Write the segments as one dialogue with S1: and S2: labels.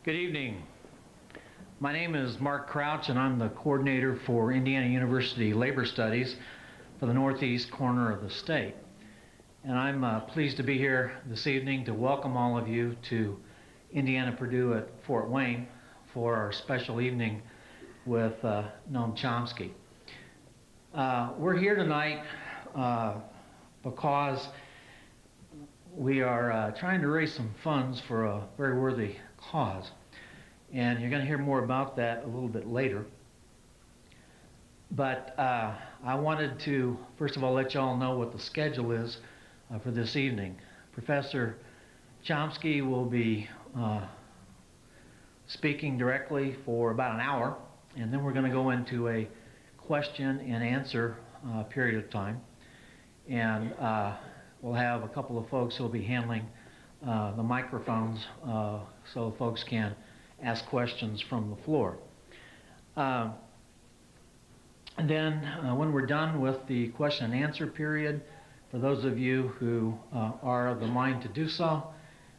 S1: Good evening. My name is Mark Crouch, and I'm the coordinator for Indiana University Labor Studies for the northeast corner of the state. And I'm pleased to be here this evening to welcome all of you to Indiana Purdue at Fort Wayne for our special evening with Noam Chomksy. We're here tonight because we are trying to raise some funds for a very worthy cause. And you're going to hear more about that a little bit later. But I wanted to, first of all, let you all know what the schedule is for this evening. Professor Chomksy will be speaking directly for about an hour, and then we're going to go into a question and answer period of time. And we'll have a couple of folks who will be handling the microphones so folks can ask questions from the floor. And then when we're done with the question and answer period, for those of you who are of the mind to do so,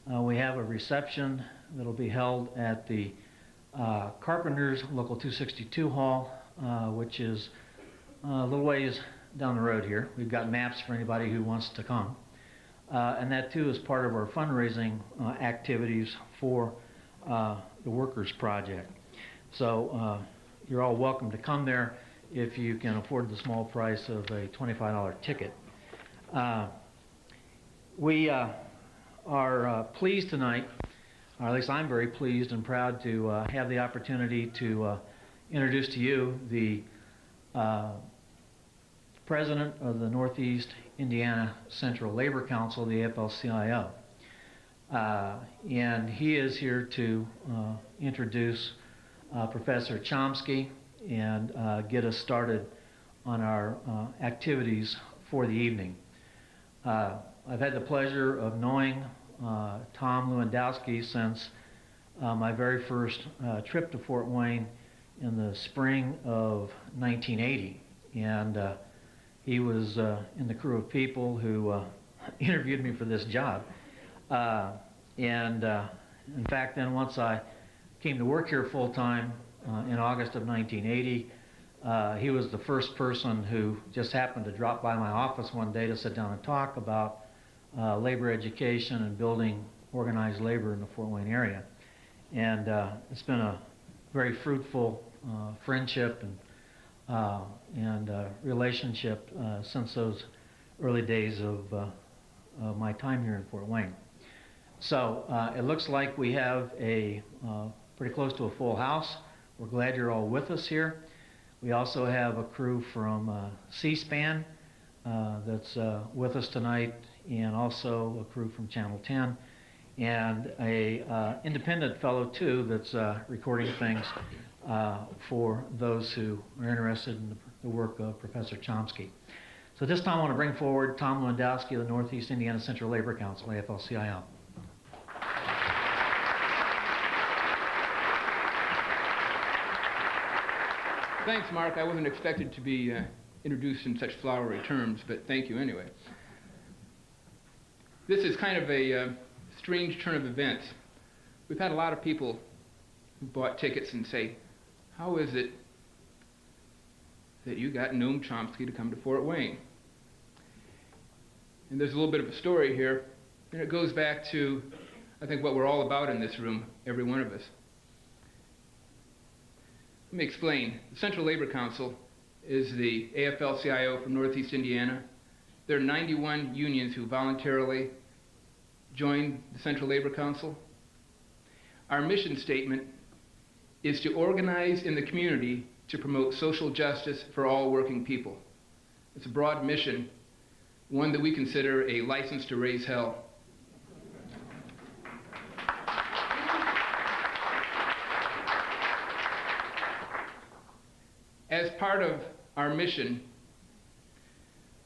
S1: we have a reception that will be held at the Carpenters Local 262 Hall, which is a little ways down the road here. We've got maps for anybody who wants to come. And that too is part of our fundraising activities for the Workers Project. So you're all welcome to come there if you can afford the small price of a $25 ticket. We are pleased tonight, or at least I'm very pleased and proud to have the opportunity to introduce to you the President of the Northeast Indiana Central Labor Council, the AFL-CIO. And he is here to introduce Professor Chomksy and get us started on our activities for the evening. I've had the pleasure of knowing Tom Lewandowski since my very first trip to Fort Wayne in the spring of 1980. And he was in the crew of people who interviewed me for this job. In fact, then once I came to work here full-time in August of 1980, he was the first person who just happened to drop by my office one day to sit down and talk about labor education and building organized labor in the Fort Wayne area. And it's been a very fruitful friendship and relationship since those early days of my time here in Fort Wayne. So it looks like we have a pretty close to a full house. We're glad you're all with us here. We also have a crew from C-SPAN that's with us tonight, and also a crew from Channel 10, and a independent fellow too that's recording things for those who are interested in the work of Professor Chomksy. So this time I want to bring forward Tom Lewandowski of the Northeast Indiana Central Labor Council, AFL-CIO.
S2: Thanks, Mark. I wasn't expected to be introduced in such flowery terms, but thank you anyway. This is kind of a strange turn of events. We've had a lot of people who bought tickets and say, how is it that you got Noam Chomksy to come to Fort Wayne? And there's a little bit of a story here, and it goes back to, I think, what we're all about in this room, every one of us. Let me explain. The Central Labor Council is the AFL-CIO from Northeast Indiana. There are 91 unions who voluntarily joined the Central Labor Council. Our mission statement is to organize in the community to promote social justice for all working people. It's a broad mission, one that we consider a license to raise hell. As part of our mission,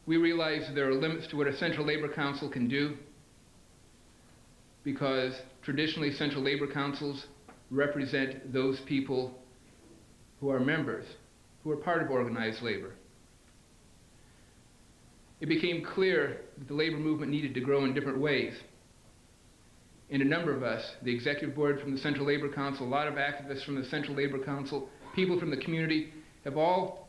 S2: we realize there are limits to what a Central Labor Council can do, because traditionally Central Labor Councils represent those people who are members, who are part of organized labor. It became clear that the labor movement needed to grow in different ways. and a number of us, the executive board from the Central Labor Council, a lot of activists from the Central Labor Council, people from the community, have all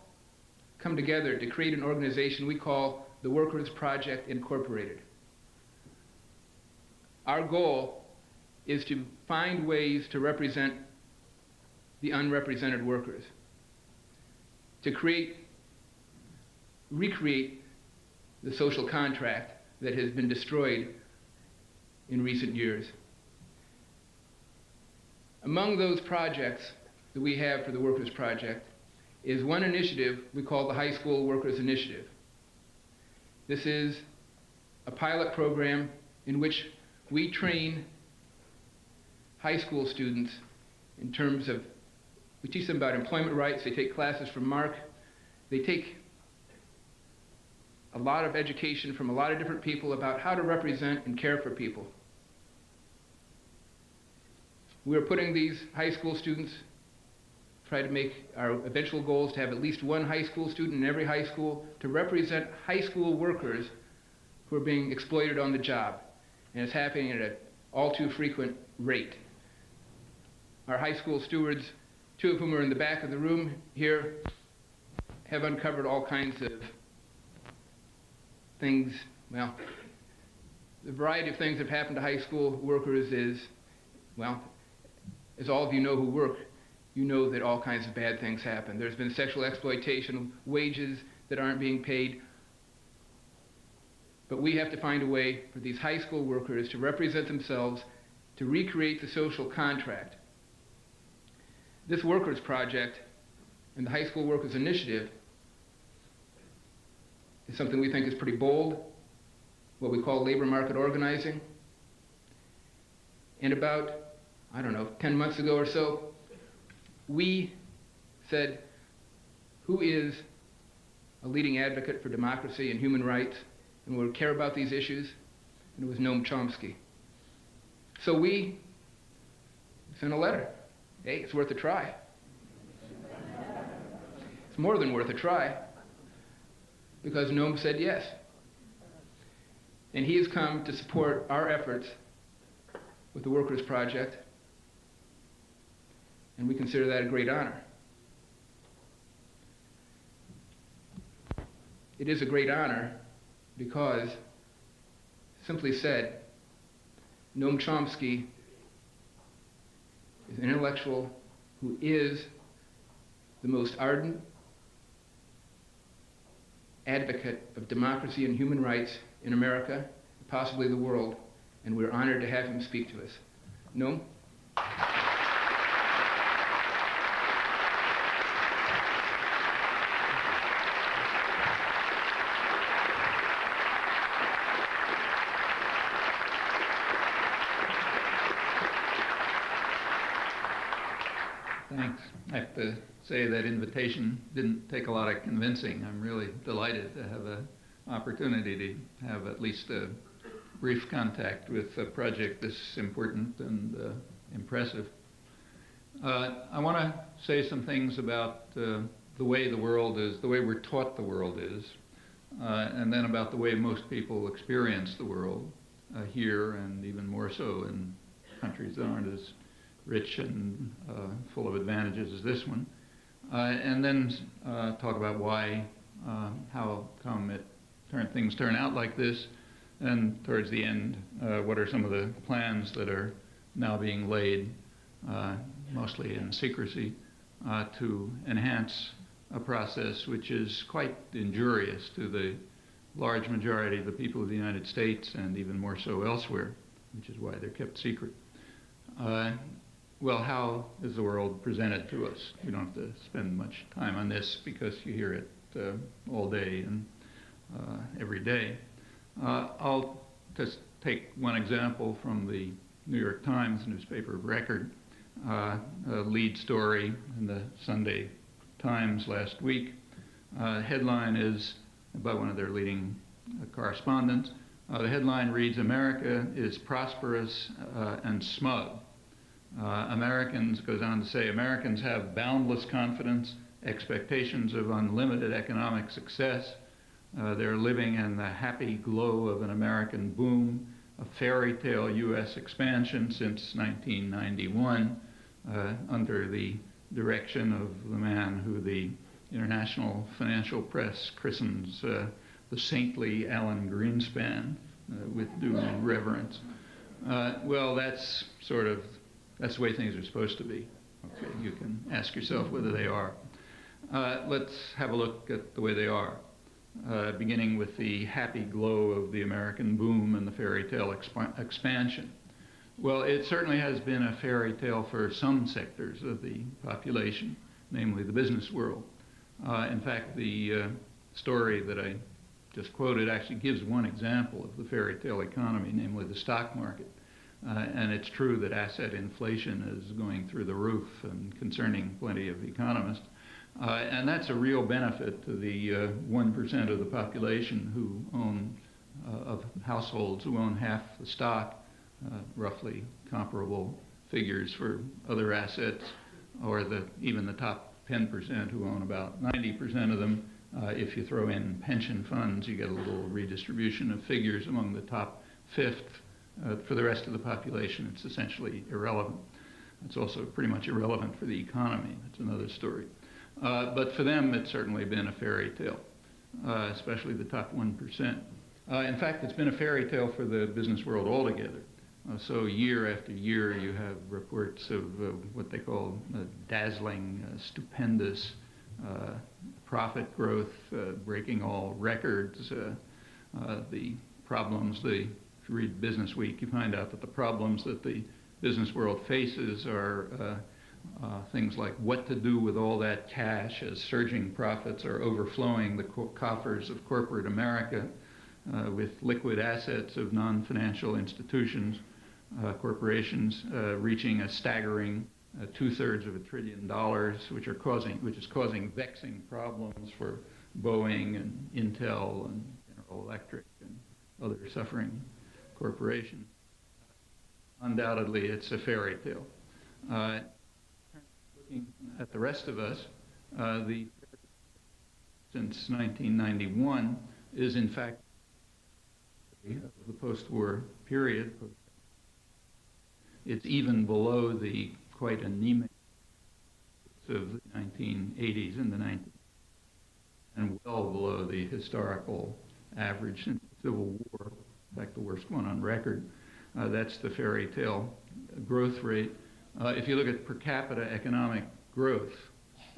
S2: come together to create an organization we call the Workers Project Incorporated. Our goal is to find ways to represent the unrepresented workers, to recreate the social contract that has been destroyed in recent years. Among those projects that we have for the Workers Project is one initiative we call the High School Workers Initiative. This is a pilot program in which we train high school students in terms of, we teach them about employment rights, they take classes from Mark, they take a lot of education from a lot of different people about how to represent and care for people. We're putting these high school students, try to make our eventual goals to have at least one high school student in every high school to represent high school workers who are being exploited on the job. And it's happening at an all too frequent rate. Our high school stewards, two of whom are in the back of the room here, have uncovered all kinds of things. Well, the variety of things that have happened to high school workers is, well, as all of you know who work, you know that all kinds of bad things happen. There's been sexual exploitation, wages that aren't being paid. But we have to find a way for these high school workers to represent themselves, to recreate the social contract. This Workers Project and the High School Workers Initiative is something we think is pretty bold, what we call labor market organizing. And about, I don't know, 10 months ago or so, we said, who is a leading advocate for democracy and human rights and would care about these issues? And it was Noam Chomksy. So we sent a letter. Hey, it's worth a try. It's more than worth a try, because Noam said yes. And he has come to support our efforts with the Workers Project, and we consider that a great honor. It is a great honor because, simply said, Noam Chomsky is an intellectual who is the most ardent advocate of democracy and human rights in America, possibly the world, and we're honored to have him speak to us. Noam?
S3: Thanks. I have to say that invitation didn't take a lot of convincing. I'm really delighted to have an opportunity to have at least a brief contact with a project this important and impressive. I want to say some things about the way the world is, the way we're taught the world is, and then about the way most people experience the world here, and even more so in countries that aren't as rich and full of advantages as this one, and then talk about why, how come things turn out like this, and towards the end, what are some of the plans that are now being laid, mostly in secrecy, to enhance a process which is quite injurious to the large majority of the people of the United States, and even more so elsewhere, which is why they're kept secret. Well, how is the world presented to us? We don't have to spend much time on this because you hear it all day and every day. I'll just take one example from the New York Times newspaper of record, a lead story in the Sunday Times last week. Headline is by one of their leading correspondents. The headline reads, "America is prosperous and smug." Americans, goes on to say, Americans have boundless confidence, expectations of unlimited economic success. They're living in the happy glow of an American boom. a fairy tale U.S. expansion since 1991 under the direction of the man who the international financial press christens the saintly Alan Greenspan, with due reverence. Well, that's the way things are supposed to be. Okay, you can ask yourself whether they are. Let's have a look at the way they are, beginning with the happy glow of the American boom and the fairy tale expansion. Well, it certainly has been a fairy tale for some sectors of the population, namely the business world. In fact, the story that I just quoted actually gives one example of the fairy tale economy, namely the stock market. And it's true that asset inflation is going through the roof and concerning plenty of economists. And that's a real benefit to the 1% of the population who own, of households who own half the stock, roughly comparable figures for other assets, or even the top 10% who own about 90% of them. If you throw in pension funds, you get a little redistribution of figures among the top fifth. For the rest of the population, it's essentially irrelevant. It's also pretty much irrelevant for the economy. That's another story. But for them, it's certainly been a fairy tale, especially the top 1%. In fact, it's been a fairy tale for the business world altogether. So year after year, you have reports of what they call dazzling, stupendous profit growth, breaking all records. The problems, if you read Business Week, you find out that the problems that the business world faces are things like what to do with all that cash as surging profits are overflowing the coffers of corporate America with liquid assets of non-financial institutions, corporations reaching a staggering $2/3 of $1 trillion, which is causing vexing problems for Boeing and Intel and General Electric and other suffering corporations. Undoubtedly, it's a fairy tale. Looking at the rest of us, since 1991 is in fact the post-war period. It's even below the quite anemic of the 1980s and the 90s, and well below the historical average since the Civil War, in fact the worst one on record. That's the fairy tale growth rate. If you look at per capita economic growth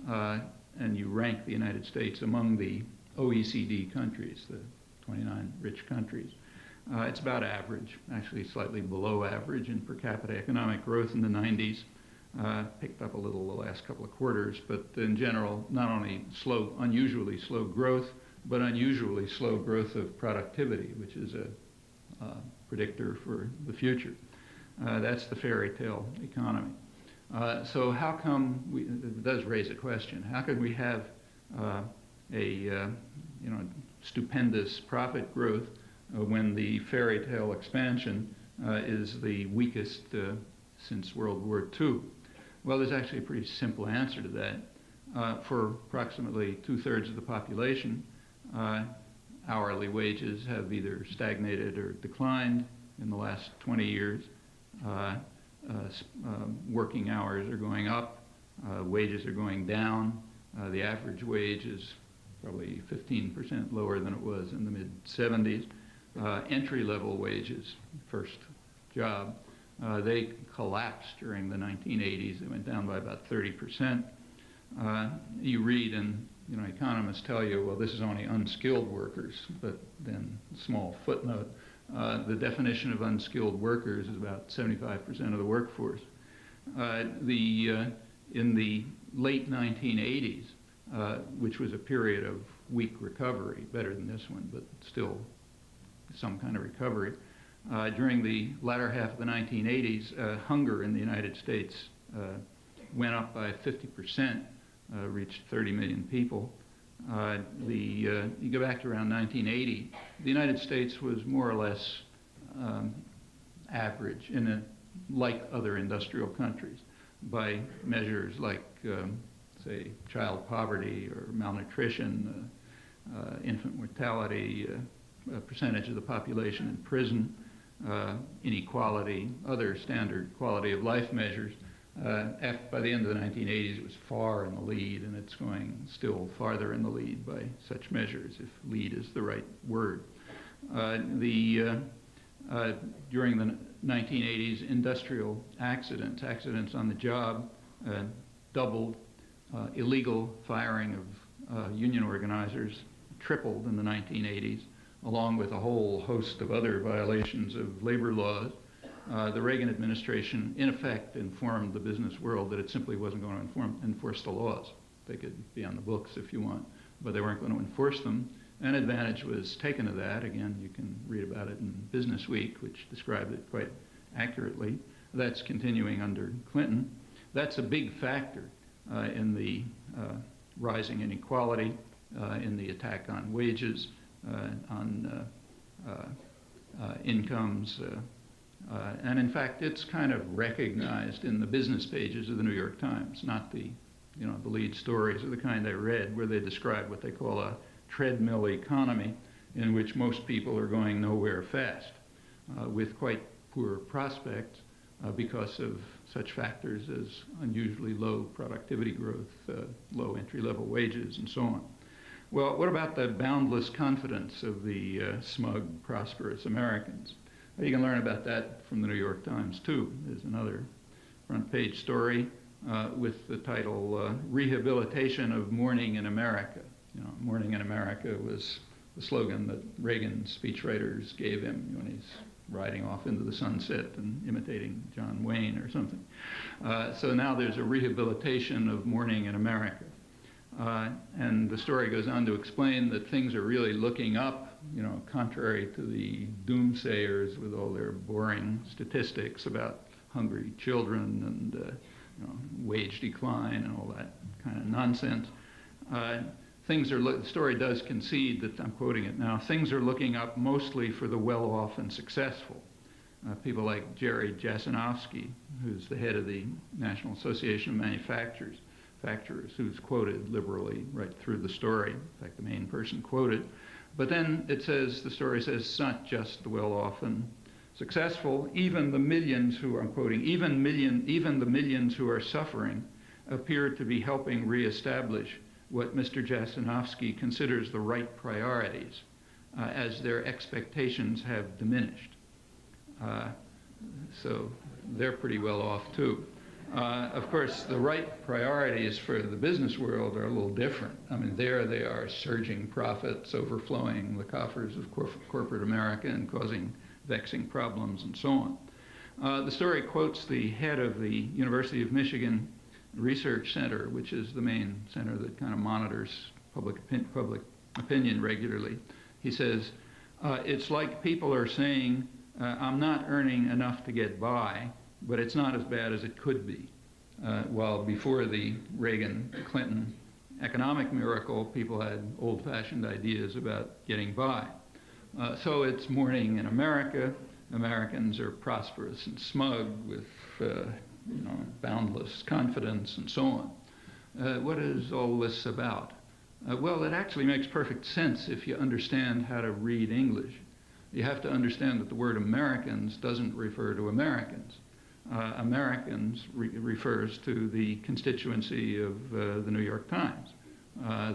S3: and you rank the United States among the OECD countries, the 29 rich countries, it's about average, actually slightly below average in per capita economic growth in the 90s. Picked up a little the last couple of quarters, but in general, not only unusually slow growth, but unusually slow growth of productivity, which is a predictor for the future. That's the fairy tale economy. So how come it does raise a question? How could we have stupendous profit growth when the fairy tale expansion is the weakest since World War II? Well, there's actually a pretty simple answer to that. For approximately 2/3 of the population, hourly wages have either stagnated or declined in the last 20 years. Working hours are going up, wages are going down. The average wage is probably 15% lower than it was in the mid-70s. Entry-level wages, first job, they collapsed during the 1980s. They went down by about 30%. You read, and economists tell you, well, this is only unskilled workers, but then small footnote, the definition of unskilled workers is about 75% of the workforce. In the late 1980s, which was a period of weak recovery, better than this one, but still some kind of recovery, during the latter half of the 1980s, hunger in the United States went up by 50%, reached 30 million people. You go back to around 1980, the United States was more or less average like other industrial countries by measures like, say, child poverty or malnutrition, infant mortality, percentage of the population in prison. inequality, other standard quality of life measures. By the end of the 1980s, it was far in the lead, and it's going still farther in the lead by such measures, if lead is the right word. During the 1980s, industrial accidents on the job, doubled. Illegal firing of union organizers tripled in the 1980s, along with a whole host of other violations of labor laws. The Reagan administration, in effect, informed the business world that it simply wasn't going to enforce the laws. They could be on the books if you want, but they weren't going to enforce them. An advantage was taken of that. Again, you can read about it in Business Week, which described it quite accurately. That's continuing under Clinton. That's a big factor in the rising inequality, in the attack on wages, on incomes, and in fact, it's kind of recognized in the business pages of the New York Times, not the lead stories of the kind I read, where they describe what they call a treadmill economy, in which most people are going nowhere fast, with quite poor prospects because of such factors as unusually low productivity growth, low entry-level wages, and so on. Well, what about the boundless confidence of the smug, prosperous Americans? Well, you can learn about that from the New York Times, too. There's another front-page story with the title, Rehabilitation of Mourning in America. Mourning in America was the slogan that Reagan speechwriters gave him when he's riding off into the sunset and imitating John Wayne or something. So now there's a rehabilitation of mourning in America. And the story goes on to explain that things are really looking up, contrary to the doomsayers with all their boring statistics about hungry children and wage decline and all that kind of nonsense. The story does concede that, I'm quoting it now, things are looking up mostly for the well-off and successful. People like Jerry Jasinowski, who's the head of the National Association of Manufacturers, who's quoted liberally right through the story. In fact, the main person quoted. But then the story says, it's not just the well-off and successful. Even the millions who, I'm quoting, even the millions who are suffering appear to be helping reestablish what Mr. Jasinowski considers the right priorities as their expectations have diminished. So they're pretty well off too. Of course, the right priorities for the business world are a little different. I mean, there they are surging profits, overflowing the coffers of corporate America and causing vexing problems and so on. The story quotes the head of the University of Michigan Research Center, which is the main center that kind of monitors public opinion regularly. He says, it's like people are saying, I'm not earning enough to get by, but it's not as bad as it could be. While before the Reagan-Clinton economic miracle, people had old-fashioned ideas about getting by. So it's mourning in America. Americans are prosperous and smug with boundless confidence and so on. What is all this about? Well, it actually makes perfect sense if you understand how to read English. You have to understand that the word Americans doesn't refer to Americans. Americans refers to the constituency of the New York Times,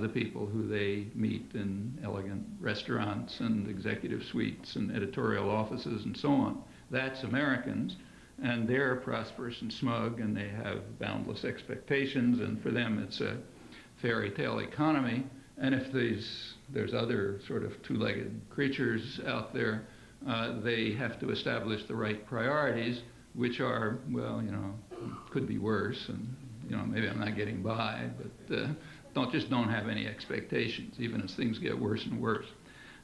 S3: the people who they meet in elegant restaurants and executive suites and editorial offices and so on. That's Americans. And they're prosperous and smug, and they have boundless expectations, and for them it's a fairy tale economy. And if there's other sort of two-legged creatures out there, they have to establish the right priorities, which are, well, could be worse, and maybe I'm not getting by, but don't have any expectations, even as things get worse and worse.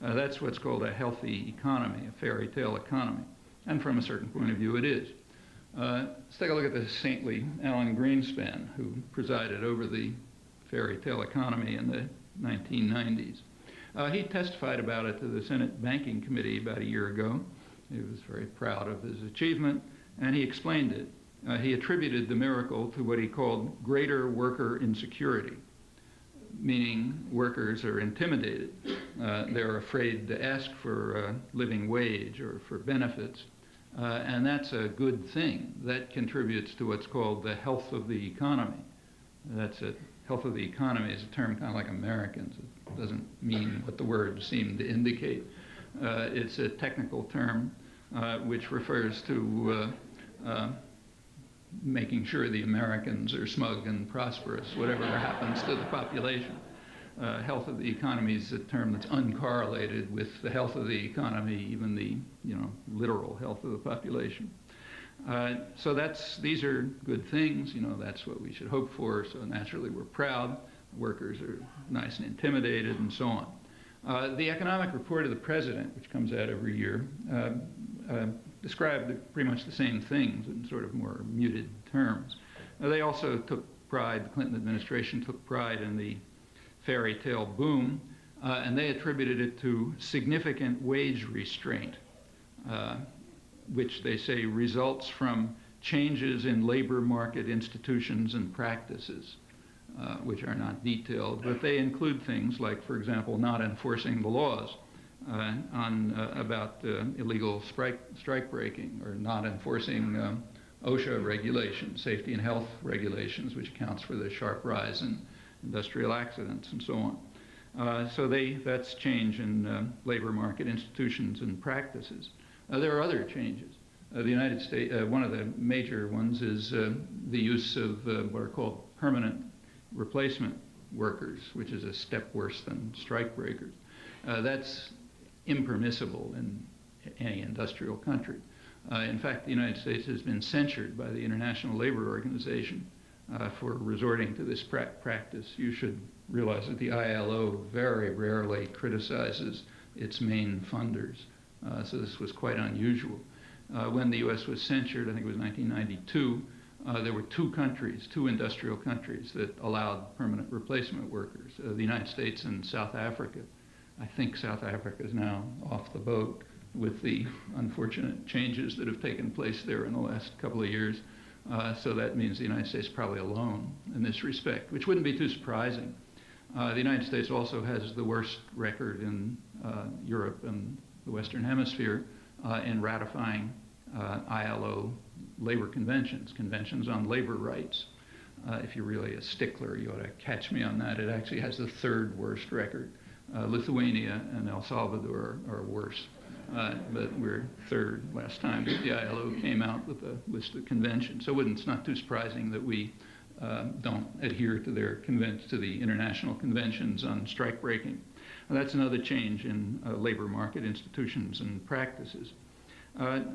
S3: That's what's called a healthy economy, a fairy tale economy, and from a certain point of view, it is. Let's take a look at the saintly Alan Greenspan, who presided over the fairy tale economy in the 1990s. He testified about it to the Senate Banking Committee about a year ago. He was very proud of his achievement, and he explained it. He attributed the miracle to what he called greater worker insecurity, meaning workers are intimidated. They're afraid to ask for a living wage or for benefits. And that's a good thing. That contributes to what's called the health of the economy. Health of the economy is a term kind of like Americans. It doesn't mean what the words seem to indicate. It's a technical term which refers to making sure the Americans are smug and prosperous, whatever happens to the population. Health of the economy is a term that's uncorrelated with the health of the economy, even the literal health of the population. So these are good things. That's what we should hope for. So naturally, we're proud. Workers are nice and intimidated, and so on. The economic report of the president, which comes out every year, described pretty much the same things in sort of more muted terms. They also took pride. The Clinton administration took pride in the fairy tale boom, and they attributed it to significant wage restraint, which they say results from changes in labor market institutions and practices, which are not detailed, but they include things like, for example, not enforcing the laws about illegal strike breaking, or not enforcing OSHA regulations, safety and health regulations, which accounts for the sharp rise in industrial accidents and so on. So that's change in labor market institutions and practices. There are other changes. The United States, one of the major ones is the use of what are called permanent replacement workers, which is a step worse than strike breakers. That's impermissible in any industrial country. In fact, the United States has been censured by the International Labor Organization for resorting to this practice. You should realize that the ILO very rarely criticizes its main funders. So this was quite unusual. When the U.S. was censured, I think it was 1992, there were two industrial countries that allowed permanent replacement workers, the United States and South Africa. I think South Africa is now off the boat with the unfortunate changes that have taken place there in the last couple of years. So that means the United States is probably alone in this respect, which wouldn't be too surprising. The United States also has the worst record in Europe and the Western Hemisphere in ratifying ILO labor conventions on labor rights. If you're really a stickler, you ought to catch me on that. It actually has the third worst record. Lithuania and El Salvador are worse. But we're third last time that the ILO came out with a list of conventions. So it's not too surprising that we don't adhere to the international conventions on strike breaking. That's another change in labor market institutions and practices.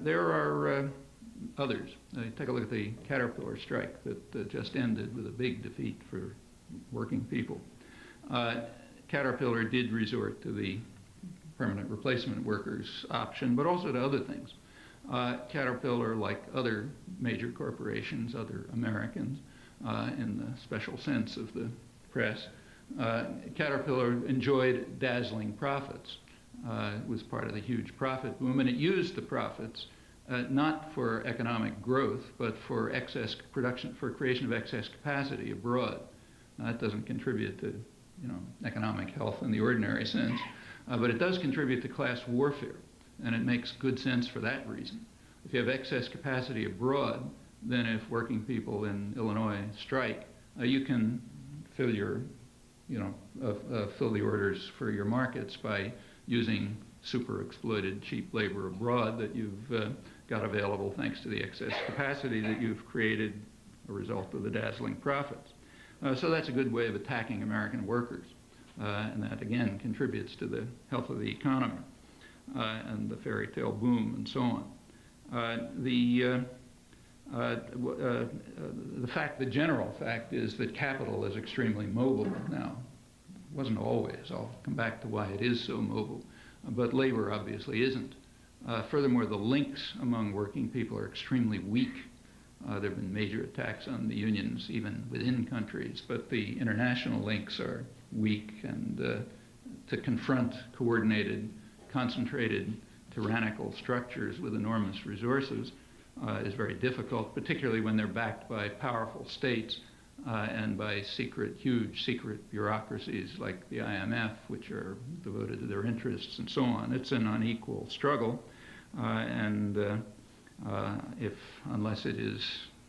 S3: There are others. Take a look at the Caterpillar strike that just ended with a big defeat for working people. Caterpillar did resort to the permanent replacement workers option, but also to other things. Caterpillar, like other major corporations, other Americans, in the special sense of the press, Caterpillar enjoyed dazzling profits. It was part of the huge profit boom, and it used the profits not for economic growth, but for excess production, for creation of excess capacity abroad. Now, that doesn't contribute to economic health in the ordinary sense, but it does contribute to class warfare, and it makes good sense for that reason. If you have excess capacity abroad, then if working people in Illinois strike, you can fill the orders for your markets by using super exploited cheap labor abroad that you've got available thanks to the excess capacity that you've created a result of the dazzling profits. So that's a good way of attacking American workers. And that, again, contributes to the health of the economy and the fairy tale boom and so on. The general fact is that capital is extremely mobile now. It wasn't always. I'll come back to why it is so mobile. But labor obviously isn't. Furthermore, the links among working people are extremely weak. There have been major attacks on the unions, even within countries, but the international links are weak, and to confront coordinated, concentrated, tyrannical structures with enormous resources is very difficult, particularly when they're backed by powerful states and by huge secret bureaucracies like the IMF, which are devoted to their interests and so on. It's an unequal struggle, and unless it is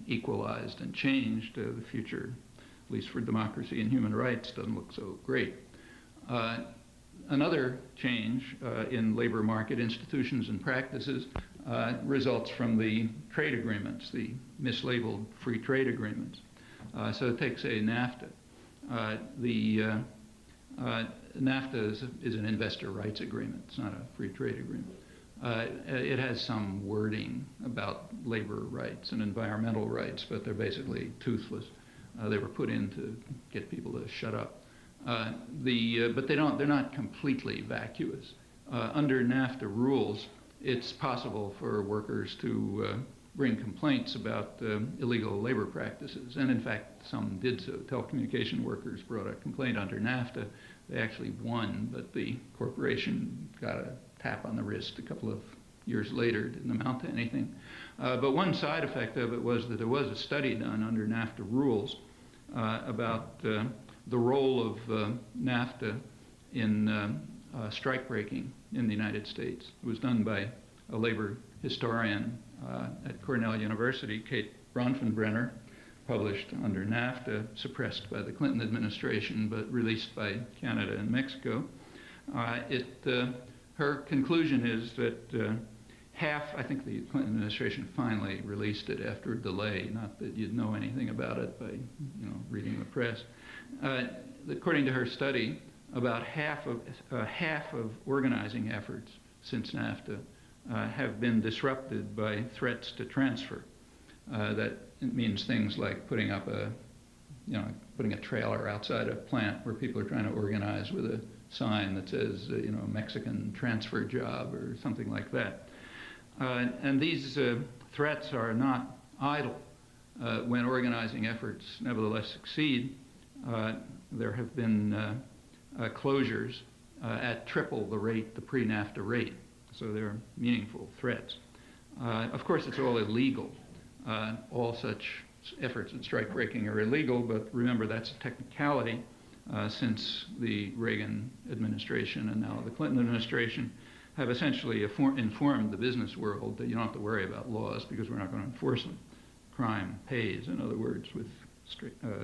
S3: equalized and changed, the future, at least for democracy and human rights, doesn't look so great. Another change in labor market institutions and practices results from the trade agreements, the mislabeled free trade agreements. So take, say, NAFTA. NAFTA is an investor rights agreement. It's not a free trade agreement. It has some wording about labor rights and environmental rights, but they're basically toothless. They were put in to get people to shut up. But they're not completely vacuous. Under NAFTA rules, it's possible for workers to bring complaints about illegal labor practices, and in fact, some did so. Telecommunication workers brought a complaint under NAFTA. They actually won, but the corporation got a tap on the wrist a couple of years later. Didn't amount to anything. But one side effect of it was that there was a study done under NAFTA rules about the role of NAFTA in strike breaking in the United States. It was done by a labor historian at Cornell University, Kate Bronfenbrenner, published under NAFTA, suppressed by the Clinton administration, but released by Canada and Mexico. Her conclusion is that I think the Clinton administration finally released it after a delay, not that you'd know anything about it by reading the press. According to her study, about half of organizing efforts since NAFTA have been disrupted by threats to transfer. That means things like putting up putting a trailer outside a plant where people are trying to organize with a sign that says, Mexican transfer job or something like that. And these threats are not idle. When organizing efforts nevertheless succeed, there have been closures at triple the rate, the pre-NAFTA rate. So they're meaningful threats. Of course, it's all illegal. All such efforts at strike breaking are illegal, but remember that's a technicality since the Reagan administration and now the Clinton administration have essentially informed the business world that you don't have to worry about laws because we're not going to enforce them. Crime pays, in other words, with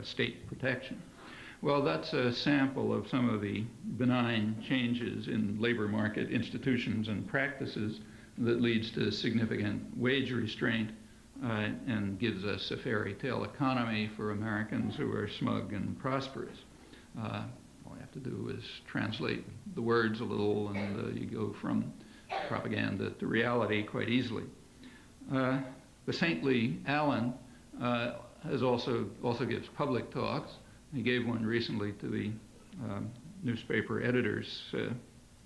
S3: state protection. Well, that's a sample of some of the benign changes in labor market institutions and practices that leads to significant wage restraint and gives us a fairy tale economy for Americans who are smug and prosperous. All you have to do is translate the words a little and you go from propaganda to reality quite easily. The saintly Allen also gives public talks. He gave one recently to the newspaper editors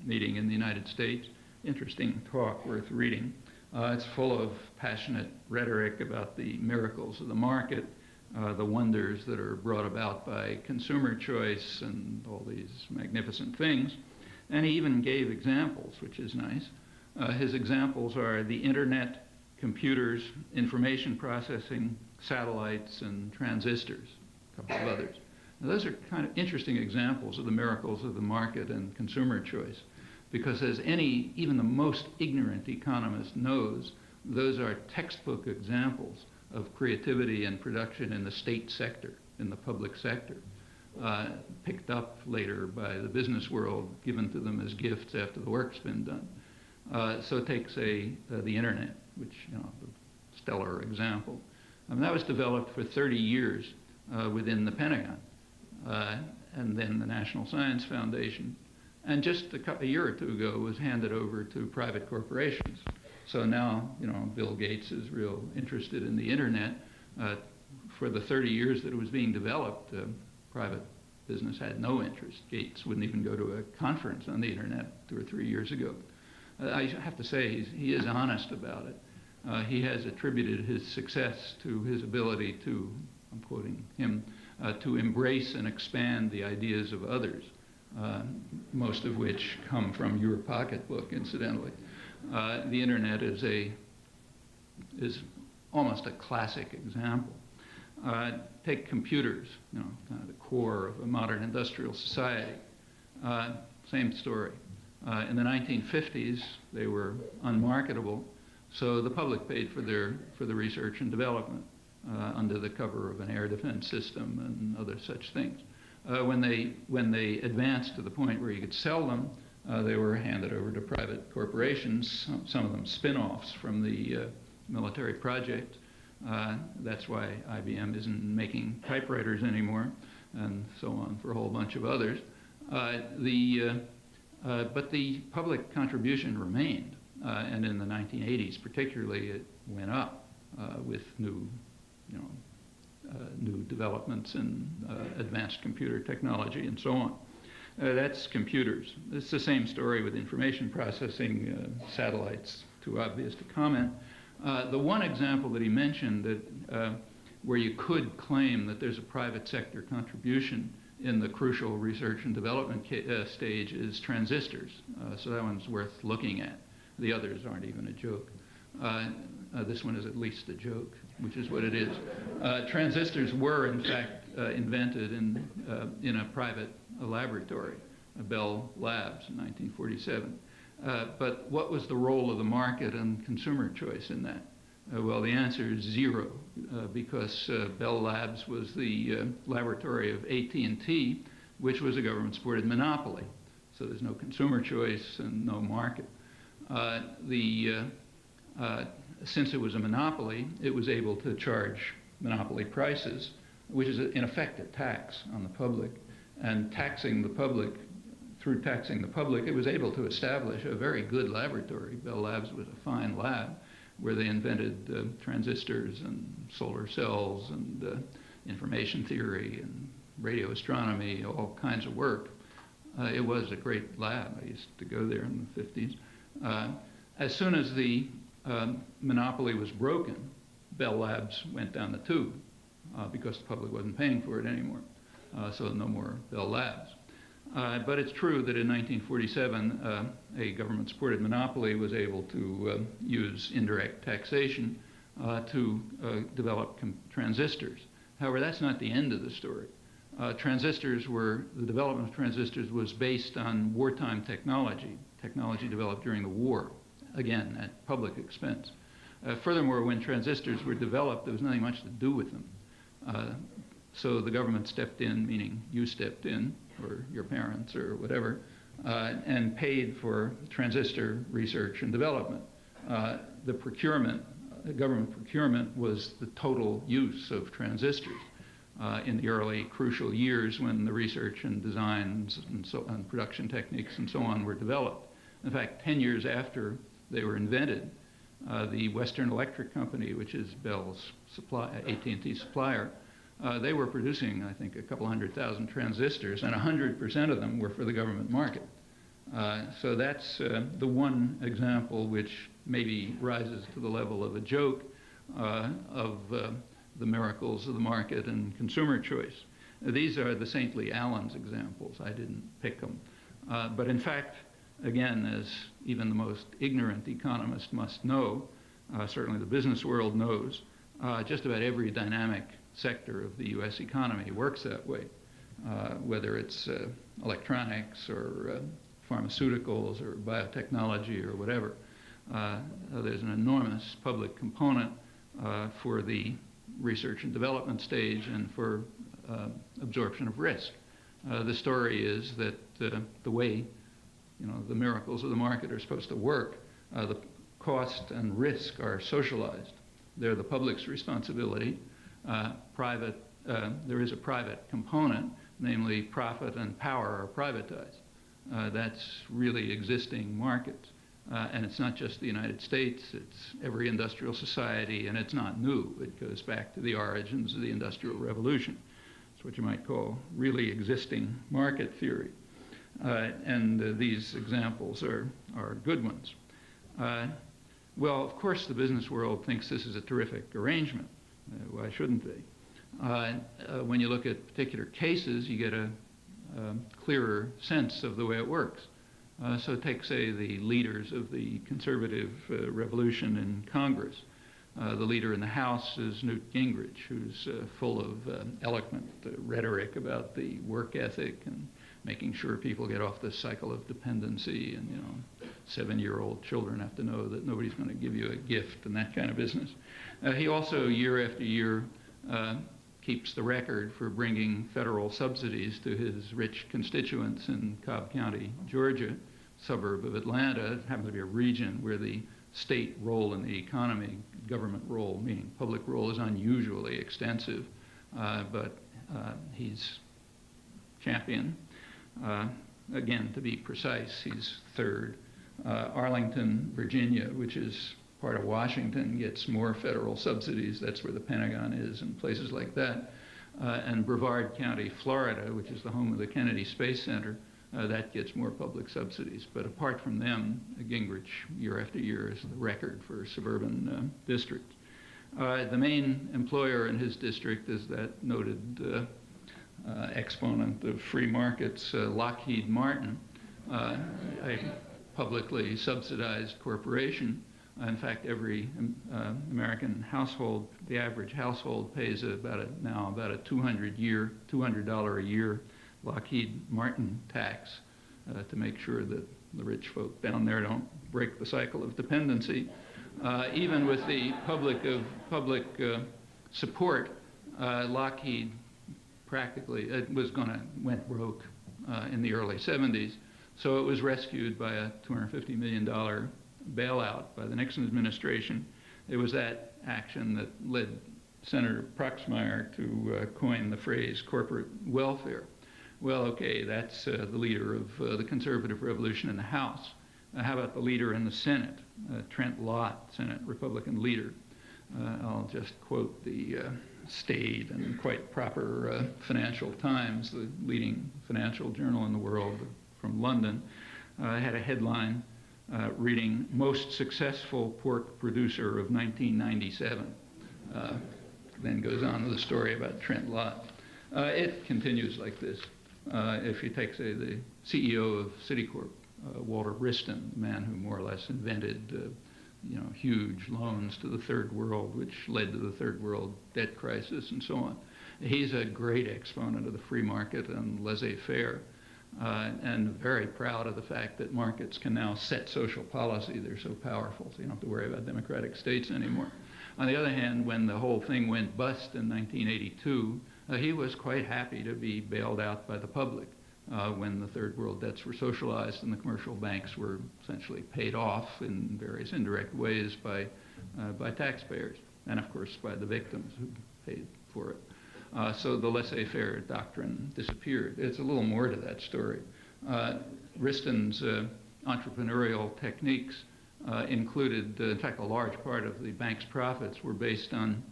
S3: meeting in the United States. Interesting talk, worth reading. It's full of passionate rhetoric about the miracles of the market, the wonders that are brought about by consumer choice and all these magnificent things. And he even gave examples, which is nice. His examples are the internet, computers, information processing, satellites, and transistors, a couple of others. Now, those are kind of interesting examples of the miracles of the market and consumer choice, because as even the most ignorant economist knows, those are textbook examples of creativity and production in the state sector, in the public sector, picked up later by the business world, given to them as gifts after the work's been done. So take, say, the internet, which, the stellar example. That was developed for 30 years within the Pentagon, and then the National Science Foundation. And just a year or two ago was handed over to private corporations. So now, Bill Gates is real interested in the internet. For the 30 years that it was being developed, private business had no interest. Gates wouldn't even go to a conference on the internet 2 or 3 years ago. I have to say, he is honest about it. He has attributed his success to his ability to, I'm quoting him, to embrace and expand the ideas of others, most of which come from your pocketbook, incidentally. The internet is almost a classic example. Take computers, kind of the core of a modern industrial society. Same story. In the 1950s, they were unmarketable, So the public paid for the research and development under the cover of an air defense system and other such things. When they advanced to the point where you could sell them, they were handed over to private corporations, some of them spin-offs from the military project. That's why IBM isn't making typewriters anymore, and so on for a whole bunch of others. But the public contribution remained, and in the 1980s particularly, it went up with new developments in advanced computer technology and so on. That's computers. It's the same story with information processing, satellites, too obvious to comment. The one example that he mentioned that where you could claim that there's a private sector contribution in the crucial research and development stage is transistors. So that one's worth looking at. The others aren't even a joke. This one is at least a joke, which is what it is. Transistors were, in fact, invented in a private laboratory, Bell Labs, in 1947. But what was the role of the market and consumer choice in that? Well, the answer is zero, because Bell Labs was the laboratory of AT&T, which was a government-supported monopoly. So there's no consumer choice and no market. Since it was a monopoly, it was able to charge monopoly prices, which is in effect a tax on the public. And taxing the public, through taxing the public, it was able to establish a very good laboratory. Bell Labs was a fine lab where they invented transistors and solar cells and information theory and radio astronomy, all kinds of work. It was a great lab. I used to go there in the 50s. As soon as the monopoly was broken, Bell Labs went down the tube because the public wasn't paying for it anymore. So no more Bell Labs. But it's true that in 1947, a government-supported monopoly was able to use indirect taxation to develop transistors. However, that's not the end of the story. The development of transistors was based on wartime technology developed during the war, again, at public expense. Furthermore, when transistors were developed, there was nothing much to do with them. So the government stepped in, meaning you stepped in, or your parents, or whatever, and paid for transistor research and development. The government procurement was the total use of transistors in the early crucial years when the research and designs and production techniques and so on were developed. In fact, 10 years after they were invented, the Western Electric Company, which is Bell's AT&T supplier, they were producing, I think, a couple 100,000 transistors, and 100% of them were for the government market. So that's the one example which maybe rises to the level of a joke of the miracles of the market and consumer choice. These are the Saintly Allen's examples. I didn't pick them. But in fact, again, as even the most ignorant economist must know, certainly the business world knows, just about every dynamic sector of the U.S. economy works that way, whether it's electronics or pharmaceuticals or biotechnology or whatever. There's an enormous public component for the research and development stage and for absorption of risk. The story is that the way the miracles of the market are supposed to work, the cost and risk are socialized. They're the public's responsibility. There is a private component, namely profit and power are privatized. That's really existing markets. And it's not just the United States, it's every industrial society, and it's not new. It goes back to the origins of the Industrial Revolution. It's what you might call really existing market theory. And these examples are good ones. Well, of course, the business world thinks this is a terrific arrangement. Why shouldn't they? When you look at particular cases, you get a clearer sense of the way it works. So take, say, the leaders of the conservative revolution in Congress. The leader in the House is Newt Gingrich, who's full of eloquent rhetoric about the work ethic and making sure people get off the cycle of dependency and 7-year-old children have to know that nobody's going to give you a gift and that kind of business. He also, year after year, keeps the record for bringing federal subsidies to his rich constituents in Cobb County, Georgia, suburb of Atlanta. It happens to be a region where the state role in the economy, government role, meaning public role, is unusually extensive, but he's champion. Again, to be precise, he's third. Arlington, Virginia, which is part of Washington, gets more federal subsidies. That's where the Pentagon is and places like that. And Brevard County, Florida, which is the home of the Kennedy Space Center, that gets more public subsidies. But apart from them, Gingrich, year after year, is the record for suburban districts. The main employer in his district is that noted exponent of free markets, Lockheed Martin, a publicly subsidized corporation. In fact, every American household, the average household pays now about a $200 a year Lockheed Martin tax to make sure that the rich folk down there don't break the cycle of dependency. Even with the public support, Lockheed practically went broke in the early 70s. So it was rescued by a $250 million bailout by the Nixon administration. It was that action that led Senator Proxmire to coin the phrase corporate welfare. Well, okay, that's the leader of the conservative revolution in the House. How about the leader in the Senate, Trent Lott, Senate Republican leader? I'll just quote the staid and quite proper Financial Times, the leading financial journal in the world from London, had a headline reading, "Most Successful Pork Producer of 1997. Then goes on with a story about Trent Lott. It continues like this. If you take, say, the CEO of Citicorp, Walter Wriston, the man who more or less invented huge loans to the third world, which led to the third world debt crisis and so on. He's a great exponent of the free market and laissez-faire, and very proud of the fact that markets can now set social policy. They're so powerful, so you don't have to worry about democratic states anymore. On the other hand, when the whole thing went bust in 1982, he was quite happy to be bailed out by the public when the third world debts were socialized and the commercial banks were essentially paid off in various indirect ways by taxpayers, and of course by the victims who paid for it. So the laissez-faire doctrine disappeared. It's a little more to that story. Wriston's entrepreneurial techniques included, in fact, a large part of the bank's profits were based on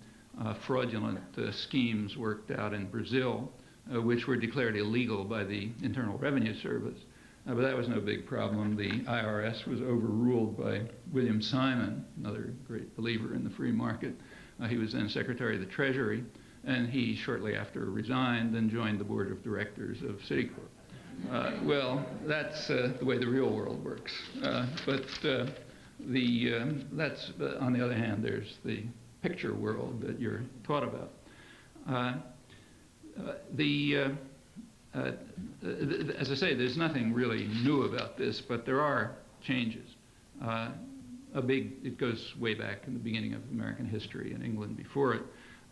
S3: fraudulent schemes worked out in Brazil, which were declared illegal by the Internal Revenue Service. But that was no big problem. The IRS was overruled by William Simon, another great believer in the free market. He was then Secretary of the Treasury, and he shortly after resigned and joined the board of directors of Citicorp. Well, that's the way the real world works. That's on the other hand, there's the picture world that you're taught about. As I say, there's nothing really new about this, but there are changes. It goes way back in the beginning of American history in England before it.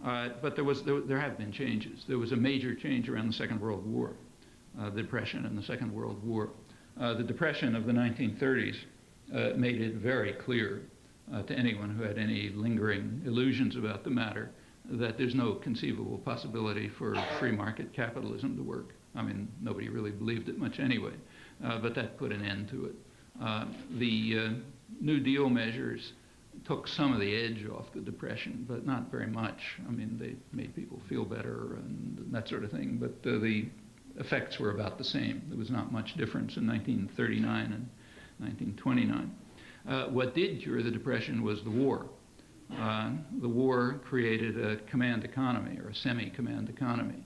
S3: But there have been changes. There was a major change around the Second World War, the Depression and the Second World War. The Depression of the 1930s made it very clear to anyone who had any lingering illusions about the matter that there's no conceivable possibility for free market capitalism to work. I mean, nobody really believed it much anyway, but that put an end to it. The New Deal measures took some of the edge off the Depression, but not very much. I mean, they made people feel better and that sort of thing, but the effects were about the same. There was not much difference in 1939 and 1929. What did cure the Depression was the war. The war created a command economy, or a semi-command economy.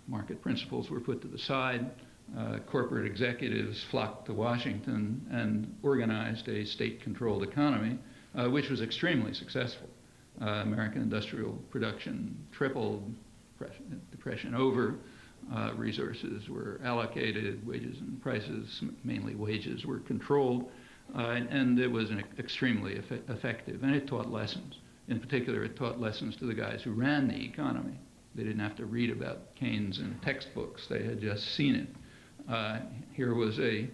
S3: Market principles were put to the side. Corporate executives flocked to Washington and organized a state-controlled economy, which was extremely successful. American industrial production tripled, Depression over. resources were allocated, wages and prices, mainly wages, were controlled, and it was extremely effective, and it taught lessons. In particular, it taught lessons to the guys who ran the economy. They didn't have to read about Keynes in textbooks. They had just seen it. Here was a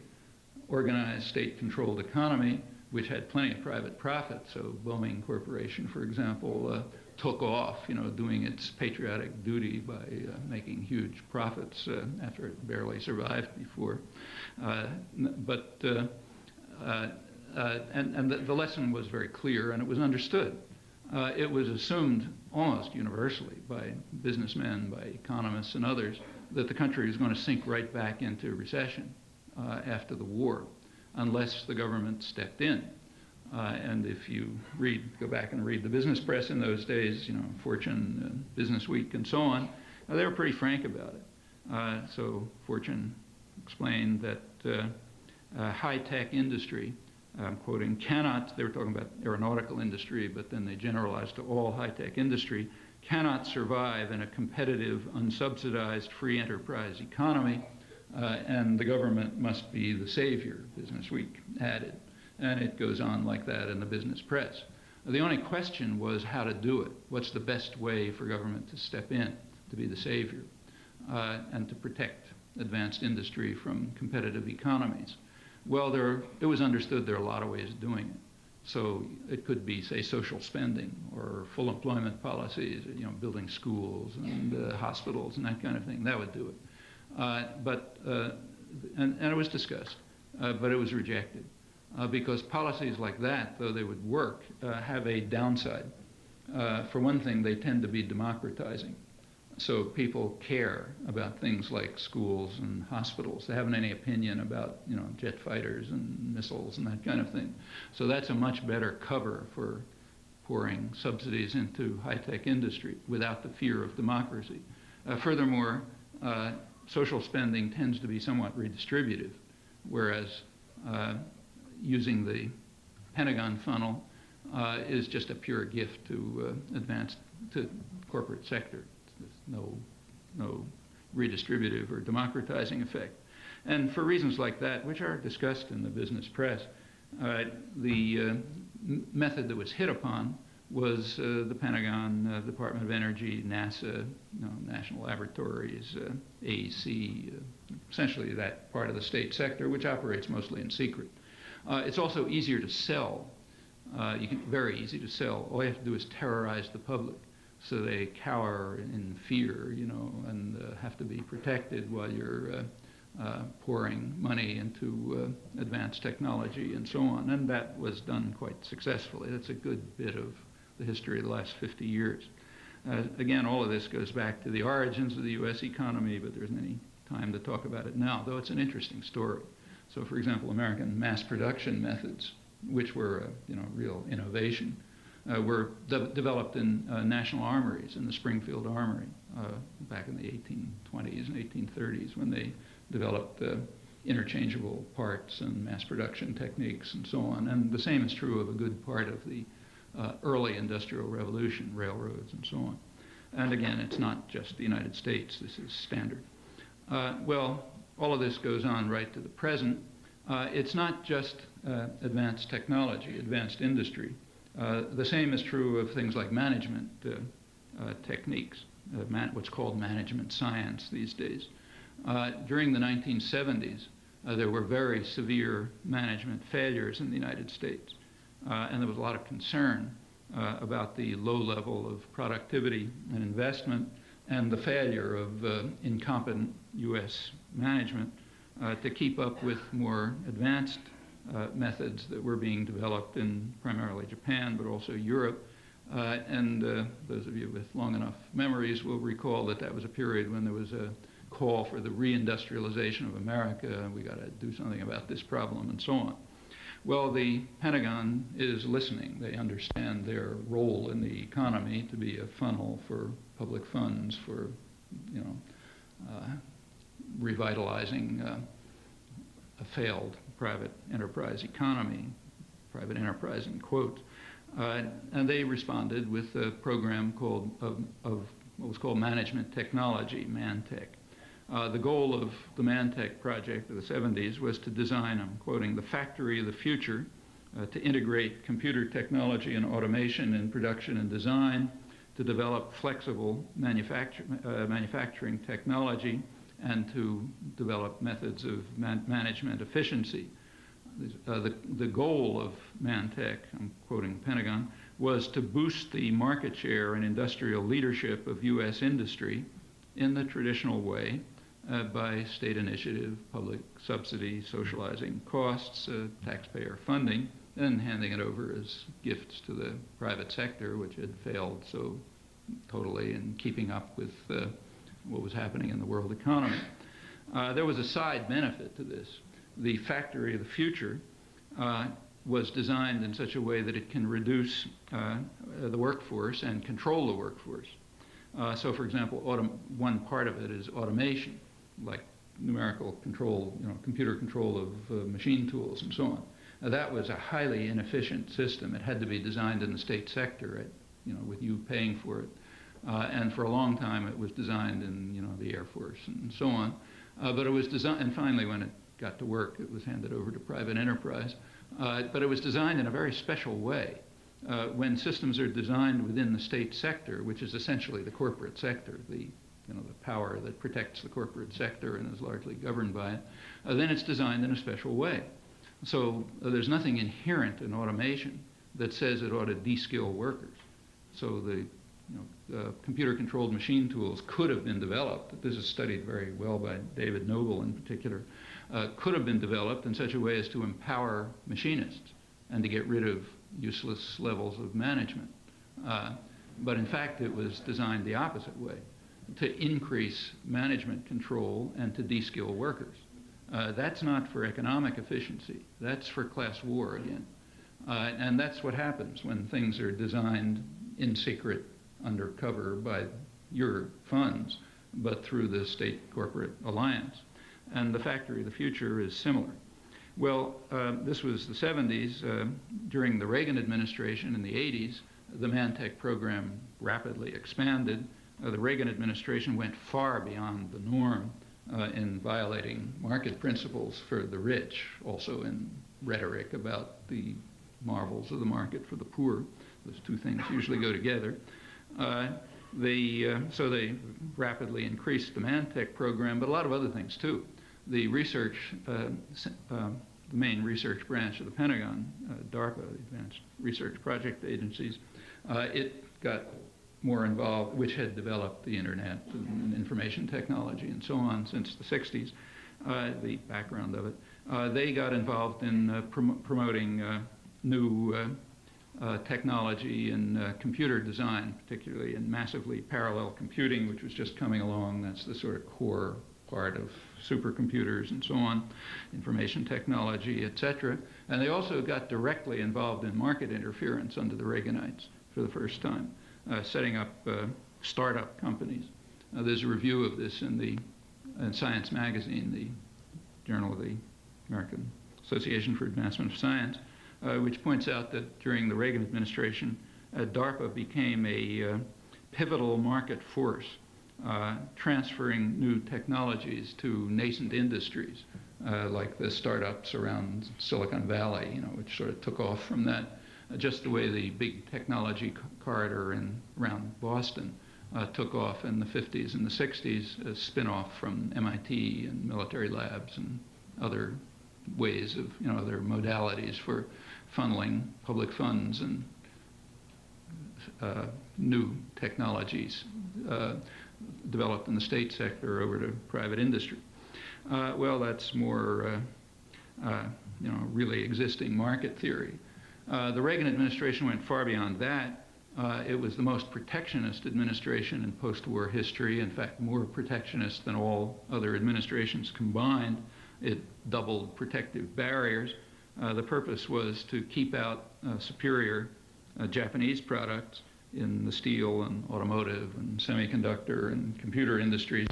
S3: organized state-controlled economy which had plenty of private profit. So Boeing Corporation, for example, took off, doing its patriotic duty by making huge profits after it barely survived before. And the lesson was very clear, and it was understood. It was assumed almost universally by businessmen, by economists and others, that the country was going to sink right back into recession after the war, unless the government stepped in. And if you go back and read the business press in those days, Fortune, Business Week, and so on, they were pretty frank about it. So Fortune explained that high-tech industry, I'm quoting, they were talking about aeronautical industry, but then they generalized to all high-tech industry, cannot survive in a competitive, unsubsidized, free enterprise economy, and the government must be the savior, Business Week added. And it goes on like that in the business press. The only question was how to do it. What's the best way for government to step in, to be the savior, and to protect advanced industry from competitive economies? Well, it was understood there are a lot of ways of doing it. So it could be, say, social spending or full employment policies, building schools and hospitals and that kind of thing. That would do it. And it was discussed, but it was rejected. Because policies like that, though they would work, have a downside. For one thing, they tend to be democratizing. So people care about things like schools and hospitals. They haven't any opinion about, jet fighters and missiles and that kind of thing. So that's a much better cover for pouring subsidies into high-tech industry without the fear of democracy. Furthermore, social spending tends to be somewhat redistributive, whereas using the Pentagon funnel is just a pure gift to corporate sector. There's no redistributive or democratizing effect. And for reasons like that, which are discussed in the business press, the method that was hit upon was the Pentagon, Department of Energy, NASA, national laboratories, AEC, essentially that part of the state sector, which operates mostly in secret. It's also easier to sell. Very easy to sell. All you have to do is terrorize the public, so they cower in fear, and have to be protected while you're pouring money into advanced technology and so on. And that was done quite successfully. That's a good bit of the history of the last 50 years. Again, all of this goes back to the origins of the U.S. economy, but there isn't any time to talk about it now, though it's an interesting story. So, for example, American mass production methods, which were real innovation, were developed in national armories, in the Springfield Armory, back in the 1820s and 1830s, when they developed interchangeable parts and mass production techniques and so on. And the same is true of a good part of the early Industrial Revolution, railroads and so on. And again, it's not just the United States. This is standard. Well, all of this goes on right to the present. It's not just advanced technology, advanced industry. The same is true of things like management techniques, what's called management science these days. During the 1970s, there were very severe management failures in the United States. And there was a lot of concern about the low level of productivity and investment and the failure of incompetent U.S. management to keep up with more advanced methods that were being developed in primarily Japan, but also Europe. And those of you with long enough memories will recall that that was a period when there was a call for the reindustrialization of America. We got to do something about this problem and so on. Well, the Pentagon is listening. They understand their role in the economy to be a funnel for public funds for, revitalizing a failed private enterprise economy, private enterprise in quotes. And they responded with a program of what was called management technology, ManTech. The goal of the Mantec project of the 70s was to design, I'm quoting, the factory of the future, to integrate computer technology and automation in production and design, to develop flexible manufacturing technology, and to develop methods of management efficiency. The goal of Mantec, I'm quoting Pentagon, was to boost the market share and industrial leadership of U.S. industry in the traditional way, by state initiative, public subsidy, socializing costs, taxpayer funding, and handing it over as gifts to the private sector, which had failed so totally in keeping up with what was happening in the world economy. There was a side benefit to this. The factory of the future was designed in such a way that it can reduce the workforce and control the workforce. So, for example, one part of it is automation, like numerical control, computer control of machine tools and so on. That was a highly inefficient system. It had to be designed in the state sector, with you paying for it. And for a long time, it was designed in, the Air Force and so on. But it was designed, and finally, when it got to work, it was handed over to private enterprise. But it was designed in a very special way. When systems are designed within the state sector, which is essentially the corporate sector, the power that protects the corporate sector and is largely governed by it, then it's designed in a special way. So there's nothing inherent in automation that says it ought to de-skill workers. So the computer-controlled machine tools could have been developed. This is studied very well by David Noble in particular. Could have been developed in such a way as to empower machinists and to get rid of useless levels of management. But in fact, it was designed the opposite way, to increase management control and to de-skill workers. That's not for economic efficiency. That's for class war again. And that's what happens when things are designed in secret, undercover by your funds, but through the state corporate alliance. And the factory of the future is similar. Well, this was the 70s. During the Reagan administration in the 80s, the Mantec program rapidly expanded. The Reagan administration went far beyond the norm in violating market principles for the rich, also in rhetoric about the marvels of the market for the poor. Those two things usually go together. So they rapidly increased the Mantec program, but a lot of other things too. The research, the main research branch of the Pentagon, DARPA, Advanced Research Project Agencies, it got more involved, which had developed the internet and information technology and so on since the 60s, the background of it. They got involved in promoting new technology in computer design, particularly in massively parallel computing, which was just coming along. That's the sort of core part of supercomputers and so on, information technology, etc. And they also got directly involved in market interference under the Reaganites for the first time, setting up startup companies. There's a review of this in Science magazine, the journal of the American Association for Advancement of Science, which points out that during the Reagan administration, DARPA became a pivotal market force, transferring new technologies to nascent industries, like the startups around Silicon Valley, which sort of took off from that, just the way the big technology corridor around Boston took off in the 50s and the 60s, a spin-off from MIT and military labs and other ways of, other modalities for funneling public funds and new technologies developed in the state sector over to private industry. Well, that's more, really existing market theory. The Reagan administration went far beyond that. It was the most protectionist administration in post-war history, in fact, more protectionist than all other administrations combined. It doubled protective barriers. The purpose was to keep out superior Japanese products in the steel and automotive and semiconductor and computer industries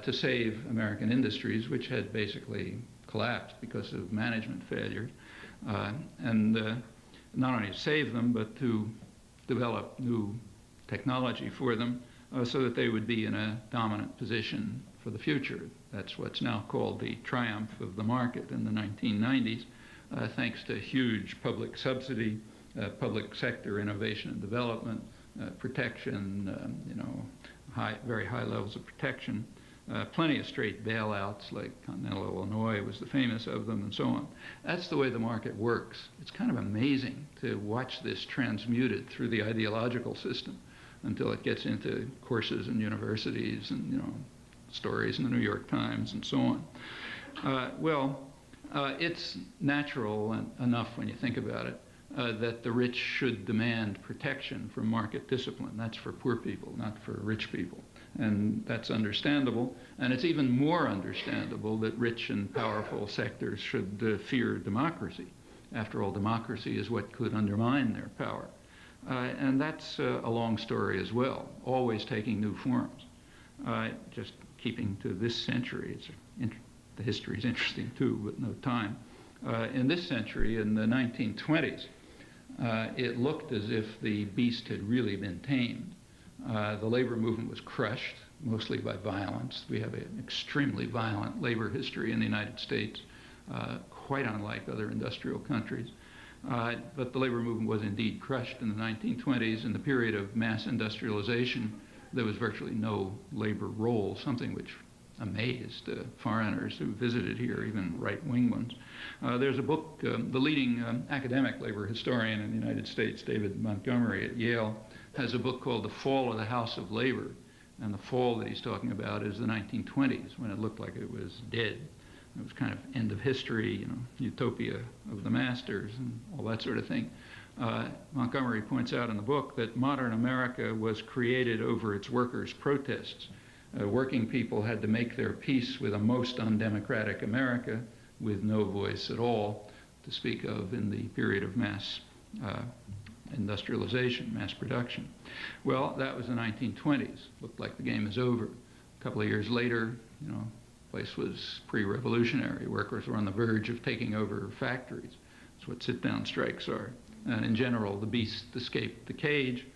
S3: to save American industries, which had basically collapsed because of management failures. And not only to save them, but to develop new technology for them so that they would be in a dominant position for the future. That's what's now called the triumph of the market in the 1990s, thanks to huge public subsidy, public sector innovation and development, protection, very high levels of protection, plenty of straight bailouts, like Continental Illinois was the famous of them, and so on. That's the way the market works. It's kind of amazing to watch this transmuted through the ideological system until it gets into courses in universities and stories in the New York Times and so on. It's natural enough when you think about it that the rich should demand protection from market discipline. That's for poor people, not for rich people. And that's understandable. And it's even more understandable that rich and powerful sectors should fear democracy. After all, democracy is what could undermine their power. And that's a long story as well, always taking new forms. Just keeping to this century, the history is interesting too, but no time. In this century, in the 1920s, it looked as if the beast had really been tamed. The labor movement was crushed, mostly by violence. We have an extremely violent labor history in the United States, quite unlike other industrial countries. But the labor movement was indeed crushed in the 1920s. In the period of mass industrialization, there was virtually no labor role, something which amazed foreigners who visited here, even right-wing ones. There's a book, the leading academic labor historian in the United States, David Montgomery at Yale, has a book called The Fall of the House of Labor. And the fall that he's talking about is the 1920s, when it looked like it was dead. It was kind of end of history, utopia of the masters and all that sort of thing. Montgomery points out in the book that modern America was created over its workers' protests. Working people had to make their peace with a most undemocratic America with no voice at all to speak of in the period of mass industrialization, mass production. Well, that was the 1920s. Looked like the game is over. A couple of years later, the place was pre-revolutionary. Workers were on the verge of taking over factories. That's what sit-down strikes are. And in general, the beast escaped the cage.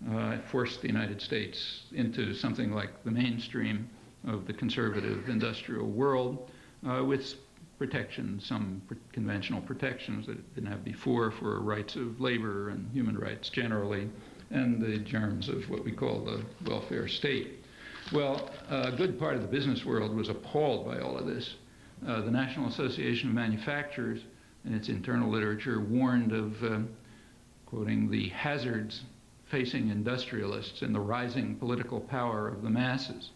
S3: It forced the United States into something like the mainstream of the conservative industrial world with protections, some conventional protections that it didn't have before for rights of labor and human rights generally, and the germs of what we call the welfare state. Well, a good part of the business world was appalled by all of this. The National Association of Manufacturers, in its internal literature, warned of, quoting, the hazards facing industrialists and the rising political power of the masses.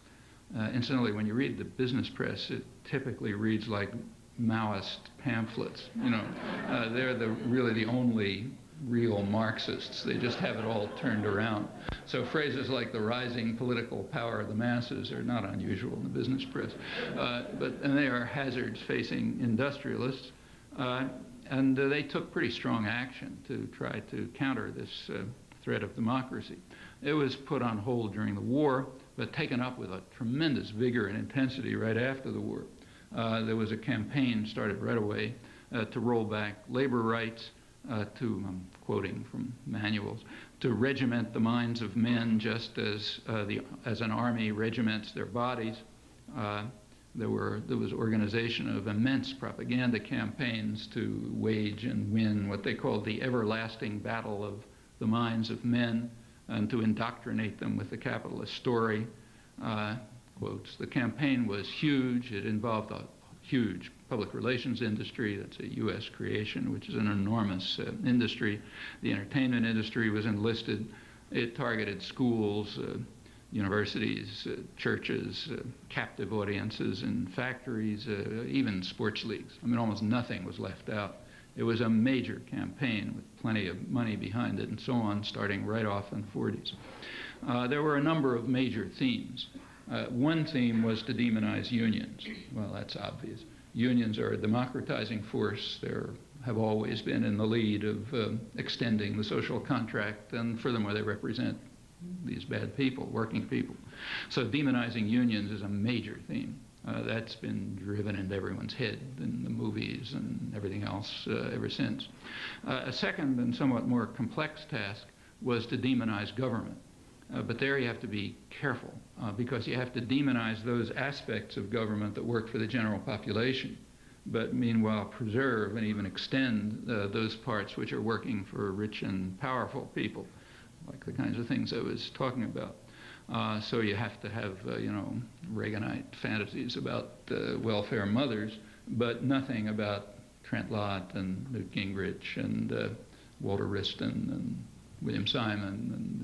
S3: Incidentally, when you read the business press, it typically reads like Maoist pamphlets. They're really the only real Marxists. They just have it all turned around. So phrases like the rising political power of the masses are not unusual in the business press. And they are hazards facing industrialists. And they took pretty strong action to try to counter this threat of democracy. It was put on hold during the war, but taken up with a tremendous vigor and intensity right after the war. There was a campaign started right away to roll back labor rights, I'm quoting from manuals, to regiment the minds of men just as an army regiments their bodies. There was organization of immense propaganda campaigns to wage and win what they called the everlasting battle of the minds of men and to indoctrinate them with the capitalist story. Quotes, the campaign was huge. It involved a huge public relations industry. That's a U.S. creation, which is an enormous industry. The entertainment industry was enlisted. It targeted schools, universities, churches, captive audiences in factories, even sports leagues. I mean, almost nothing was left out. It was a major campaign with plenty of money behind it and so on, starting right off in the 40s. There were a number of major themes. One theme was to demonize unions. Well, that's obvious. Unions are a democratizing force. They have always been in the lead of extending the social contract, and furthermore, they represent these bad people, working people. So demonizing unions is a major theme. That's been driven into everyone's head in the movies and everything else ever since. A second and somewhat more complex task was to demonize government. But there you have to be careful because you have to demonize those aspects of government that work for the general population, but meanwhile preserve and even extend those parts which are working for rich and powerful people, like the kinds of things I was talking about. So you have to have, Reaganite fantasies about welfare mothers, but nothing about Trent Lott and Newt Gingrich and Walter Wriston and William Simon and,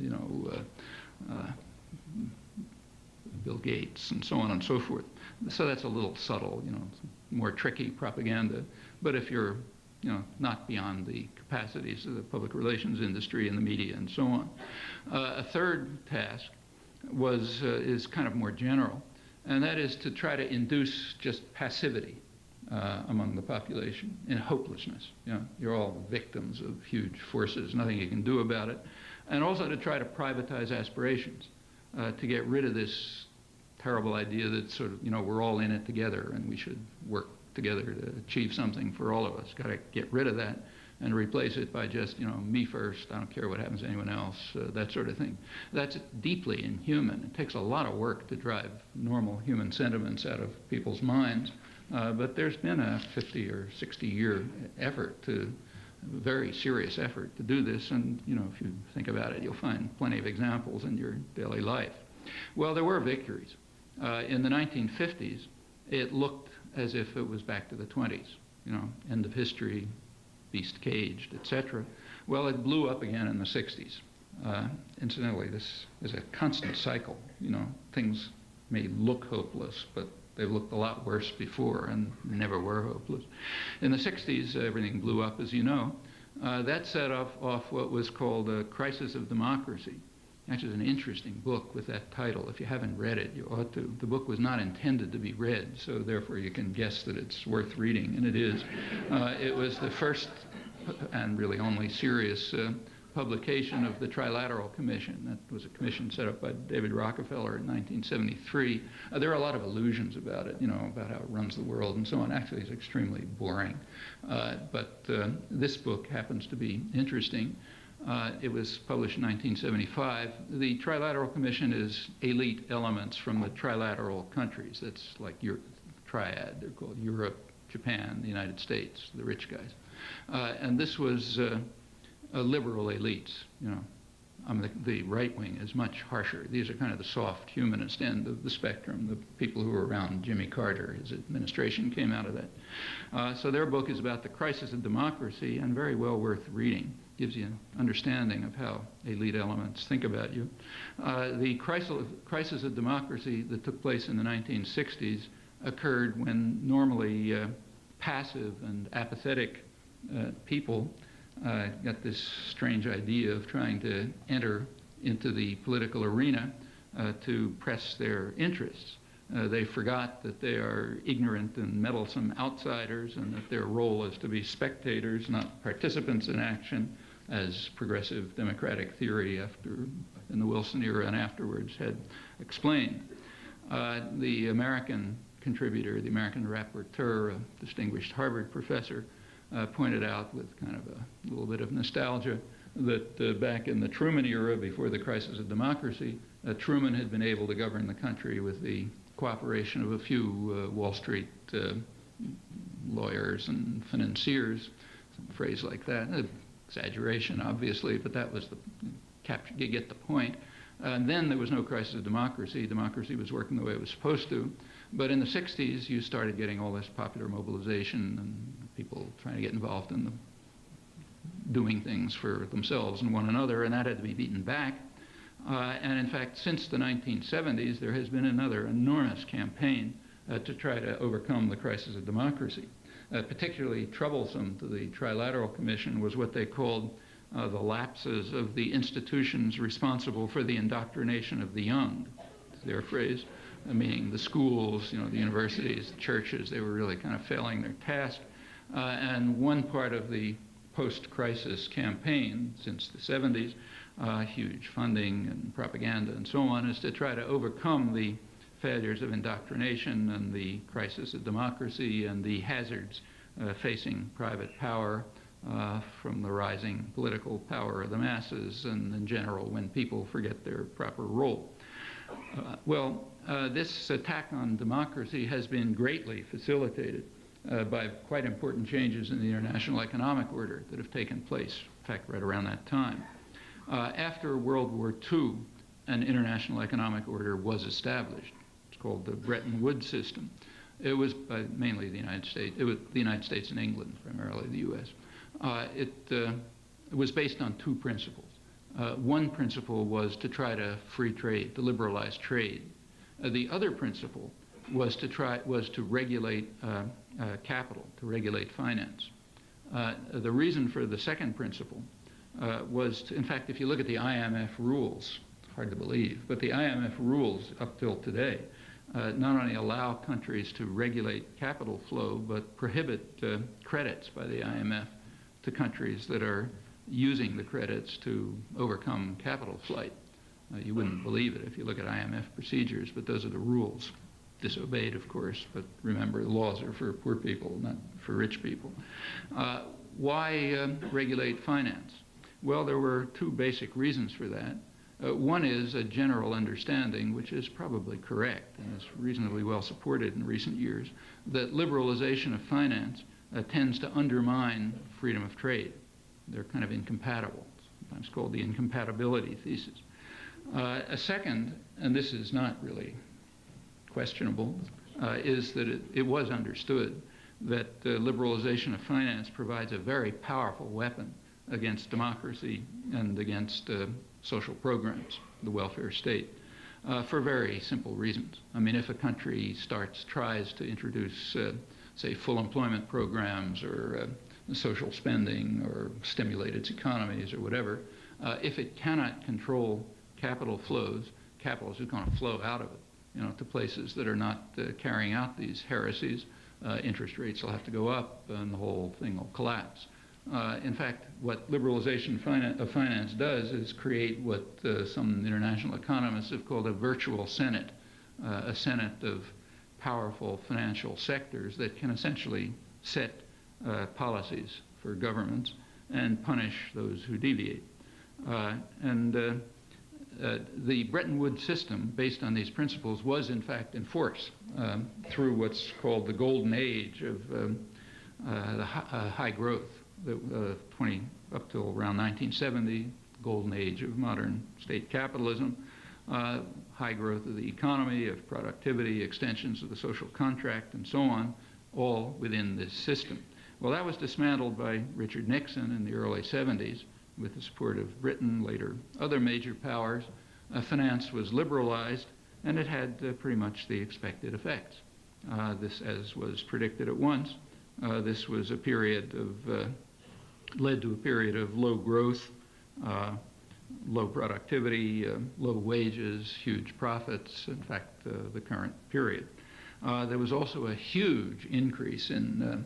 S3: Bill Gates and so on and so forth. So that's a little subtle, more tricky propaganda. But if you're, not beyond the capacities of the public relations industry and the media and so on. A third task is kind of more general, and that is to try to induce just passivity among the population in hopelessness. You're all victims of huge forces, nothing you can do about it. And also to try to privatize aspirations, to get rid of this terrible idea that sort of, we're all in it together and we should work together to achieve something for all of us. Got to get rid of that and replace it by just, me first, I don't care what happens to anyone else, that sort of thing. That's deeply inhuman. It takes a lot of work to drive normal human sentiments out of people's minds, but there's been a 50 or 60-year effort very serious effort to do this, and if you think about it, you'll find plenty of examples in your daily life. Well, there were victories. In the 1950s, it looked as if it was back to the 20s, end of history, beast caged, etc. Well, it blew up again in the 60s. Incidentally, this is a constant cycle. Things may look hopeless, but they've looked a lot worse before and never were hopeless. In the 60s, everything blew up, as you know. That set off what was called a crisis of democracy. Actually, it's an interesting book with that title. If you haven't read it, you ought to. The book was not intended to be read, so therefore you can guess that it's worth reading, and it is. It was the first and really only serious publication of the Trilateral Commission. That was a commission set up by David Rockefeller in 1973. There are a lot of illusions about it, about how it runs the world and so on. Actually, it's extremely boring. But this book happens to be interesting. It was published in 1975. The Trilateral Commission is elite elements from the trilateral countries. That's like your triad. They're called Europe, Japan, the United States, the rich guys. And this was liberal elites. The right wing is much harsher. These are kind of the soft humanist end of the spectrum, the people who were around Jimmy Carter. His administration came out of that. So their book is about the crisis of democracy and very well worth reading. Gives you an understanding of how elite elements think about you. The crisis of democracy that took place in the 1960s occurred when normally passive and apathetic people got this strange idea of trying to enter into the political arena to press their interests. They forgot that they are ignorant and meddlesome outsiders and that their role is to be spectators, not participants in action, as progressive democratic theory in the Wilson era and afterwards had explained. The American contributor, the American rapporteur, a distinguished Harvard professor, pointed out with kind of a little bit of nostalgia that back in the Truman era, before the crisis of democracy, Truman had been able to govern the country with the cooperation of a few Wall Street lawyers and financiers, some phrase like that. Exaggeration, obviously, but that was you get the point. And then there was no crisis of democracy. Democracy was working the way it was supposed to. But in the 60s, you started getting all this popular mobilization and people trying to get involved in doing things for themselves and one another, and that had to be beaten back. And in fact, since the 1970s, there has been another enormous campaign to try to overcome the crisis of democracy. Particularly troublesome to the Trilateral Commission was what they called the lapses of the institutions responsible for the indoctrination of the young. It's their phrase, meaning the schools, the universities, the churches. They were really kind of failing their task. And one part of the post-crisis campaign since the 70s, huge funding and propaganda and so on, is to try to overcome the failures of indoctrination and the crisis of democracy and the hazards facing private power from the rising political power of the masses and in general when people forget their proper role. This attack on democracy has been greatly facilitated by quite important changes in the international economic order that have taken place, in fact, right around that time. After World War II, an international economic order was established. It's called the Bretton Woods system. It was by mainly the United States. It was the United States and England, primarily the U.S. It was based on two principles. One principle was to try to free trade, to liberalize trade. The other principle was to regulate capital, to regulate finance. The reason for the second principle was, in fact, if you look at the IMF rules, it's hard to believe, but the IMF rules up till today not only allow countries to regulate capital flow, but prohibit credits by the IMF to countries that are using the credits to overcome capital flight. You wouldn't believe it if you look at IMF procedures, but those are the rules. Disobeyed, of course, but remember, the laws are for poor people, not for rich people. Why regulate finance? Well, there were two basic reasons for that. One is a general understanding, which is probably correct and is reasonably well supported in recent years, that liberalization of finance tends to undermine freedom of trade. They're kind of incompatible, sometimes called the incompatibility thesis. A second, and this is not really questionable, is that it was understood that liberalization of finance provides a very powerful weapon against democracy and against social programs, the welfare state, for very simple reasons. I mean, if a country tries to introduce, say, full employment programs or social spending or stimulate its economies or whatever, if it cannot control capital flows, capital is going to flow out of it, to places that are not carrying out these heresies. Interest rates will have to go up and the whole thing will collapse. In fact, what liberalization of finance does is create what some international economists have called a virtual Senate, a Senate of powerful financial sectors that can essentially set policies for governments and punish those who deviate. The Bretton Woods system, based on these principles, was in fact enforced through what's called the golden age of the high growth, up till around 1970, golden age of modern state capitalism, high growth of the economy, of productivity, extensions of the social contract, and so on, all within this system. Well, that was dismantled by Richard Nixon in the early 70s with the support of Britain, later other major powers. Finance was liberalized, and it had pretty much the expected effects. This, as was predicted at once, this was a period of, led to a period of low growth, low productivity, low wages, huge profits, in fact, the current period. There was also a huge increase in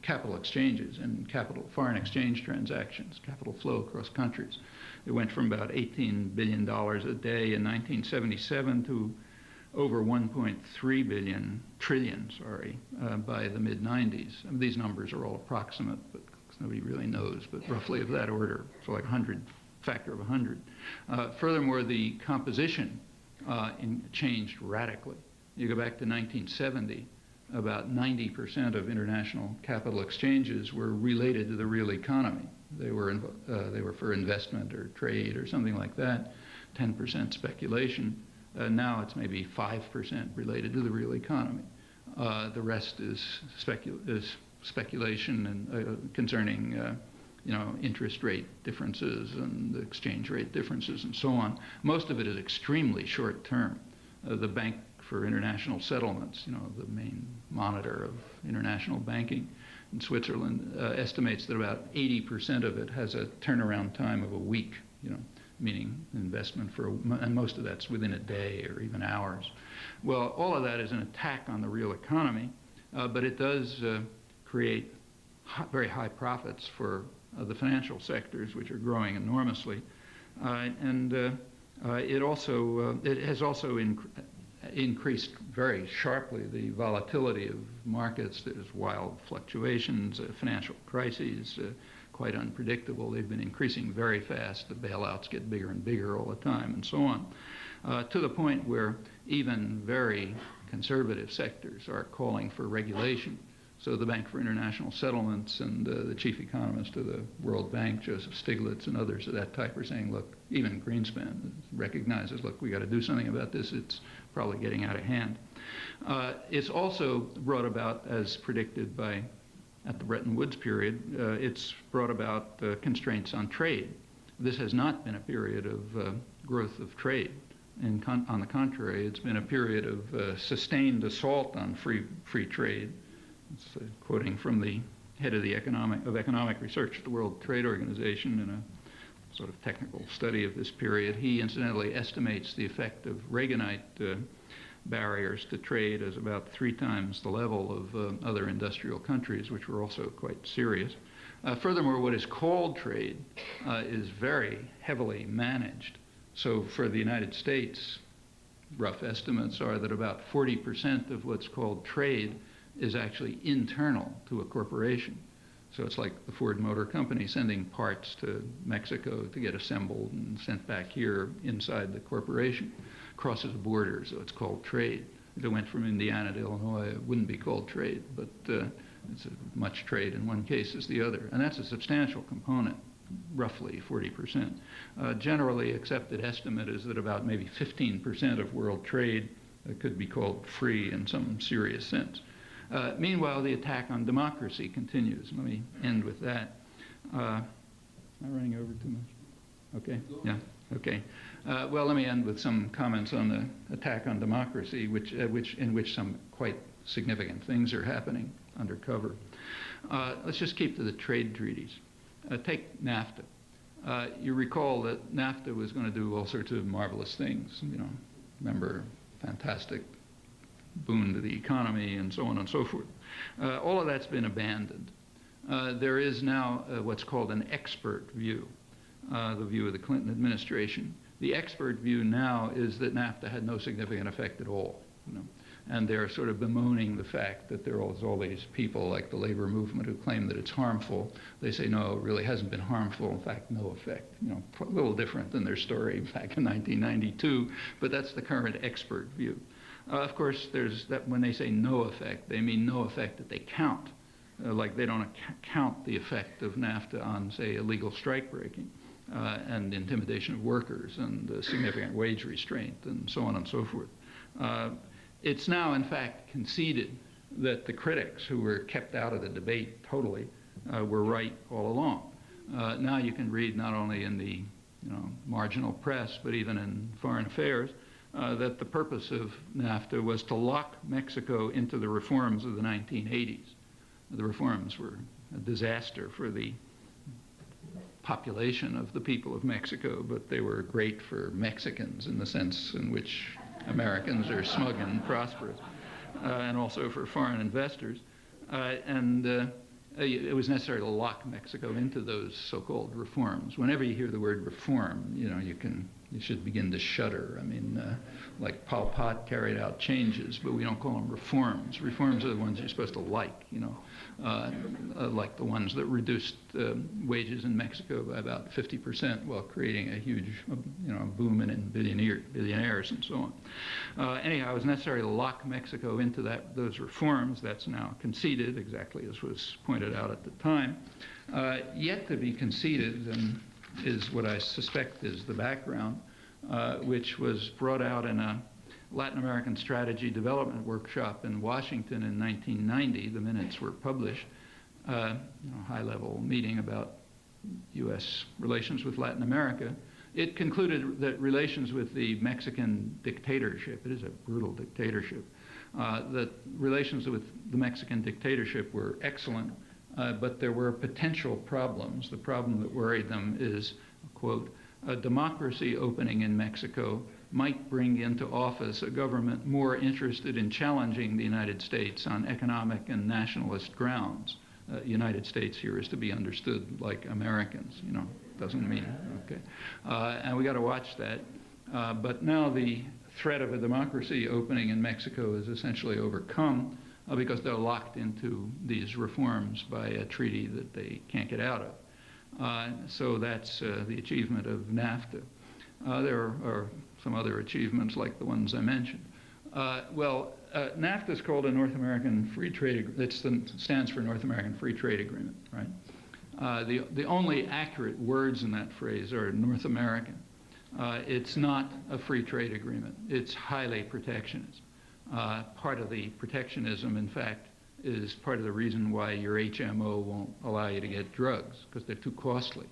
S3: capital exchanges and foreign exchange transactions, capital flow across countries. It went from about $18 billion a day in 1977 to over 1.3 trillion by the mid-90s. I mean, these numbers are all approximate, but nobody really knows, but roughly of that order, so like factor of 100. Furthermore, the composition changed radically. You go back to 1970, about 90% of international capital exchanges were related to the real economy. They were for investment or trade or something like that, 10% speculation. Now it's maybe 5% related to the real economy. The rest is speculation and concerning interest rate differences and exchange rate differences and so on. Most of it is extremely short term. The Bank for International Settlements, the main monitor of international banking in Switzerland, estimates that about 80% of it has a turnaround time of a week, meaning investment and most of that's within a day or even hours. Well, all of that is an attack on the real economy, but it does create very high profits for the financial sectors, which are growing enormously. It has also increased very sharply the volatility of markets. There's wild fluctuations, financial crises, quite unpredictable. They've been increasing very fast. The bailouts get bigger and bigger all the time, and so on, to the point where even very conservative sectors are calling for regulation. So the Bank for International Settlements and the chief economist of the World Bank, Joseph Stiglitz, and others of that type are saying, look, even Greenspan recognizes, look, we got to do something about this. It's probably getting out of hand. It's also brought about, as predicted by at the Bretton Woods period, it's brought about constraints on trade. This has not been a period of growth of trade. On the contrary, it's been a period of sustained assault on free trade. It's quoting from the head of the economic research at the World Trade Organization in a sort of technical study of this period. He incidentally estimates the effect of Reaganite barriers to trade as about 3 times the level of other industrial countries, which were also quite serious. Furthermore, what is called trade is very heavily managed. So for the United States, rough estimates are that about 40% of what's called trade is actually internal to a corporation. So it's like the Ford Motor Company sending parts to Mexico to get assembled and sent back here inside the corporation. Crosses a border, so it's called trade. If it went from Indiana to Illinois, it wouldn't be called trade, but it's as much trade in one case as the other. And that's a substantial component, roughly 40%. Generally accepted estimate is that about maybe 15% of world trade could be called free in some serious sense. Meanwhile, the attack on democracy continues. Let me end with that. Am I running over too much? Okay, yeah, okay. Well, let me end with some comments on the attack on democracy, in which some quite significant things are happening undercover. Let's just keep to the trade treaties. Take NAFTA. You recall that NAFTA was going to do all sorts of marvelous things. You know, remember, fantastic boon to the economy and so on and so forth. All of that's been abandoned. There is now what's called an expert view, the view of the Clinton administration. The expert view now is that NAFTA had no significant effect at all. You know? And they're sort of bemoaning the fact that there are all these people like the labor movement who claim that it's harmful. They say, no, it really hasn't been harmful. In fact, no effect. You know, a little different than their story back in 1992, but that's the current expert view. Of course, there's that when they say no effect, they mean no effect that they count. Like they don't count the effect of NAFTA on, say, illegal strike breaking and intimidation of workers and significant wage restraint and so on and so forth. It's now, in fact, conceded that the critics who were kept out of the debate totally were right all along. Now you can read not only in the marginal press, but even in foreign affairs, that the purpose of NAFTA was to lock Mexico into the reforms of the 1980s. The reforms were a disaster for the population of the people of Mexico, but they were great for Mexicans in the sense in which Americans are smug and prosperous, and also for foreign investors. It was necessary to lock Mexico into those so-called reforms. Whenever you hear the word reform, you should begin to shudder. I mean, like Pol Pot carried out changes, but we don't call them reforms. Reforms are the ones you're supposed to like, like the ones that reduced wages in Mexico by about 50% while creating a huge, boom in billionaires and so on. Anyhow, it was necessary to lock Mexico into those reforms. That's now conceded, exactly as was pointed out at the time. Yet to be conceded, and is what I suspect is the background, which was brought out in a Latin American Strategy Development Workshop in Washington in 1990. The minutes were published, high-level meeting about U.S. relations with Latin America. It concluded that relations with the Mexican dictatorship, it is a brutal dictatorship, that relations with the Mexican dictatorship were excellent, but there were potential problems. The problem that worried them is, quote, a democracy opening in Mexico might bring into office a government more interested in challenging the United States on economic and nationalist grounds. United States here is to be understood like Americans, doesn't mean, okay. And we got to watch that. But now the threat of a democracy opening in Mexico is essentially overcome because they're locked into these reforms by a treaty that they can't get out of. So that's the achievement of NAFTA. There are some other achievements like the ones I mentioned. NAFTA is called a North American Free Trade Agreement. It stands for North American Free Trade Agreement, right? The only accurate words in that phrase are North American. It's not a free trade agreement. It's highly protectionist. Part of the protectionism, in fact, is part of the reason why your HMO won't allow you to get drugs, because they're too costly.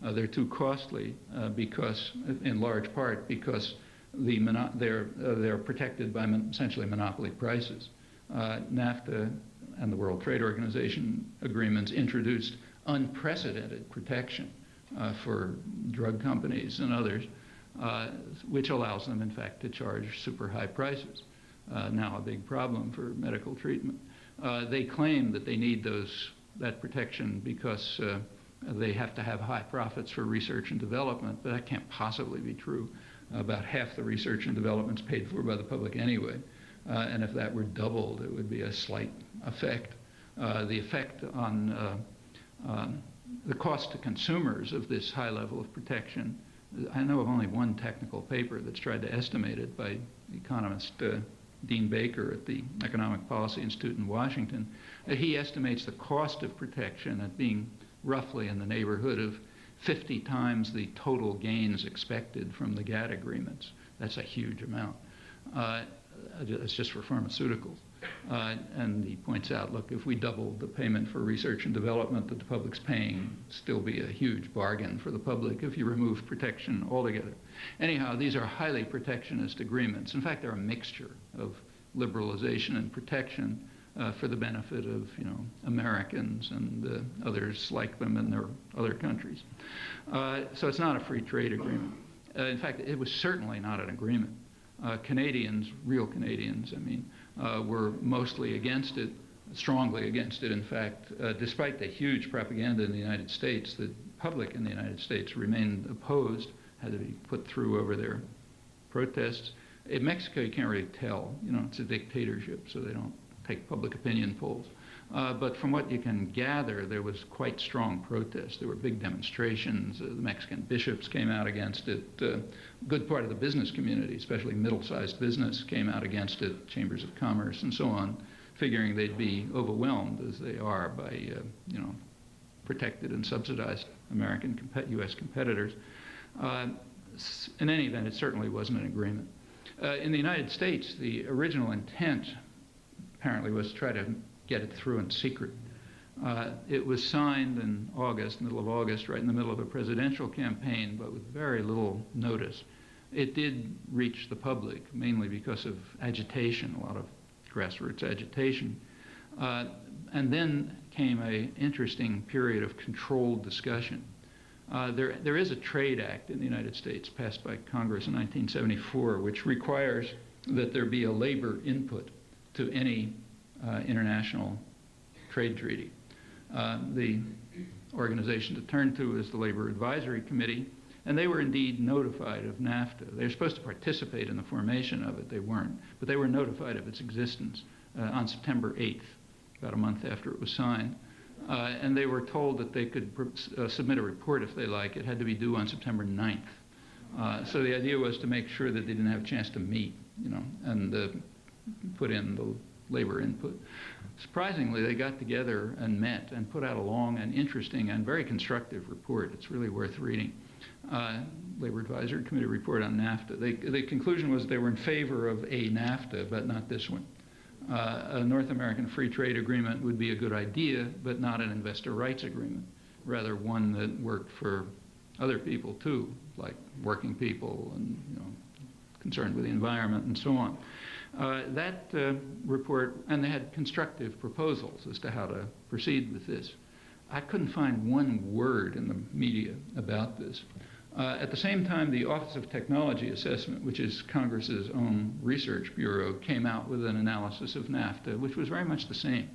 S3: They're too costly because, in large part, because they're protected by essentially monopoly prices. NAFTA and the World Trade Organization agreements introduced unprecedented protection for drug companies and others, which allows them, in fact, to charge super high prices. Now a big problem for medical treatment. They claim that they need that protection because they have to have high profits for research and development, but that can't possibly be true. About half the research and development is paid for by the public anyway, and if that were doubled, it would be a slight effect. The effect on the cost to consumers of this high level of protection, I know of only one technical paper that's tried to estimate it by economist Dean Baker at the Economic Policy Institute in Washington. He estimates the cost of protection at being roughly in the neighborhood of 50 times the total gains expected from the GATT agreements. That's a huge amount. It's just for pharmaceuticals. And he points out, look, if we doubled the payment for research and development that the public's paying, still be a huge bargain for the public if you remove protection altogether. Anyhow, these are highly protectionist agreements. In fact, they're a mixture of liberalization and protection for the benefit of, Americans and others like them in their other countries. So it's not a free trade agreement. In fact, it was certainly not an agreement. Canadians, real Canadians, were mostly against it, strongly against it, in fact, despite the huge propaganda in the United States. The public in the United States remained opposed, had to be put through over their protests. In Mexico, you can't really tell. It's a dictatorship, so they don't take public opinion polls. But from what you can gather, there was quite strong protest. There were big demonstrations. The Mexican bishops came out against it. A good part of the business community, especially middle-sized business, came out against it, chambers of commerce and so on, figuring they'd be overwhelmed, as they are, by protected and subsidized American, U.S. competitors. In any event, it certainly wasn't an agreement. In the United States, the original intent apparently was to try to get it through in secret. It was signed in August, middle of August, right in the middle of a presidential campaign, but with very little notice. It did reach the public, mainly because of agitation, a lot of grassroots agitation. And then came an interesting period of controlled discussion. There is a Trade Act in the United States passed by Congress in 1974, which requires that there be a labor input to any international trade treaty. The organization to turn to is the Labor Advisory Committee, and they were indeed notified of NAFTA. They were supposed to participate in the formation of it. They weren't, but they were notified of its existence on September 8th, about a month after it was signed. And they were told that they could submit a report if they like. It had to be due on September 9th. So the idea was to make sure that they didn't have a chance to meet, and put in the labor input. Surprisingly, they got together and met and put out a long and interesting and very constructive report. It's really worth reading. Labor Advisory Committee report on NAFTA. The conclusion was they were in favor of a NAFTA, but not this one. A North American Free Trade Agreement would be a good idea, but not an investor rights agreement. Rather one that worked for other people too, like working people and concerned with the environment and so on. That report, and they had constructive proposals as to how to proceed with this. I couldn't find one word in the media about this. At the same time, the Office of Technology Assessment, which is Congress's own research bureau, came out with an analysis of NAFTA, which was very much the same.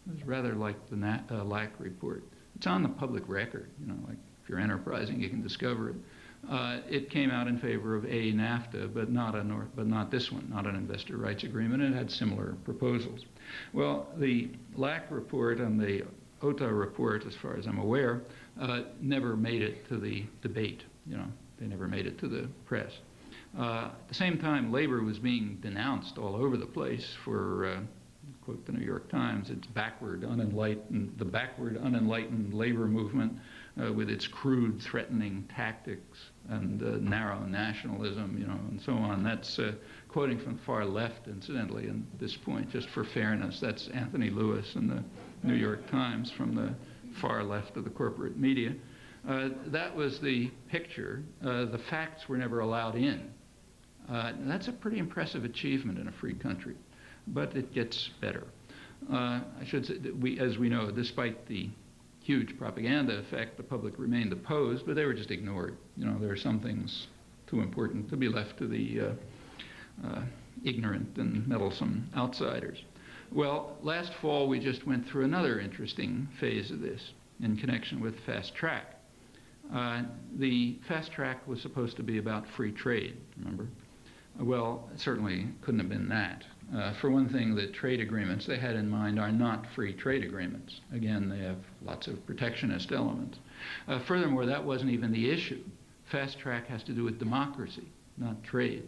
S3: It was rather like the LAC report. It's on the public record, like if you're enterprising, you can discover it. It came out in favor of a NAFTA, but not this one, not an investor rights agreement, and it had similar proposals. Well, the LAC report and the OTA report, as far as I'm aware, never made it to the debate. They never made it to the press. At the same time, labor was being denounced all over the place for, quote the New York Times, it's the backward, unenlightened labor movement with its crude, threatening tactics and narrow nationalism, and so on. That's quoting from the far left, incidentally, at this point, just for fairness. That's Anthony Lewis in the New York Times from the far left of the corporate media. That was the picture. The facts were never allowed in. That's a pretty impressive achievement in a free country, but it gets better. I should say that as we know, despite the huge propaganda effect, the public remained opposed, but they were just ignored. There are some things too important to be left to the ignorant and meddlesome outsiders. Well, last fall we just went through another interesting phase of this in connection with fast track. The fast track was supposed to be about free trade, remember? Well, it certainly couldn't have been that. For one thing, the trade agreements they had in mind are not free trade agreements. Again, they have lots of protectionist elements. Furthermore, that wasn't even the issue. Fast track has to do with democracy, not trade.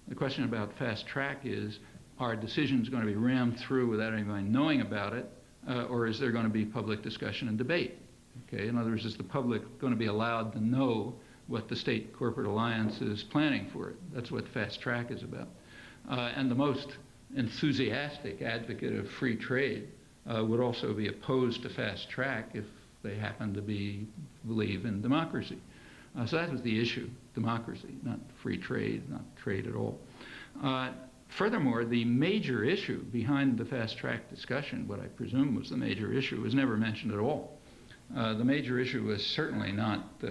S3: The question about fast track is, are decisions going to be rammed through without anybody knowing about it, or is there going to be public discussion and debate? Okay, in other words, is the public going to be allowed to know what the state corporate alliance is planning for it? That's what fast track is about. And the most enthusiastic advocate of free trade would also be opposed to fast track if they happen to believe in democracy. So that was the issue, democracy, not free trade, not trade at all. Furthermore, the major issue behind the fast track discussion, what I presume was the major issue, was never mentioned at all. The major issue was certainly not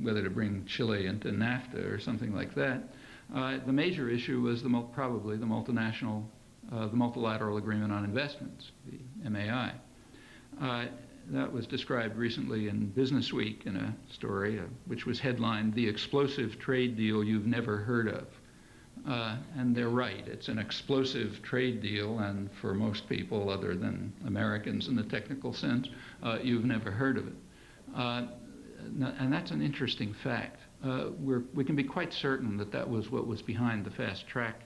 S3: whether to bring Chile into NAFTA or something like that. The major issue was probably the multilateral agreement on investments, the MAI. That was described recently in Business Week in a story which was headlined, "The Explosive Trade Deal You've Never Heard of." And they're right. It's an explosive trade deal, and for most people, other than Americans in the technical sense, you've never heard of it. And that's an interesting fact. We can be quite certain that that was what was behind the fast track.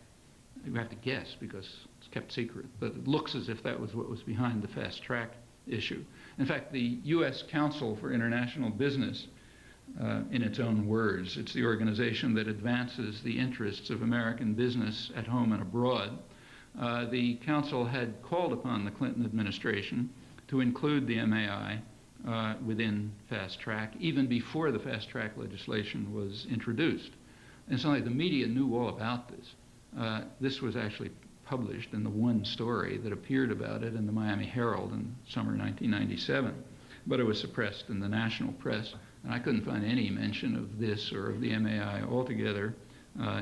S3: You have to guess because it's kept secret, but it looks as if that was what was behind the fast track issue. In fact, the U.S. Council for International Business, in its own words, it's the organization that advances the interests of American business at home and abroad. The council had called upon the Clinton administration to include the MAI within fast track, even before the fast track legislation was introduced. And so the media knew all about this. This was actually published in the one story that appeared about it in the Miami Herald in summer 1997, but it was suppressed in the national press. And I couldn't find any mention of this or of the MAI altogether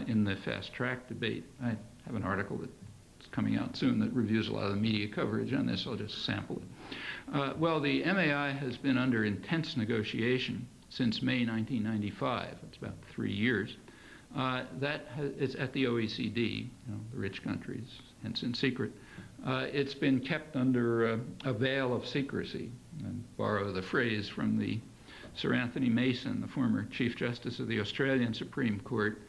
S3: in the fast track debate. I have an article that's coming out soon that reviews a lot of the media coverage on this. I'll just sample it. Well, the MAI has been under intense negotiation since May 1995. It's about 3 years. It's at the OECD, the rich countries, hence in secret. It's been kept under a veil of secrecy, and borrow the phrase from the Sir Anthony Mason, the former Chief Justice of the Australian Supreme Court,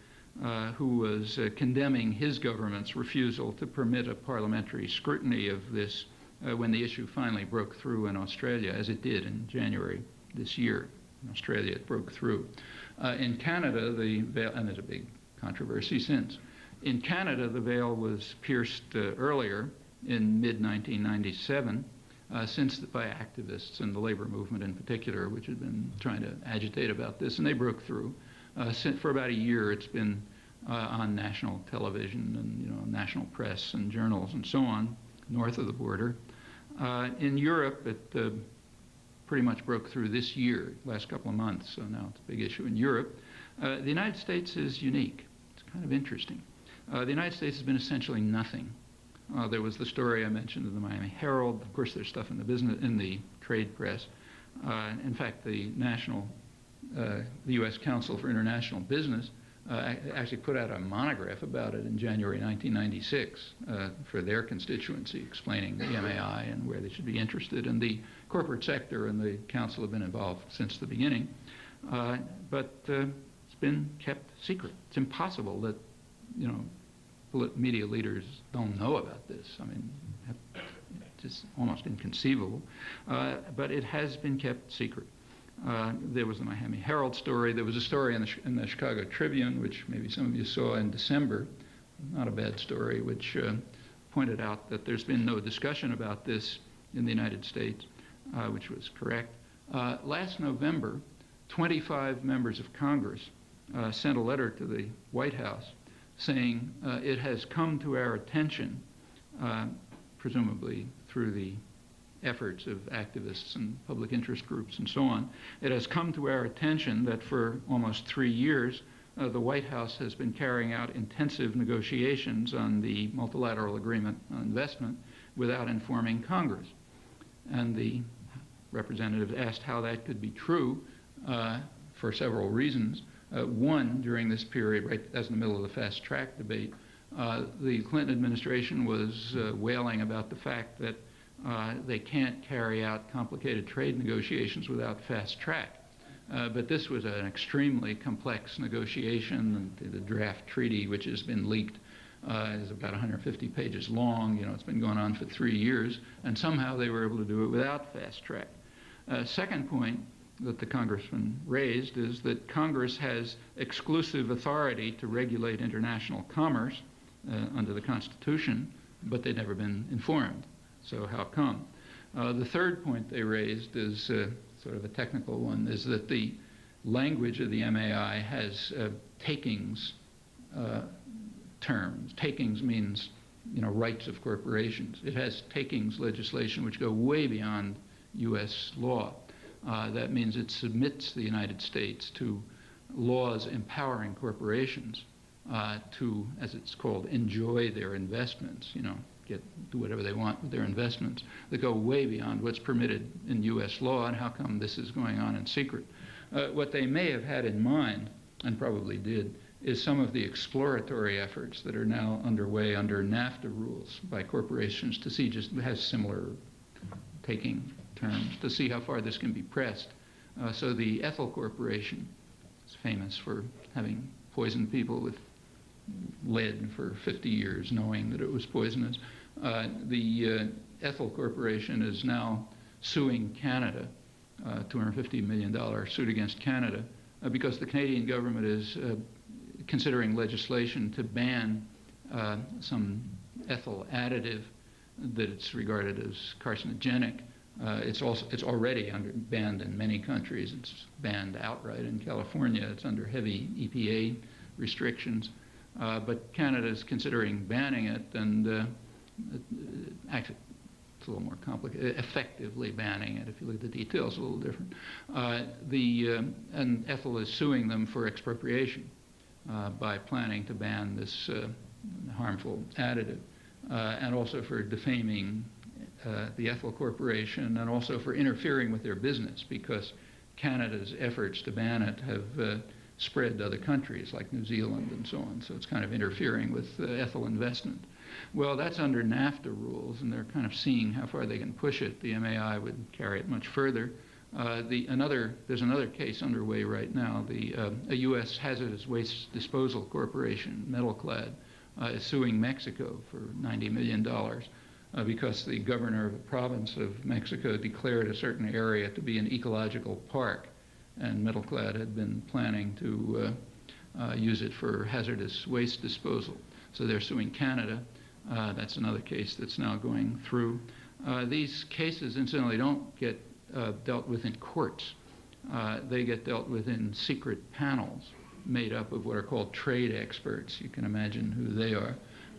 S3: who was condemning his government's refusal to permit a parliamentary scrutiny of this when the issue finally broke through in Australia, as it did in January this year. In Australia, it broke through. In Canada, the veil, and there's a big controversy since. In Canada, the veil was pierced earlier in mid-1997, by activists and the labor movement in particular, which had been trying to agitate about this, and they broke through. For about a year, it's been on national television and national press and journals and so on, north of the border. In Europe, it pretty much broke through this year, last couple of months, so now it's a big issue in Europe. The United States is unique. It's kind of interesting. The United States has been essentially nothing. There was the story I mentioned in the Miami Herald. Of course, there's stuff in the trade press. In fact, the national the U.S. Council for International Business actually put out a monograph about it in January 1996 for their constituency, explaining the MAI and where they should be interested. And the corporate sector and the council have been involved since the beginning. But it's been kept secret. It's impossible that, you know, media leaders don't know about this. I mean, it's just almost inconceivable. But it has been kept secret. There was the Miami Herald story. There was a story in the Chicago Tribune, which maybe some of you saw in December, not a bad story, which pointed out that there's been no discussion about this in the United States, which was correct. Last November, 25 members of Congress sent a letter to the White House saying it has come to our attention, presumably through the efforts of activists and public interest groups and so on, it has come to our attention that for almost 3 years, the White House has been carrying out intensive negotiations on the multilateral agreement on investment without informing Congress. And the representative asked how that could be true for several reasons. One, during this period, right as in the middle of the fast track debate, the Clinton administration was wailing about the fact that they can't carry out complicated trade negotiations without fast track. But this was an extremely complex negotiation. And the draft treaty, which has been leaked, is about 150 pages long. You know, it's been going on for 3 years, and somehow they were able to do it without fast track. Second point that the congressman raised is that Congress has exclusive authority to regulate international commerce under the Constitution, but they've never been informed. So how come? The third point they raised is sort of a technical one, is that the language of the MAI has takings terms. Takings means, you know, rights of corporations. It has takings legislation which go way beyond U.S. law. That means it submits the United States to laws empowering corporations to, as it's called, enjoy their investments, you know, do whatever they want with their investments, that go way beyond what's permitted in U.S. law. And how come this is going on in secret? What they may have had in mind, and probably did, is some of the exploratory efforts that are now underway under NAFTA rules by corporations to see, just has similar taking terms, to see how far this can be pressed. So the Ethel Corporation is famous for having poisoned people with lead for 50 years, knowing that it was poisonous. The Ethel Corporation is now suing Canada, $250 million suit against Canada, because the Canadian government is considering legislation to ban some ethyl additive that it's regarded as carcinogenic. It's already banned in many countries. It's banned outright in California. It's under heavy EPA restrictions. But Canada is considering banning it, and actually it's a little more complicated, effectively banning it. If you look at the details, a little different. And Ethel is suing them for expropriation by planning to ban this harmful additive, and also for defaming the Ethel Corporation, and also for interfering with their business, because Canada's efforts to ban it have spread to other countries like New Zealand and so on. So it's kind of interfering with ethyl investment. Well, that's under NAFTA rules, and they're kind of seeing how far they can push it. The MAI would carry it much further. There's another case underway right now. A U.S. hazardous waste disposal corporation, Metalclad, is suing Mexico for $90 million because the governor of the province of Mexico declared a certain area to be an ecological park, and Metalclad had been planning to use it for hazardous waste disposal. So they're suing Canada. That's another case that's now going through. These cases, incidentally, don't get dealt with in courts. They get dealt with in secret panels made up of what are called trade experts. You can imagine who they are.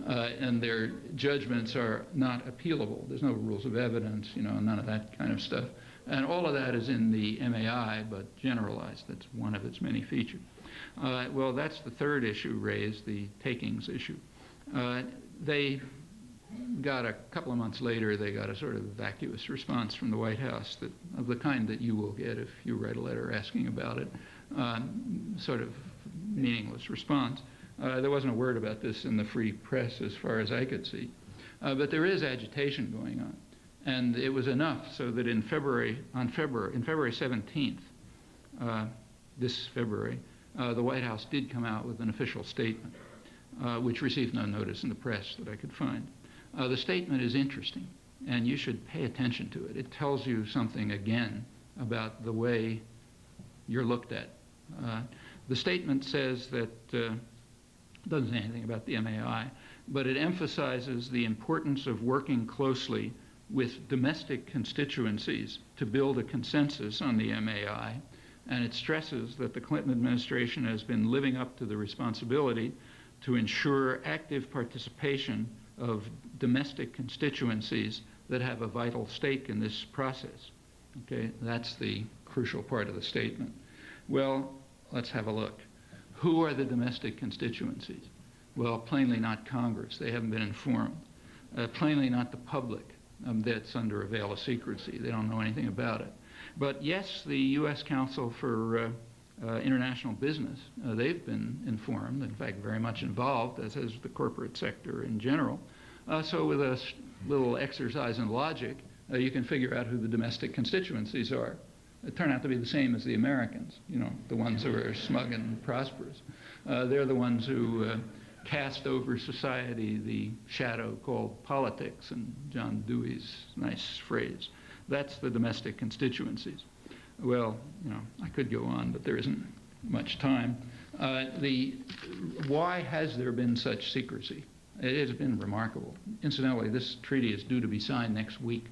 S3: And their judgments are not appealable. There's no rules of evidence, you know, none of that kind of stuff. And all of that is in the MAI, but generalized. That's one of its many features. Well, that's the third issue raised, the takings issue. They got a couple of months later, they got a sort of vacuous response from the White House of the kind that you will get if you write a letter asking about it. sort of meaningless response. There wasn't a word about this in the free press as far as I could see. But there is agitation going on. And it was enough so that in February 17th, this February, the White House did come out with an official statement, which received no notice in the press that I could find. The statement is interesting, and you should pay attention to it. It tells you something, again, about the way you're looked at. The statement says that, doesn't say anything about the MAI, but it emphasizes the importance of working closely with domestic constituencies to build a consensus on the MAI, and it stresses that the Clinton administration has been living up to the responsibility to ensure active participation of domestic constituencies that have a vital stake in this process. Okay, that's the crucial part of the statement. Well, let's have a look. Who are the domestic constituencies? Well, plainly not Congress. They haven't been informed. Plainly not the public. That's under a veil of secrecy. They don't know anything about it. But yes, the U.S. Council for International Business, they've been informed, in fact, very much involved, as has the corporate sector in general. So with a little exercise in logic, you can figure out who the domestic constituencies are. They turn out to be the same as the Americans, you know, the ones who are smug and prosperous. They're the ones who cast over society the shadow called politics, and John Dewey's nice phrase. That's the domestic constituencies. Well, you know, I could go on, but there isn't much time. Why has there been such secrecy? It has been remarkable. Incidentally, this treaty is due to be signed next week.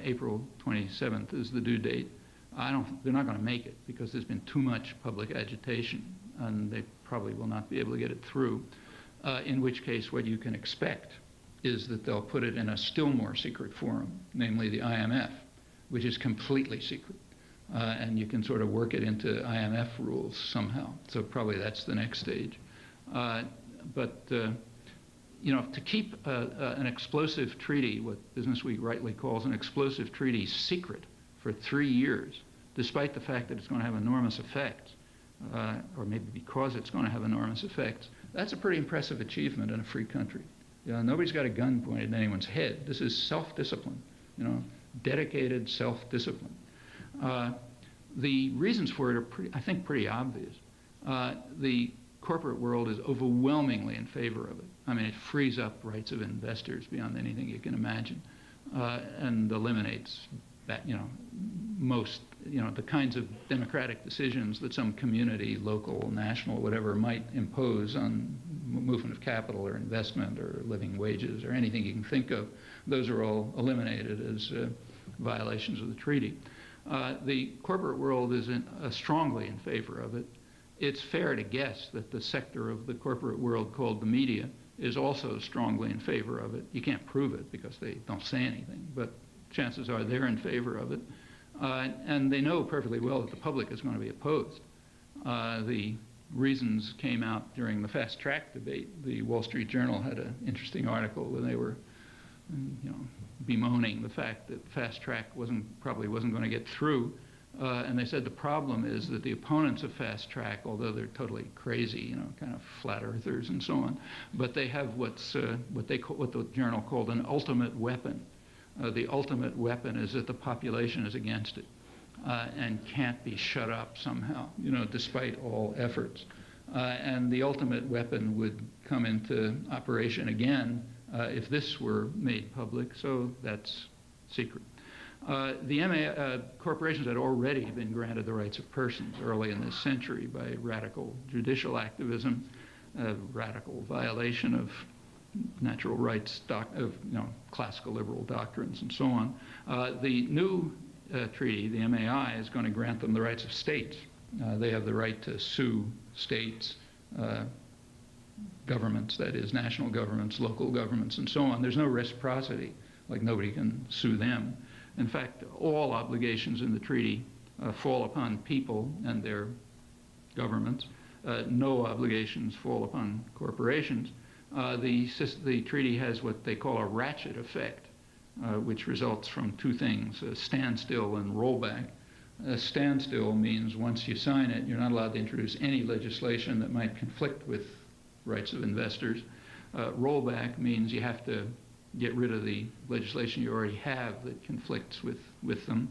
S3: April 27th is the due date. They're not going to make it because there's been too much public agitation, and they probably will not be able to get it through, in which case what you can expect is that they'll put it in a still more secret forum, namely the IMF, which is completely secret. And you can sort of work it into IMF rules somehow. So probably that's the next stage. You know, to keep an explosive treaty, what Business Week rightly calls an explosive treaty, secret for 3 years, despite the fact that it's going to have enormous effects, or maybe because it's going to have enormous effects, that's a pretty impressive achievement in a free country. You know, nobody's got a gun pointed at anyone's head. This is self-discipline, you know, dedicated self-discipline. The reasons for it are, I think, pretty obvious. The corporate world is overwhelmingly in favor of it. I mean, it frees up rights of investors beyond anything you can imagine, and eliminates that, you know, most, you know, the kinds of democratic decisions that some community, local, national, whatever, might impose on movement of capital or investment or living wages or anything you can think of. Those are all eliminated as violations of the treaty. The corporate world is strongly in favor of it. It's fair to guess that the sector of the corporate world called the media is also strongly in favor of it. You can't prove it because they don't say anything, but chances are they're in favor of it. And they know perfectly well that the public is going to be opposed. The reasons came out during the fast track debate. The Wall Street Journal had an interesting article where they were, you know, bemoaning the fact that fast track probably wasn't going to get through. And they said the problem is that the opponents of fast track, although they're totally crazy, you know, kind of flat earthers and so on, but they have what the journal called an ultimate weapon. The ultimate weapon is that the population is against it and can't be shut up somehow, you know, despite all efforts. And the ultimate weapon would come into operation again if this were made public, so that's secret. The corporations had already been granted the rights of persons early in this century by radical judicial activism, radical violation of natural rights, classical liberal doctrines, and so on. The new treaty, the MAI, is going to grant them the rights of states. They have the right to sue states, governments, that is, national governments, local governments, and so on. There's no reciprocity, like nobody can sue them. In fact, all obligations in the treaty fall upon people and their governments. No obligations fall upon corporations. The treaty has what they call a ratchet effect, which results from two things, standstill and rollback. A standstill means once you sign it, you're not allowed to introduce any legislation that might conflict with rights of investors. Rollback means you have to get rid of the legislation you already have that conflicts with them.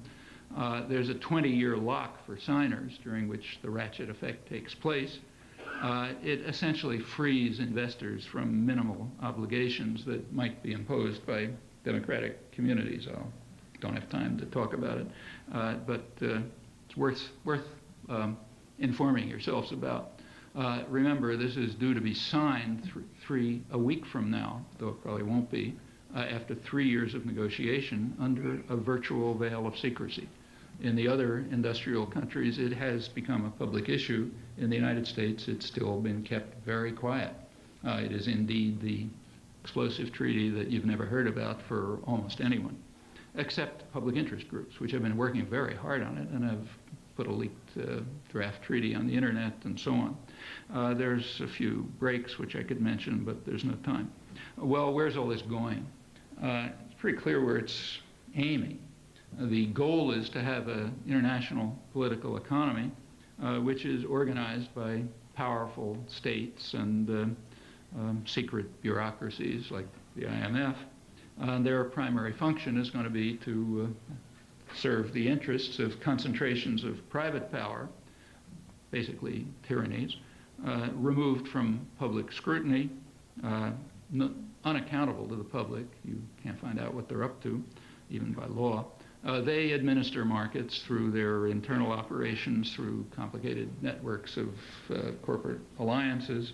S3: There's a 20-year lock for signers during which the ratchet effect takes place. It essentially frees investors from minimal obligations that might be imposed by democratic communities. I don't have time to talk about it, but it's worth informing yourselves about. Remember, this is due to be signed a week from now, though it probably won't be, after 3 years of negotiation under a virtual veil of secrecy. In the other industrial countries, it has become a public issue. In the United States, it's still been kept very quiet. It is indeed the explosive treaty that you've never heard about for almost anyone, except public interest groups, which have been working very hard on it and have put a leaked draft treaty on the internet and so on. There's a few breaks which I could mention, but there's no time. Well, where's all this going? It's pretty clear where it's aiming. The goal is to have an international political economy which is organized by powerful states and secret bureaucracies like the IMF. Their primary function is going to be to serve the interests of concentrations of private power, basically tyrannies, removed from public scrutiny, unaccountable to the public. You can't find out what they're up to, even by law. They administer markets through their internal operations, through complicated networks of corporate alliances,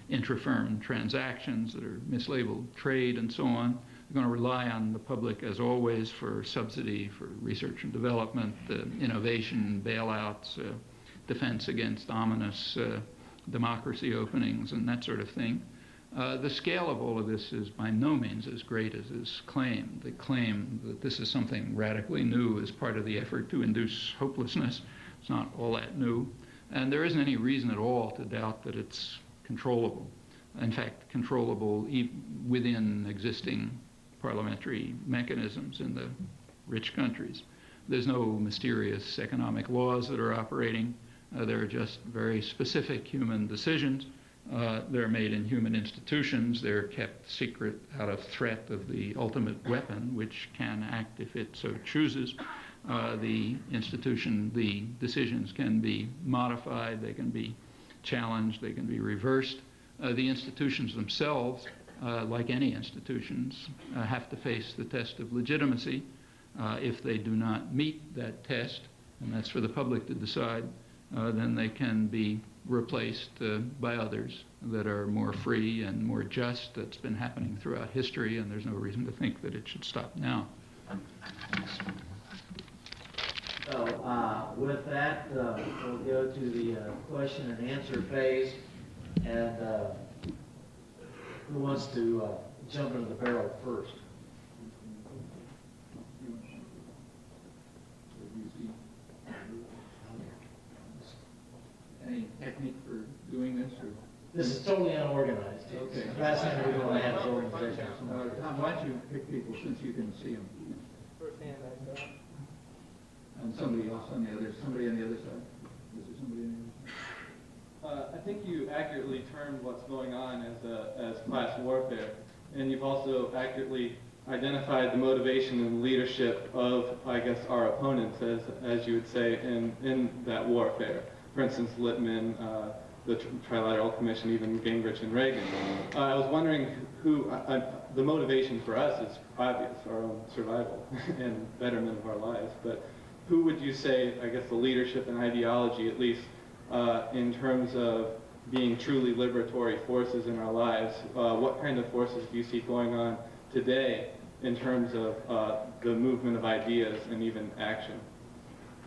S3: intra-firm transactions that are mislabeled trade and so on. They're going to rely on the public, as always, for subsidy, for research and development, innovation, bailouts, defense against ominous democracy openings, and that sort of thing. The scale of all of this is by no means as great as is claimed. The claim that this is something radically new is part of the effort to induce hopelessness. It's not all that new. And there isn't any reason at all to doubt that it's controllable. In fact, controllable within existing parliamentary mechanisms in the rich countries. There's no mysterious economic laws that are operating. There are just very specific human decisions. They're made in human institutions. They're kept secret out of threat of the ultimate weapon, which can act if it so chooses. The decisions can be modified, they can be challenged, they can be reversed. The institutions themselves, like any institutions, have to face the test of legitimacy. If they do not meet that test, and that's for the public to decide, then they can be replaced by others that are more free and more just. That's been happening throughout history, and there's no reason to think that it should stop now.
S1: So with that, we'll go to the question and answer phase. And who wants to jump into the barrel first?
S3: Any technique for doing this? Or?
S1: This is totally unorganized.
S3: Okay.
S1: The last thing we want to have is organization.
S3: Tom, why don't you pick people since you can see them?
S4: First hand, I saw.
S3: And somebody else on the other, somebody on the other side? Is there somebody on the other side?
S4: I think you accurately termed what's going on as class warfare, and you've also accurately identified the motivation and leadership of, I guess, our opponents, as you would say, in that warfare. For instance, Littman, the Trilateral Commission, even Gingrich and Reagan. I was wondering who, the motivation for us is obvious, our own survival and betterment of our lives, but who would you say, I guess, the leadership and ideology, at least in terms of being truly liberatory forces in our lives, what kind of forces do you see going on today in terms of the movement of ideas and even action?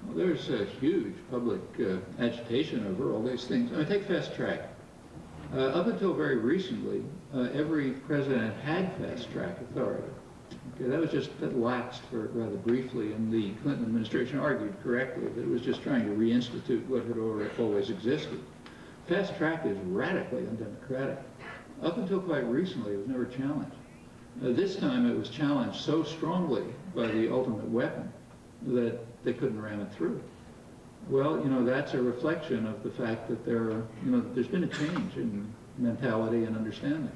S3: Well, there's a huge public agitation over all these things. I mean, take fast track. Up until very recently, every president had fast track authority. Okay, that lapsed for rather briefly, and the Clinton administration argued correctly that it was just trying to reinstitute what had always existed. Fast track is radically undemocratic. Up until quite recently, it was never challenged. This time it was challenged so strongly by the ultimate weapon that they couldn't ram it through. Well, that's a reflection of the fact that there's been a change in mentality and understanding.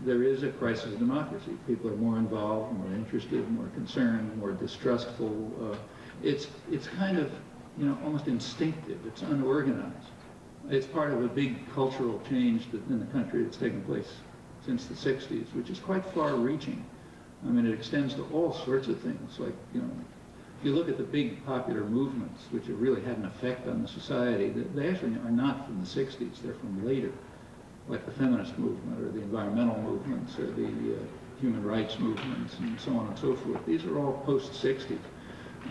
S3: There is a crisis of democracy. People are more involved, more interested, more concerned, more distrustful. It's kind of, almost instinctive. It's unorganized. It's part of a big cultural change in the country that's taken place since the 60s, which is quite far-reaching. I mean, it extends to all sorts of things, like, if you look at the big popular movements, which have really had an effect on the society, they actually are not from the 60s, they're from later, like the feminist movement, or the environmental movements, or the human rights movements, and so on and so forth. These are all post-60s.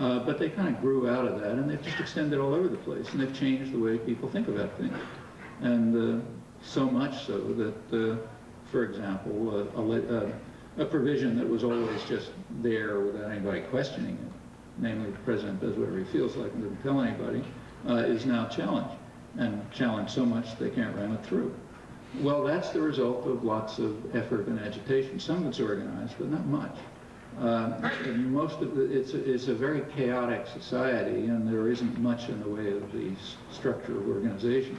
S3: But they kind of grew out of that, and they've just extended all over the place, and they've changed the way people think about things. And so much so that, for example, a provision that was always just there without anybody questioning it, namely the president does whatever he feels like and doesn't tell anybody, is now challenged, and challenged so much they can't ram it through. Well, that's the result of lots of effort and agitation. Some of it's organized, but not much. Most of it's a very chaotic society, and there isn't much in the way of the structure of organization.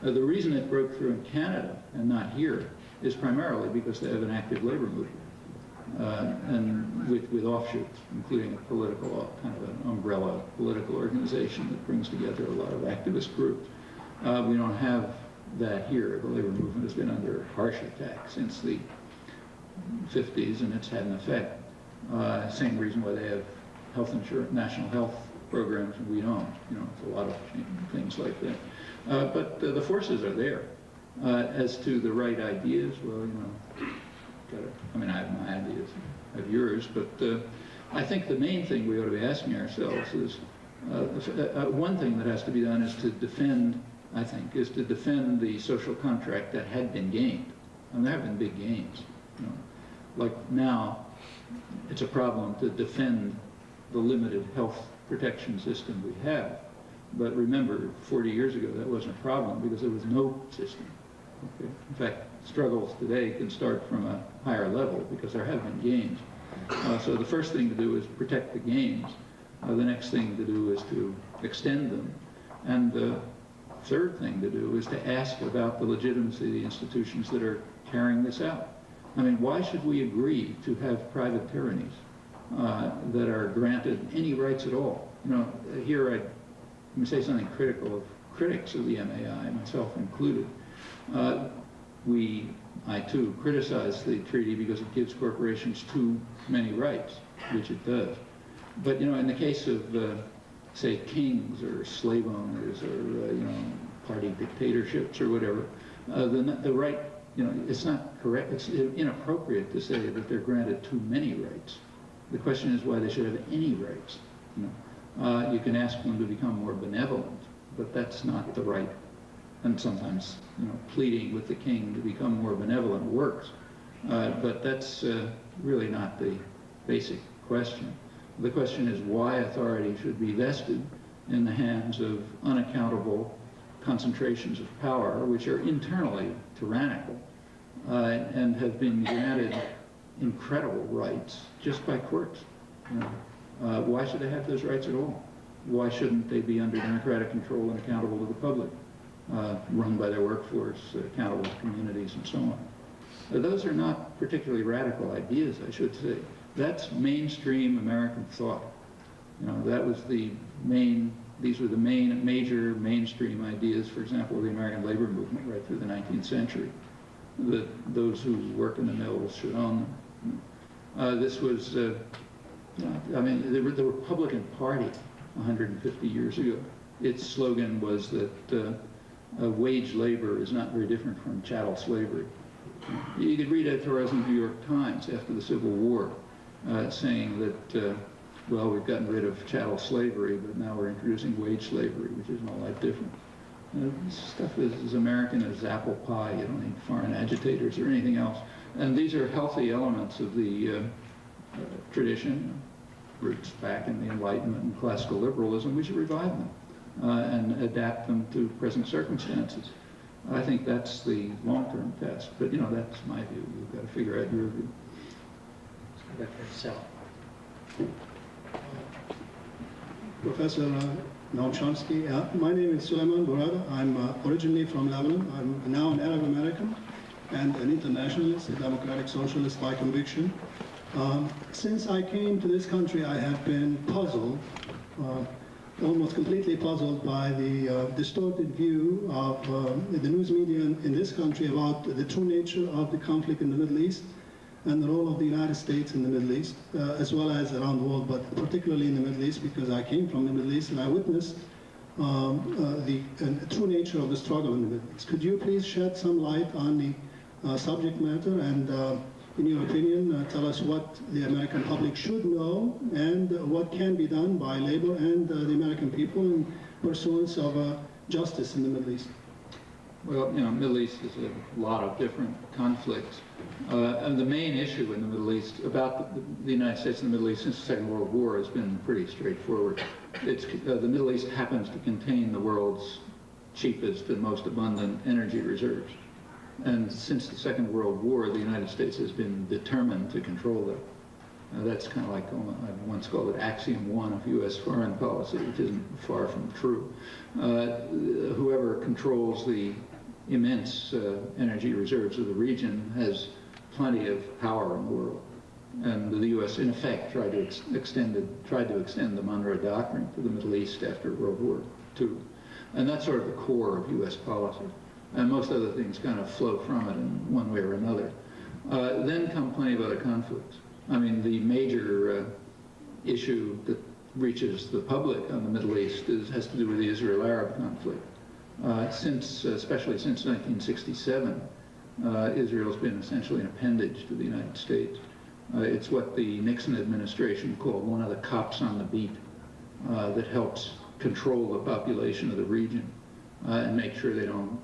S3: The reason it broke through in Canada and not here is primarily because they have an active labor movement, and with offshoots, including a political, kind of an umbrella political organization that brings together a lot of activist groups. We don't have that here. The labor movement has been under harsh attack since the 50s, and it's had an effect. Same reason why they have health insurance, national health programs, and we don't. It's a lot of things like that. But the forces are there. As to the right ideas, well, I have my ideas, I have yours, but I think the main thing we ought to be asking ourselves is, one thing that has to be done is to defend, I think, is to defend the social contract that had been gained. And there have been big gains. Like now, it's a problem to defend the limited health protection system we have. But remember, 40 years ago, that wasn't a problem because there was no system. Okay? In fact, struggles today can start from a higher level because there have been gains. So the first thing to do is protect the gains. The next thing to do is to extend them. And the third thing to do is to ask about the legitimacy of the institutions that are carrying this out. I mean, why should we agree to have private tyrannies that are granted any rights at all? Here let me say something critical of critics of the MAI, myself included. I too criticize the treaty because it gives corporations too many rights, which it does. But in the case of say kings or slave owners or party dictatorships or whatever, the right, it's not correct. It's inappropriate to say that they're granted too many rights. The question is why they should have any rights. You can ask them to become more benevolent, but that's not the right. And sometimes, pleading with the king to become more benevolent works, but that's really not the basic question. The question is why authority should be vested in the hands of unaccountable concentrations of power, which are internally tyrannical and have been granted incredible rights just by courts. Why should they have those rights at all? Why shouldn't they be under democratic control and accountable to the public, run by their workforce, accountable to communities, and so on? Those are not particularly radical ideas, I should say. That's mainstream American thought. That was the main. These were the major mainstream ideas, for example, of the American labor movement right through the 19th century, that those who work in the mills should own them. This was, the Republican Party 150 years ago, its slogan was that wage labor is not very different from chattel slavery. You could read editorials in the New York Times after the Civil War saying that well, we've gotten rid of chattel slavery, but now we're introducing wage slavery, which isn't all that different. This stuff is as American as apple pie. You don't need foreign agitators or anything else. And these are healthy elements of the tradition, roots back in the Enlightenment and classical liberalism. We should revive them and adapt them to present circumstances. I think that's the long-term test. But, that's my view. You've got to figure out your view.
S5: Professor Noam Chomksy. My name is Suleiman Burada. I'm originally from Lebanon. I'm now an Arab American and an internationalist, a democratic socialist by conviction. Since I came to this country, I have been puzzled, almost completely puzzled by the distorted view of the news media in this country about the true nature of the conflict in the Middle East and the role of the United States in the Middle East, as well as around the world, but particularly in the Middle East, because I came from the Middle East and I witnessed the true nature of the struggle in the Middle East. Could you please shed some light on the subject matter and, in your opinion, tell us what the American public should know and what can be done by labor and the American people in pursuance of justice in the Middle East?
S3: Well, Middle East is a lot of different conflicts. And the main issue in the Middle East about the United States and the Middle East since the Second World War has been pretty straightforward. The Middle East happens to contain the world's cheapest and most abundant energy reserves. And since the Second World War, the United States has been determined to control them. That's kind of like, I once called it axiom 1 of U.S. foreign policy, which isn't far from true. Whoever controls the immense energy reserves of the region has plenty of power in the world. And the U.S. in effect tried to extend the Monroe Doctrine to the Middle East after World War II. And that's sort of the core of U.S. policy. And most other things kind of flow from it in one way or another. Then come plenty of other conflicts. I mean, the major issue that reaches the public on the Middle East has to do with the Israel-Arab conflict. Especially since 1967, Israel's been essentially an appendage to the United States. It's what the Nixon administration called one of the cops on the beat that helps control the population of the region and make sure they don't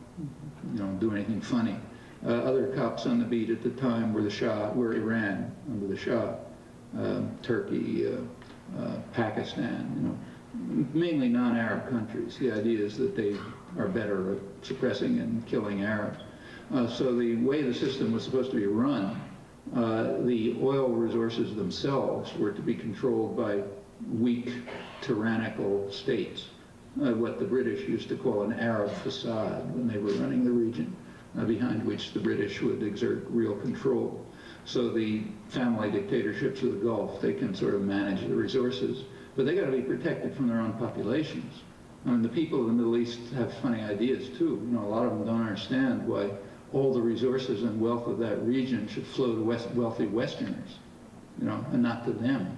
S3: do anything funny. Other cops on the beat at the time were Iran under the Shah, Turkey, Pakistan, mainly non-Arab countries. The idea is that they are better at suppressing and killing Arabs. So the way the system was supposed to be run, the oil resources themselves were to be controlled by weak, tyrannical states, what the British used to call an Arab facade when they were running the region, behind which the British would exert real control. So the family dictatorships of the Gulf, they can sort of manage the resources, but they got to be protected from their own populations. I mean, the people of the Middle East have funny ideas too. A lot of them don't understand why all the resources and wealth of that region should flow to wealthy Westerners, and not to them,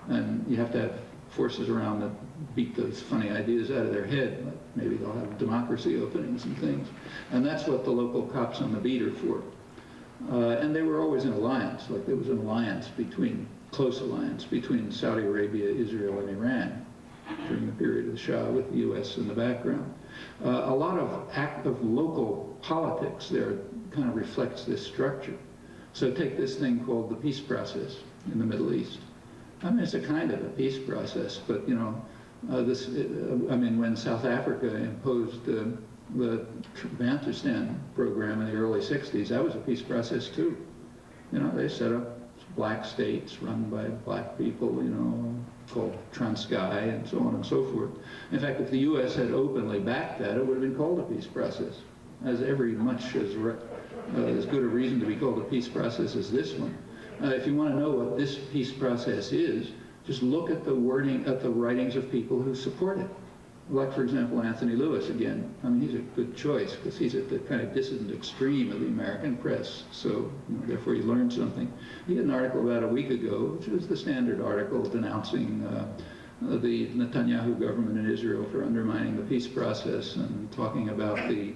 S3: And you have to have forces around that beat those funny ideas out of their head. Like maybe they'll have democracy openings and things. And that's what the local cops on the beat are for. And they were always in alliance, like there was an close alliance between Saudi Arabia, Israel, and Iran during the period of the Shah, with the U.S. in the background. A lot of active local politics there kind of reflects this structure. So take this thing called the peace process in the Middle East. I mean, it's a kind of a peace process, but when South Africa imposed the Bantustan program in the early 60s, that was a peace process too. They set up black states run by black people, called Transkei and so on and so forth. In fact, if the U.S. had openly backed that, it would have been called a peace process, as much as good a reason to be called a peace process as this one. If you want to know what this peace process is, just look at the writings of people who support it. Like, for example, Anthony Lewis again. I mean, he's a good choice because he's at the kind of dissident extreme of the American press. So, therefore, you learn something. He had an article about a week ago, which was the standard article denouncing the Netanyahu government in Israel for undermining the peace process and talking about I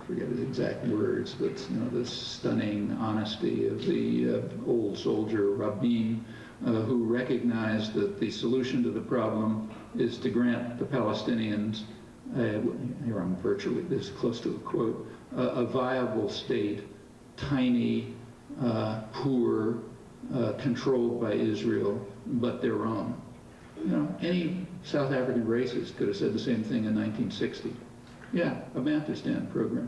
S3: forget his exact words, but the stunning honesty of the old soldier Rabin, who recognized that the solution to the problem is to grant the Palestinians, here I'm virtually this close to a quote, a viable state, tiny, poor, controlled by Israel, but their own. Any South African racist could have said the same thing in 1960. Yeah, a Bantustan program.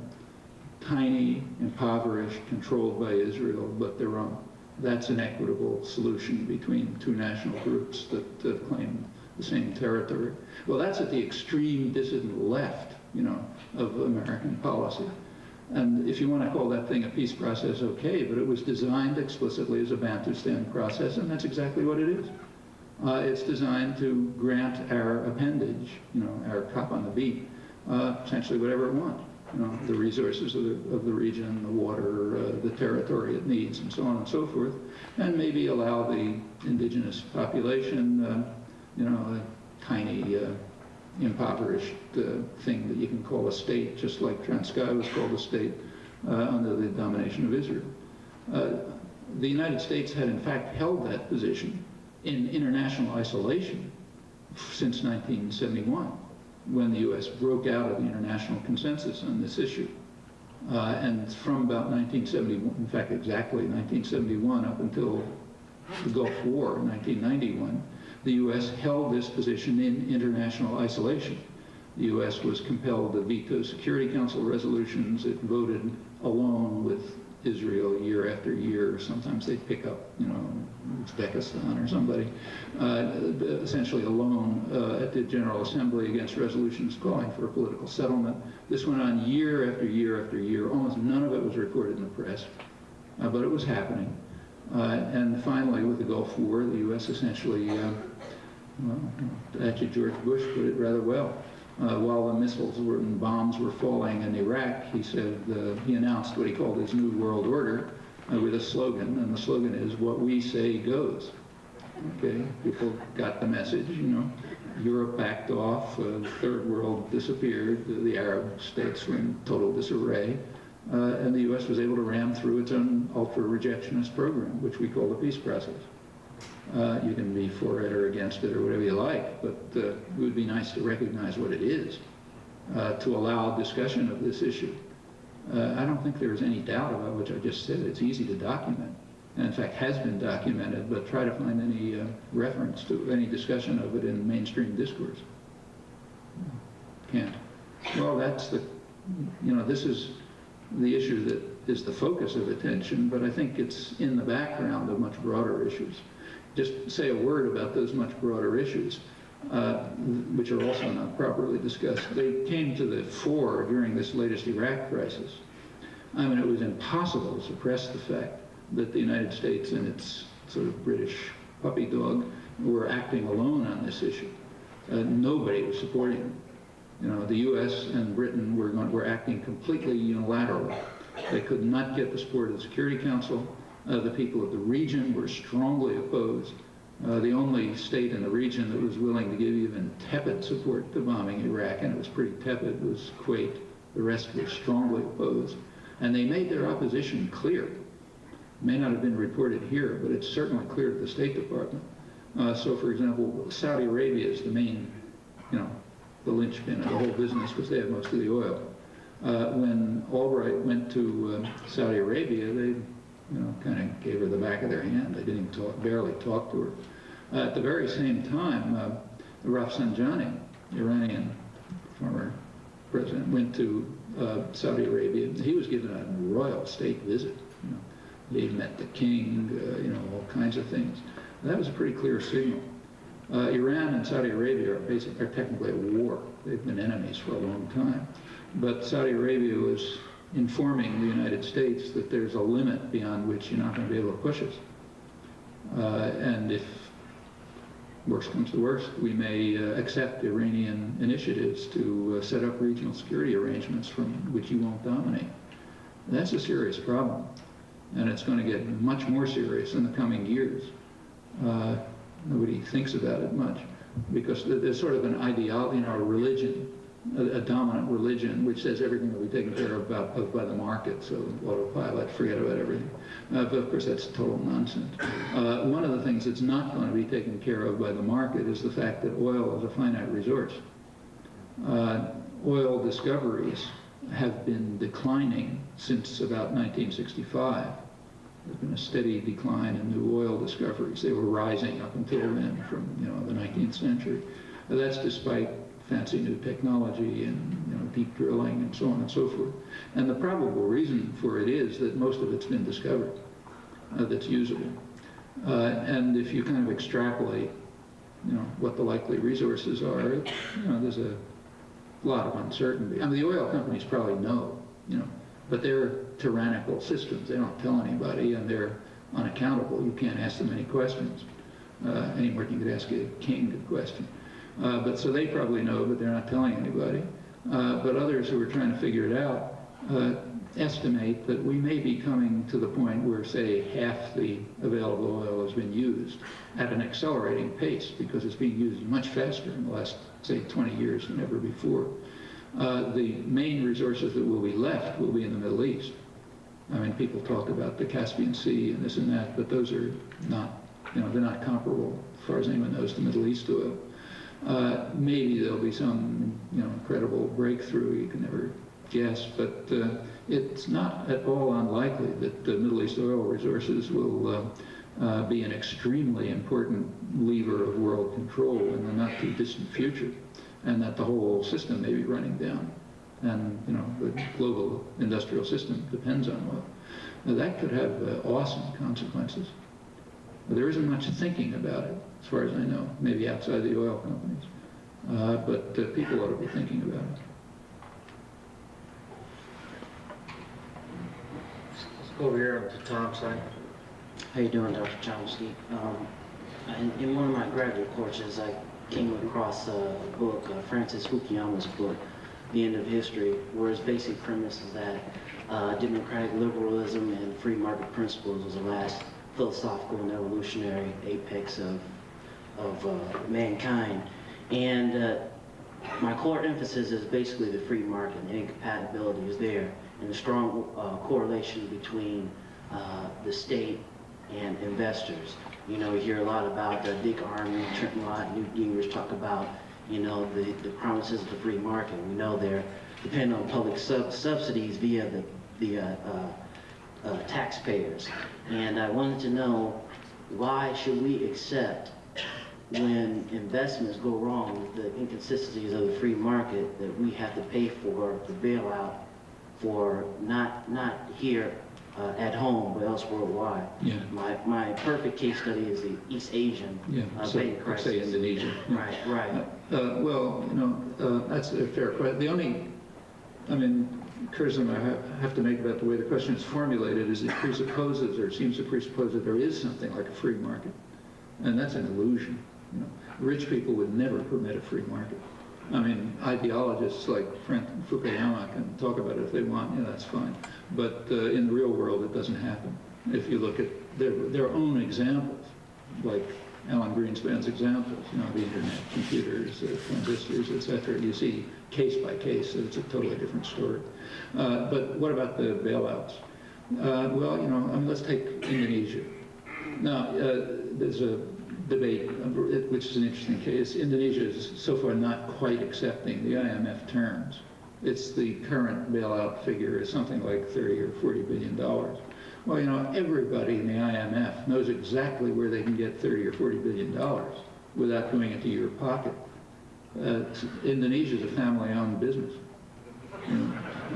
S3: Tiny, impoverished, controlled by Israel, but their own. That's an equitable solution between two national groups that claim the same territory. Well, that's at the extreme dissident left, you know, of American policy. And if you want to call that thing a peace process, okay, but it was designed explicitly as a Bantustan process, and that's exactly what it is. It's designed to grant our appendage, you know, our cop on the beat, essentially whatever it wants. You know, the resources of the region, the water, the territory it needs, and so on and so forth, and maybe allow the indigenous population, you know, a tiny, impoverished thing that you can call a state, just like Transkai was called a state under the domination of Israel. The United States had in fact held that position in international isolation since 1971. When the U.S. broke out of the international consensus on this issue. And from about 1971, in fact exactly 1971 up until the Gulf War in 1991, the U.S. held this position in international isolation. The U.S. was compelled to veto Security Council resolutions. It voted alone with Israel year after year. Sometimes they'd pick up, you know, Uzbekistan or somebody, essentially alone at the General Assembly against resolutions calling for a political settlement. This went on year after year after year. Almost none of it was reported in the press, but it was happening. And finally, with the Gulf War, the U.S. essentially, well, actually George Bush put it rather well. While the missiles and bombs were falling in Iraq, he said, he announced what he called his New World Order with a slogan, and the slogan is, "What we say goes." Okay, people got the message, you know. Europe backed off, the Third World disappeared, the Arab states were in total disarray, and the U.S. was able to ram through its own ultra-rejectionist program, which we call the peace process. You can be for it or against it or whatever you like, but it would be nice to recognize what it is, to allow discussion of this issue. I don't think there is any doubt about what I just said. It's easy to document, and in fact has been documented, but try to find any reference to any discussion of it in mainstream discourse. Can't. Well, that's the, you know, this is the issue that is the focus of attention, but I think it's in the background of much broader issues. Just say a word about those much broader issues, which are also not properly discussed. They came to the fore during this latest Iraq crisis. I mean, it was impossible to suppress the fact that the United States and its sort of British puppy dog were acting alone on this issue. Nobody was supporting them. You know, the U.S. and Britain were acting completely unilaterally. They could not get the support of the Security Council. The people of the region were strongly opposed. The only state in the region that was willing to give even tepid support to bombing Iraq, and it was pretty tepid, was Kuwait. The rest were strongly opposed. And they made their opposition clear. It may not have been reported here, but it's certainly clear to the State Department. So, for example, Saudi Arabia is the main, you know, the linchpin of the whole business because they have most of the oil. When Albright went to Saudi Arabia, they, you know, kind of gave her the back of their hand. They didn't even barely talk to her. At the very same time, Rafsanjani, Iranian former president, went to Saudi Arabia. He was given a royal state visit. You know, he met the king, you know, all kinds of things. That was a pretty clear signal. Iran and Saudi Arabia are technically at war. They've been enemies for a long time. But Saudi Arabia was informing the United States that there's a limit beyond which you're not going to be able to push us. And if worst comes to worst, we may accept Iranian initiatives to set up regional security arrangements from which you won't dominate. That's a serious problem, and it's going to get much more serious in the coming years. Nobody thinks about it much because there's sort of an ideology, you know, a religion, a dominant religion which says everything will be taken care of by the market, so autopilot, forget about everything. But of course that's total nonsense. One of the things that's not going to be taken care of by the market is the fact that oil is a finite resource. Oil discoveries have been declining since about 1965. There's been a steady decline in new oil discoveries. They were rising up until then from, you know, the 19th century. That's despite fancy new technology and, you know, deep drilling and so on and so forth. And the probable reason for it is that most of it's been discovered that's usable. And if you kind of extrapolate what the likely resources are, there's a lot of uncertainty. I mean, the oil companies probably know, but they're tyrannical systems. They don't tell anybody, and they're unaccountable. You can't ask them any questions, any more than you could ask a king a question. But so they probably know, but they're not telling anybody. But others who are trying to figure it out estimate that we may be coming to the point where, say, half the available oil has been used at an accelerating pace because it's being used much faster in the last, say, 20 years than ever before. The main resources that will be left will be in the Middle East. I mean, people talk about the Caspian Sea and this and that, but those are not, they're not comparable, as far as anyone knows, to Middle East oil. Maybe there'll be some, incredible breakthrough, you can never guess, but it's not at all unlikely that the Middle East oil resources will be an extremely important lever of world control in the not too distant future, and that the whole system may be running down. And, the global industrial system depends on oil. Now, that could have awesome consequences. But there isn't much thinking about it, as far as I know, maybe outside the oil companies. But people ought to be thinking about it.
S1: Let's go over here to Tom's side.
S6: How you doing, Dr. Chomksy? In one of my graduate courses, I came across a book, Francis Fukuyama's book, The End of History, where his basic premise is that democratic liberalism and free market principles was the last philosophical and evolutionary apex of mankind. And my core emphasis is basically the free market, and incompatibility is there, and a strong correlation between the state and investors. You hear a lot about Dick Armey, Trenton Lott, Newt Gingrich talk about, the promises of the free market. We know they're dependent on public subsidies via the taxpayers. And I wanted to know, why should we accept, when investments go wrong with the inconsistencies of the free market, that we have to pay for the bailout for not here at home, but else worldwide?
S3: Yeah.
S6: My perfect case study is the East Asian bank crisis.
S3: Say Indonesia.
S6: Right.
S3: That's a fair question. The only, criticism I have to make about the way the question is formulated is it presupposes, or seems to presuppose, that there is something like a free market. And that's an illusion. Rich people would never permit a free market. Ideologists like Fukuyama can talk about it if they want, that's fine. But in the real world, it doesn't happen. If you look at their own examples, like Alan Greenspan's examples, the internet, computers, transistors, etc., you see case by case that it's a totally different story. But what about the bailouts? Let's take Indonesia. Now, there's a debate, which is an interesting case. Indonesia is so far not quite accepting the IMF terms. It's the current bailout figure is something like $30 or $40 billion. Well, everybody in the IMF knows exactly where they can get $30 or $40 billion without going into your pocket. Indonesia is a family-owned business.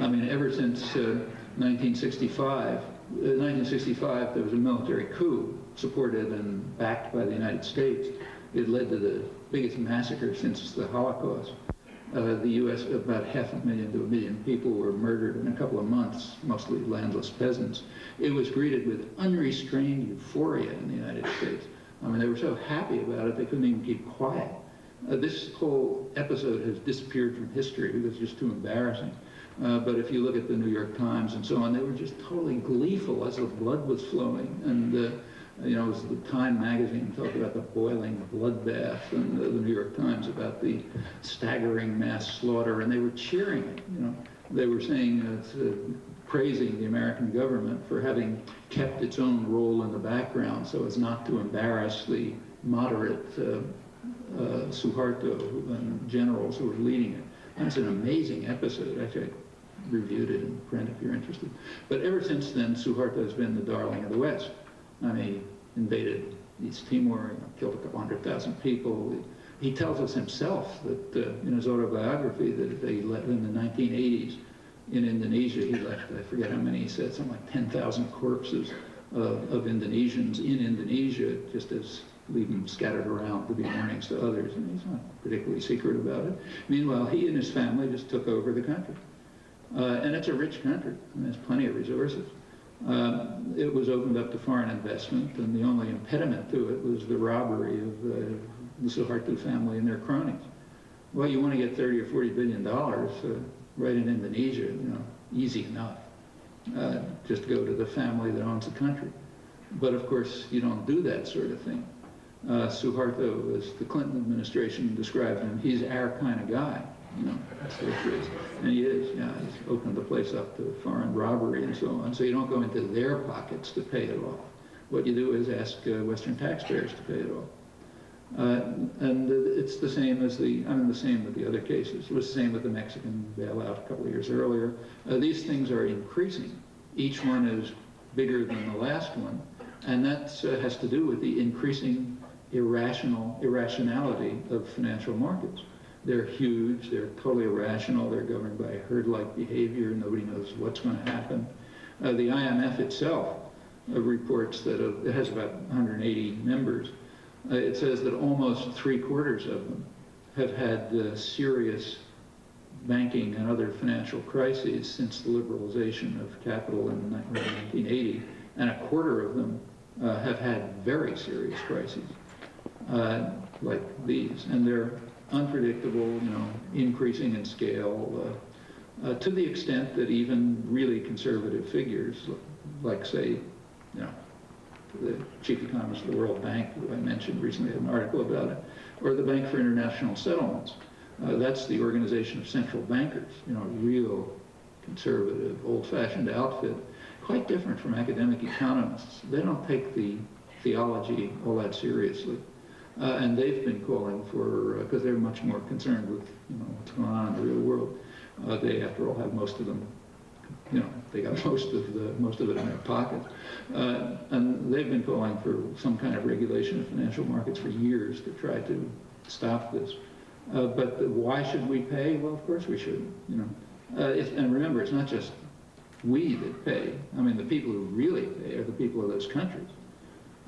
S3: Ever since 1965, there was a military coup supported and backed by the United States. It led to the biggest massacre since the Holocaust. The U.S., about 500,000 to 1 million people were murdered in a couple of months, mostly landless peasants. It was greeted with unrestrained euphoria in the United States. They were so happy about it, they couldn't even keep quiet. This whole episode has disappeared from history because it's just too embarrassing. But if you look at the New York Times and so on, they were just totally gleeful as the blood was flowing. And it was the Time magazine talked about the boiling bloodbath, and the New York Times about the staggering mass slaughter, and they were cheering it. They were saying, praising the American government for having kept its own role in the background so as not to embarrass the moderate Suharto and generals who were leading it. And it's an amazing episode. Actually, I reviewed it in print if you're interested. But ever since then, Suharto has been the darling of the West. He invaded East Timor, killed a couple 100,000 people. He tells us himself that in his autobiography that they left in the 1980s in Indonesia. He left, I forget how many he said, something like 10,000 corpses of Indonesians in Indonesia, just as leave them scattered around to be warnings to others, and he's not particularly secret about it. Meanwhile, he and his family just took over the country. And it's a rich country, and there's plenty of resources. It was opened up to foreign investment, and the only impediment to it was the robbery of the Suharto family and their cronies. Well, you want to get 30 or 40 billion dollars right in Indonesia, you know, easy enough. Just go to the family that owns the country. But of course, you don't do that sort of thing. Suharto, as the Clinton administration described him, he's our kind of guy. You know, that's what it is. And he is, yeah, he's opened the place up to foreign robbery and so on. So you don't go into their pockets to pay it off. What you do is ask Western taxpayers to pay it off. And it's the same as the same with the other cases. It was the same with the Mexican bailout a couple of years earlier. These things are increasing. Each one is bigger than the last one. And that has to do with the increasing irrationality of financial markets. They're huge, they're totally irrational, they're governed by herd-like behavior, nobody knows what's going to happen. The IMF itself reports that it has about 180 members. It says that almost 3/4 of them have had serious banking and other financial crises since the liberalization of capital in 1980, and 1/4 of them have had very serious crises like these, and they're unpredictable, you know, increasing in scale, to the extent that even really conservative figures, like say, you know, the chief economist of the World Bank, who I mentioned recently, had an article about it, or the Bank for International Settlements. That's the organization of central bankers, you know, real conservative, old-fashioned outfit, quite different from academic economists. They don't take the theology all that seriously. And they've been calling for, because they're much more concerned with, you know, what's going on in the real world. They, after all, have most of them, you know, they got most of it in their pockets. And they've been calling for some kind of regulation of financial markets for years to try to stop this. But why should we pay? Well, of course we shouldn't, you know. And remember, it's not just we that pay. I mean, the people who really pay are the people of those countries.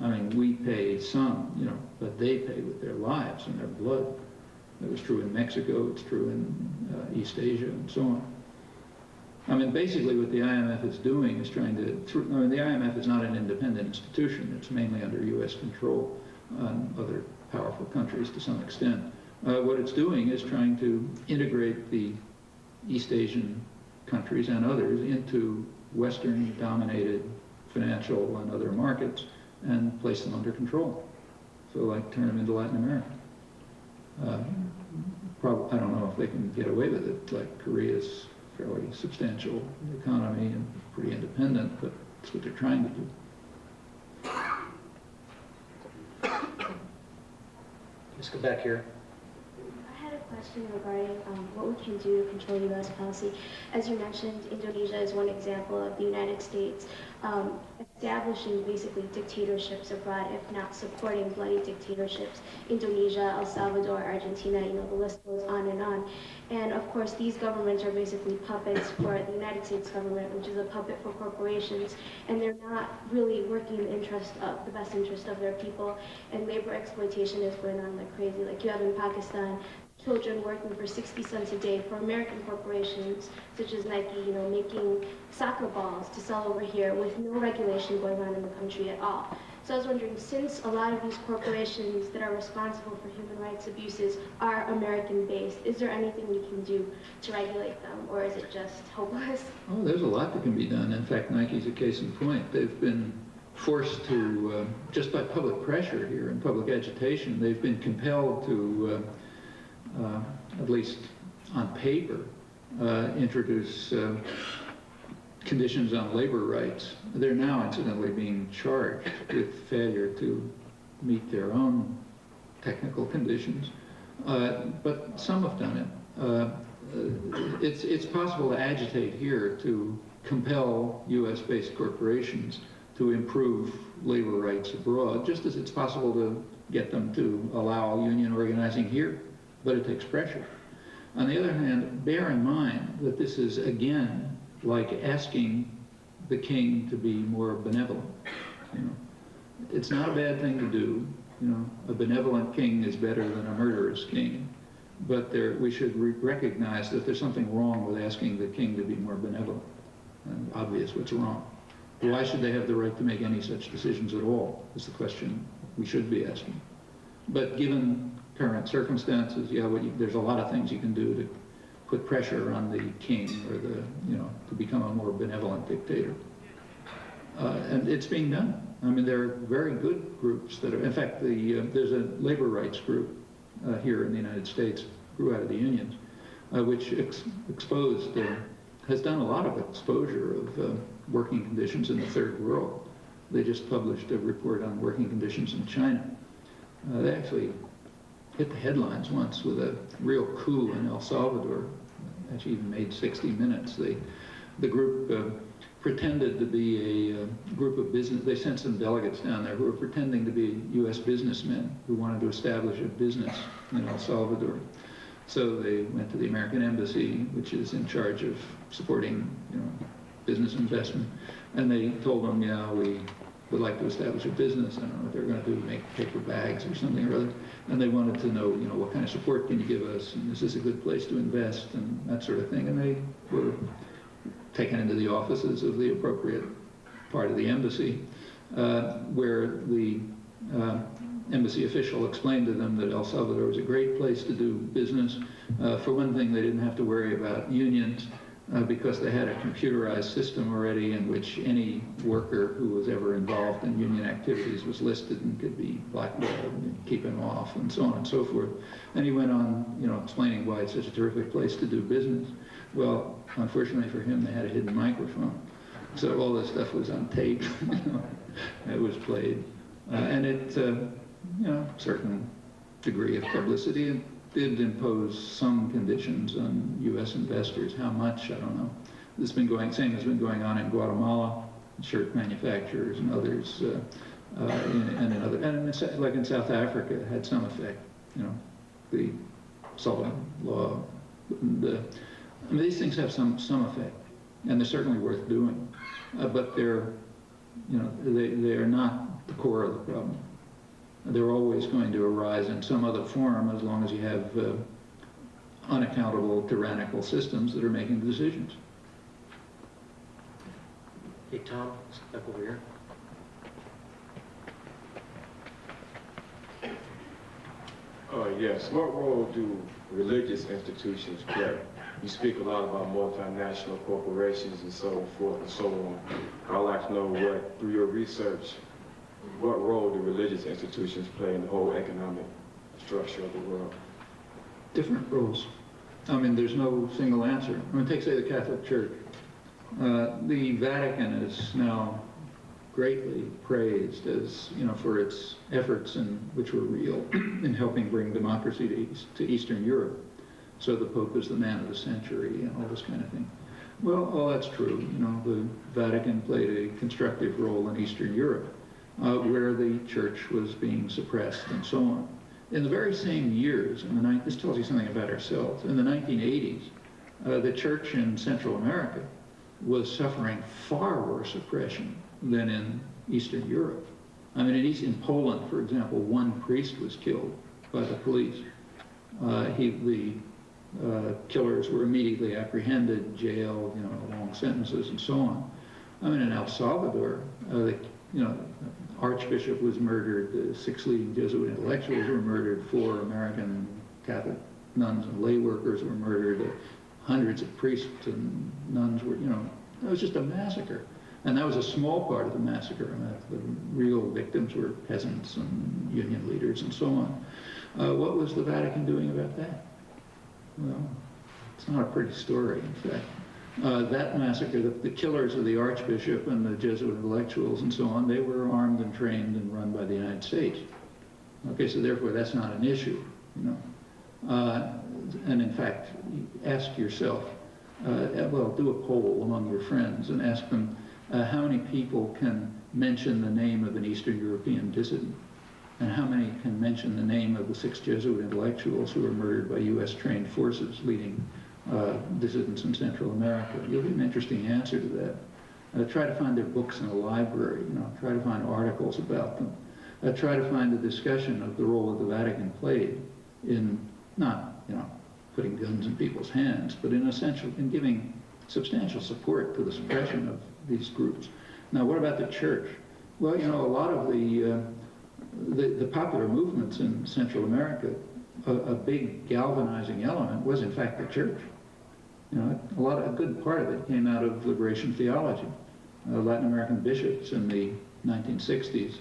S3: I mean, we pay some, you know, but they pay with their lives and their blood. That was true in Mexico, it's true in East Asia, and so on. I mean, basically what the IMF is doing is trying to, I mean, the IMF is not an independent institution. It's mainly under U.S. control on other powerful countries to some extent. What it's doing is trying to integrate the East Asian countries and others into Western-dominated financial and other markets and place them under control. So, like, turn them into Latin America. I don't know if they can get away with it. Like, Korea's fairly substantial economy and pretty independent, but that's what they're trying to do.
S1: Let's go back here.
S7: I had a question regarding what we can do to control U.S. policy. As you mentioned, Indonesia is one example of the United States establishing basically dictatorships abroad, if not supporting bloody dictatorships. Indonesia, El Salvador, Argentina, you know, the list goes on and on. And of course, these governments are basically puppets for the United States government, which is a puppet for corporations, and they're not really working in the interest of the best interest of their people. And labor exploitation is going on like crazy. Like you have in Pakistan, children working for 60 cents a day for American corporations such as Nike, you know, making soccer balls to sell over here with no regulation going on in the country at all. So I was wondering, since a lot of these corporations that are responsible for human rights abuses are American-based, is there anything we can do to regulate them, or is it just hopeless?
S3: Oh, there's a lot that can be done. In fact, Nike's a case in point. They've been forced to, just by public pressure here and public agitation, they've been compelled to, at least on paper, introduce conditions on labor rights. They're now incidentally being charged with failure to meet their own technical conditions, but some have done it. It's possible to agitate here to compel US-based corporations to improve labor rights abroad, just as it's possible to get them to allow union organizing here, but it takes pressure. On the other hand, bear in mind that this is, again, like asking the king to be more benevolent. You know, it's not a bad thing to do. you know, a benevolent king is better than a murderous king. But we should recognize that there's something wrong with asking the king to be more benevolent. And obvious what's wrong. Why should they have the right to make any such decisions at all, is the question we should be asking. But given current circumstances, yeah, there's a lot of things you can do to put pressure on the king or to become a more benevolent dictator. And it's being done. I mean, there are very good groups that are, in fact, there's a labor rights group here in the United States, grew out of the unions, which has done a lot of exposure of working conditions in the third world. They just published a report on working conditions in China. They actually hit the headlines once with a real coup in El Salvador. Actually even made 60 Minutes. The group pretended to be a group of business. They sent some delegates down there who were pretending to be U.S. businessmen who wanted to establish a business in El Salvador. So they went to the American Embassy, which is in charge of supporting, business investment, and they told them, yeah, we would like to establish a business. I don't know what they're going to do, make paper bags or something or other. And they wanted to know, what kind of support can you give us, and is this a good place to invest, and that sort of thing. And they were taken into the offices of the appropriate part of the embassy, where the embassy official explained to them that El Salvador was a great place to do business. For one thing, they didn't have to worry about unions because they had a computerized system already in which any worker who was ever involved in union activities was listed and could be blackballed and keep him off and so on and so forth. And he went on, explaining why it's such a terrific place to do business. Well, unfortunately for him, they had a hidden microphone. So all this stuff was on tape, it was played. And it, certain degree of publicity, it did impose some conditions on U.S. investors. How much, I don't know. Same has been going on in Guatemala, shirt manufacturers and others, like in South Africa, it had some effect. The Sullivan Law, these things have some effect, and they're certainly worth doing, but they are not the core of the problem. They're always going to arise in some other form as long as you have unaccountable tyrannical systems that are making the decisions.
S6: Hey, Tom, back over here.
S8: Yes. What role do religious institutions play? You speak a lot about multinational corporations and so forth and so on. I'd like to know through your research, what role do religious institutions play in the whole economic structure of the world?
S3: Different roles. There's no single answer. Take, say, the Catholic Church. The Vatican is now greatly praised as, for its efforts, which were real, in helping bring democracy to Eastern Europe. So the Pope is the man of the century and all this kind of thing. Well, all that's true. The Vatican played a constructive role in Eastern Europe, where the church was being suppressed and so on. In the very same years, this tells you something about ourselves, in the 1980s, the church in Central America was suffering far worse oppression than in Eastern Europe. In Poland, for example, one priest was killed by the police. The killers were immediately apprehended, jailed, long sentences and so on. In El Salvador, the Archbishop was murdered, the 6 leading Jesuit intellectuals were murdered, 4 American Catholic nuns and lay workers were murdered, hundreds of priests and nuns were, it was just a massacre. And that was a small part of the massacre. The real victims were peasants and union leaders and so on. What was the Vatican doing about that? Well, it's not a pretty story, in fact. That massacre, the killers of the Archbishop and the Jesuit intellectuals and so on, they were armed and trained and run by the United States. Okay, so therefore that's not an issue, and in fact, ask yourself, do a poll among your friends and ask them how many people can mention the name of an Eastern European dissident, and how many can mention the name of the 6 Jesuit intellectuals who were murdered by U.S. trained forces leading dissidents in Central America. You'll get an interesting answer to that. Try to find their books in a library, try to find articles about them. try to find a discussion of the role that the Vatican played in not, putting guns in people's hands, but in giving substantial support to the suppression of these groups. Now, what about the church? Well, a lot of the popular movements in Central America, a big galvanizing element was in fact the church. A good part of it came out of liberation theology. Latin American bishops in the 1960s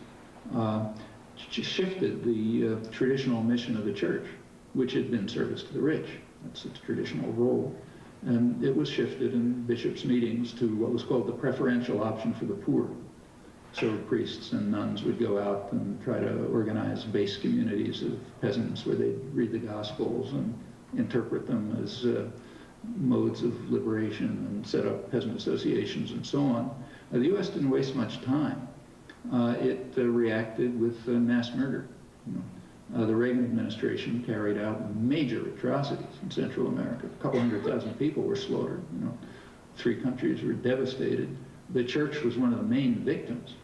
S3: shifted the traditional mission of the church, which had been service to the rich. That's its traditional role. And it was shifted in bishops' meetings to what was called the preferential option for the poor. So priests and nuns would go out and try to organize base communities of peasants where they'd read the Gospels and interpret them as modes of liberation and set up peasant associations and so on. The U.S. didn't waste much time. It reacted with mass murder. The Reagan administration carried out major atrocities in Central America. A couple 100,000 people were slaughtered. 3 countries were devastated. The church was one of the main victims.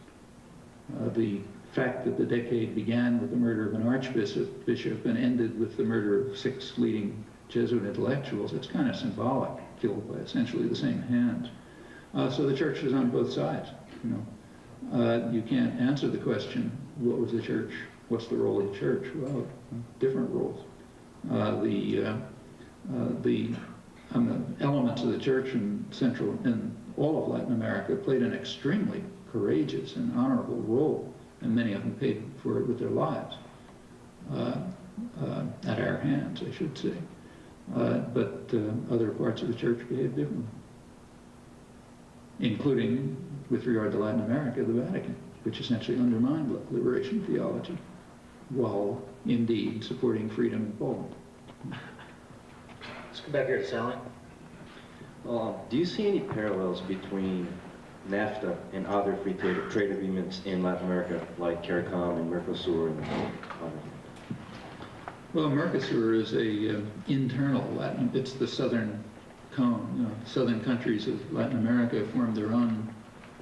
S3: The fact that the decade began with the murder of an archbishop and ended with the murder of 6 leading Jesuit intellectuals, it's kind of symbolic, killed by essentially the same hands. So the church was on both sides. You can't answer the question, what was the church? What's the role of the church? Well, different roles. The elements of the church in Central and all of Latin America played an extremely courageous and honorable role, and many of them paid for it with their lives, at our hands, I should say. But other parts of the church behaved differently, including, with regard to Latin America, the Vatican, which essentially undermined liberation theology, while indeed supporting freedom in Poland.
S9: Let's come back here to Sally.
S10: Do you see any parallels between NAFTA and other free trade agreements in Latin America, like CARICOM and Mercosur and
S3: Well, Mercosur is a internal Latin, it's the southern cone. Southern countries of Latin America formed their own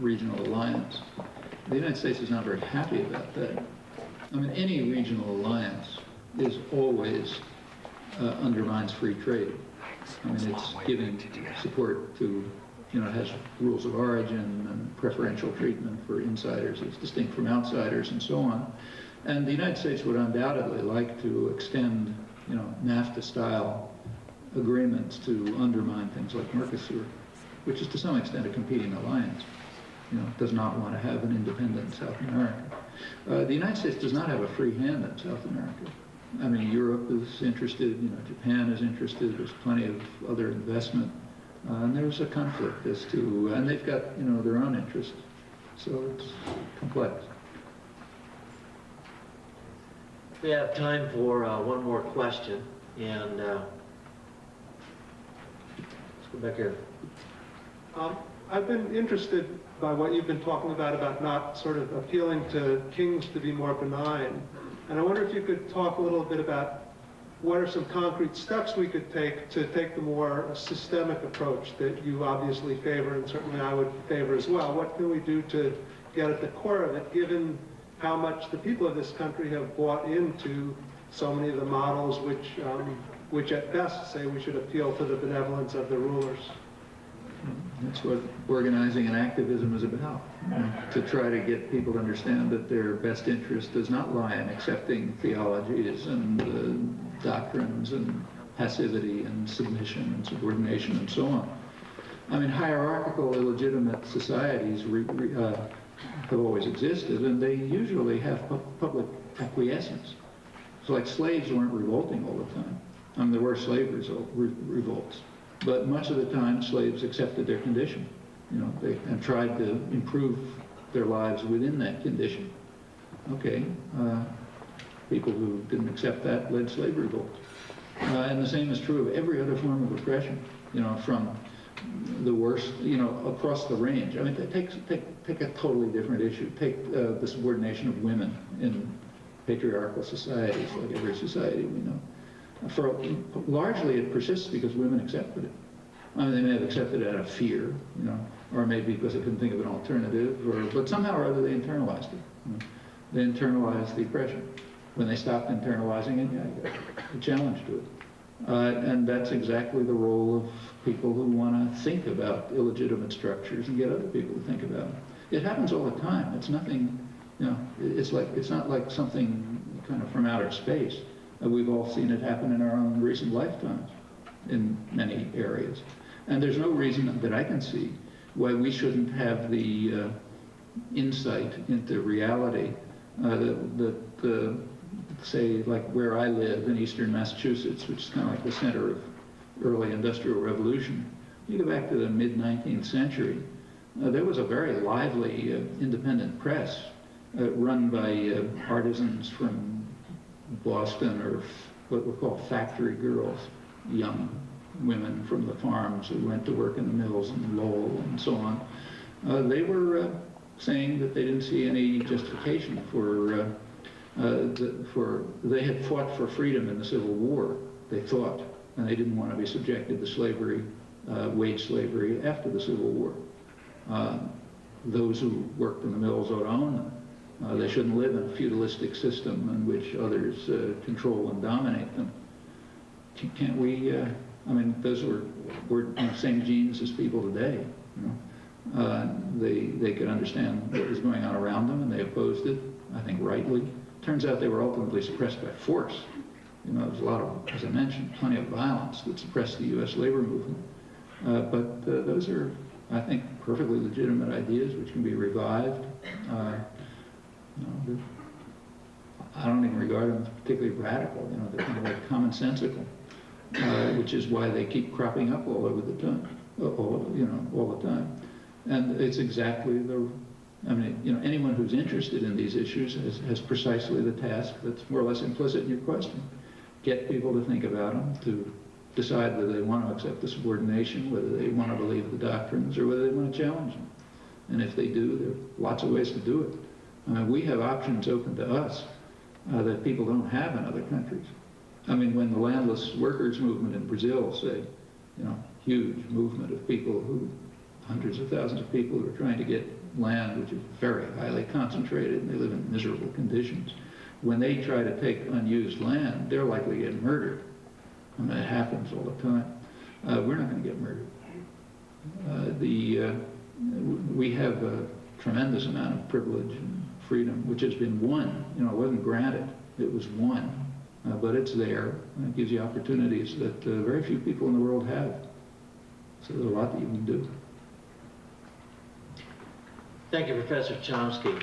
S3: regional alliance. The United States is not very happy about that. I mean, any regional alliance is always undermines free trade. I mean, it's giving support to, it has rules of origin and preferential treatment for insiders as distinct from outsiders and so on. And the United States would undoubtedly like to extend, NAFTA-style agreements to undermine things like Mercosur, which is to some extent a competing alliance. Does not want to have an independent South America. The United States does not have a free hand in South America. I mean, Europe is interested, Japan is interested, there's plenty of other investment. And there's a conflict as to, and they've got, their own interests. So it's complex.
S9: We have time for one more question, and let's go back here.
S11: I've been interested by what you've been talking about not sort of appealing to kings to be more benign. And I wonder if you could talk a little bit about what are some concrete steps we could take to take the more systemic approach that you obviously favor, and certainly I would favor as well. What can we do to get at the core of it, given how much the people of this country have bought into so many of the models which at best say we should appeal to the benevolence of the rulers?
S3: That's what organizing and activism is about, to try to get people to understand that their best interest does not lie in accepting theologies and doctrines and passivity and submission and subordination and so on. I mean, hierarchical, illegitimate societies have always existed, and they usually have public acquiescence. So like slaves weren't revolting all the time. I mean, there were slave revolts. But much of the time, slaves accepted their condition, and tried to improve their lives within that condition. Okay, people who didn't accept that led slave revolts. And the same is true of every other form of oppression, from the worst, across the range. I mean, take a totally different issue. Take the subordination of women in patriarchal societies, like every society we know. Largely it persists because women accepted it. I mean, they may have accepted it out of fear, or maybe because they couldn't think of an alternative, but somehow or other they internalized it. they internalized the oppression. When they stopped internalizing it, yeah, you got a challenge to it. And that's exactly the role of people who want to think about illegitimate structures and get other people to think about them. It happens all the time. It's nothing, you know, it's not like something kind of from outer space. We've all seen it happen in our own recent lifetimes in many areas. And there's no reason that I can see why we shouldn't have the insight into reality that say, like where I live in eastern Massachusetts, which is kind of like the center of early industrial revolution. You go back to the mid-19th century, there was a very lively independent press run by artisans from Boston, or what were called factory girls, young women from the farms who went to work in the mills in Lowell and so on. They were saying that they didn't see any justification for they had fought for freedom in the Civil War, they thought, and they didn't want to be subjected to slavery, wage slavery after the Civil War. Those who worked in the mills ought to own them. They shouldn't live in a feudalistic system in which others control and dominate them. Can't we, I mean, those were the same genes as people today. You know? They could understand what was going on around them, and they opposed it, I think rightly. Turns out they were ultimately suppressed by force. You know, there's a lot of, as I mentioned, plenty of violence that suppressed the U.S. labor movement. But those are, I think, perfectly legitimate ideas which can be revived. You know, I don't even regard them as particularly radical. You know, they're kind of like commonsensical, which is why they keep cropping up all over the time, all the time. And it's exactly the. I mean, you know, anyone who's interested in these issues has precisely the task that's more or less implicit in your question. Get people to think about them, to decide whether they want to accept the subordination, whether they want to believe the doctrines, or whether they want to challenge them. And if they do, there are lots of ways to do it. I mean, we have options open to us that people don't have in other countries. I mean, when the landless workers movement in Brazil, say, you know, huge movement of people who, hundreds of thousands of people who are trying to get land, which is very highly concentrated, and they live in miserable conditions. When they try to take unused land, they're likely to get murdered. I mean, it happens all the time. We're not going to get murdered. We have a tremendous amount of privilege and freedom, which has been won. You know, it wasn't granted, it was won. But it's there, and it gives you opportunities that very few people in the world have. So there's a lot that you can do.
S9: Thank you, Professor Chomsky.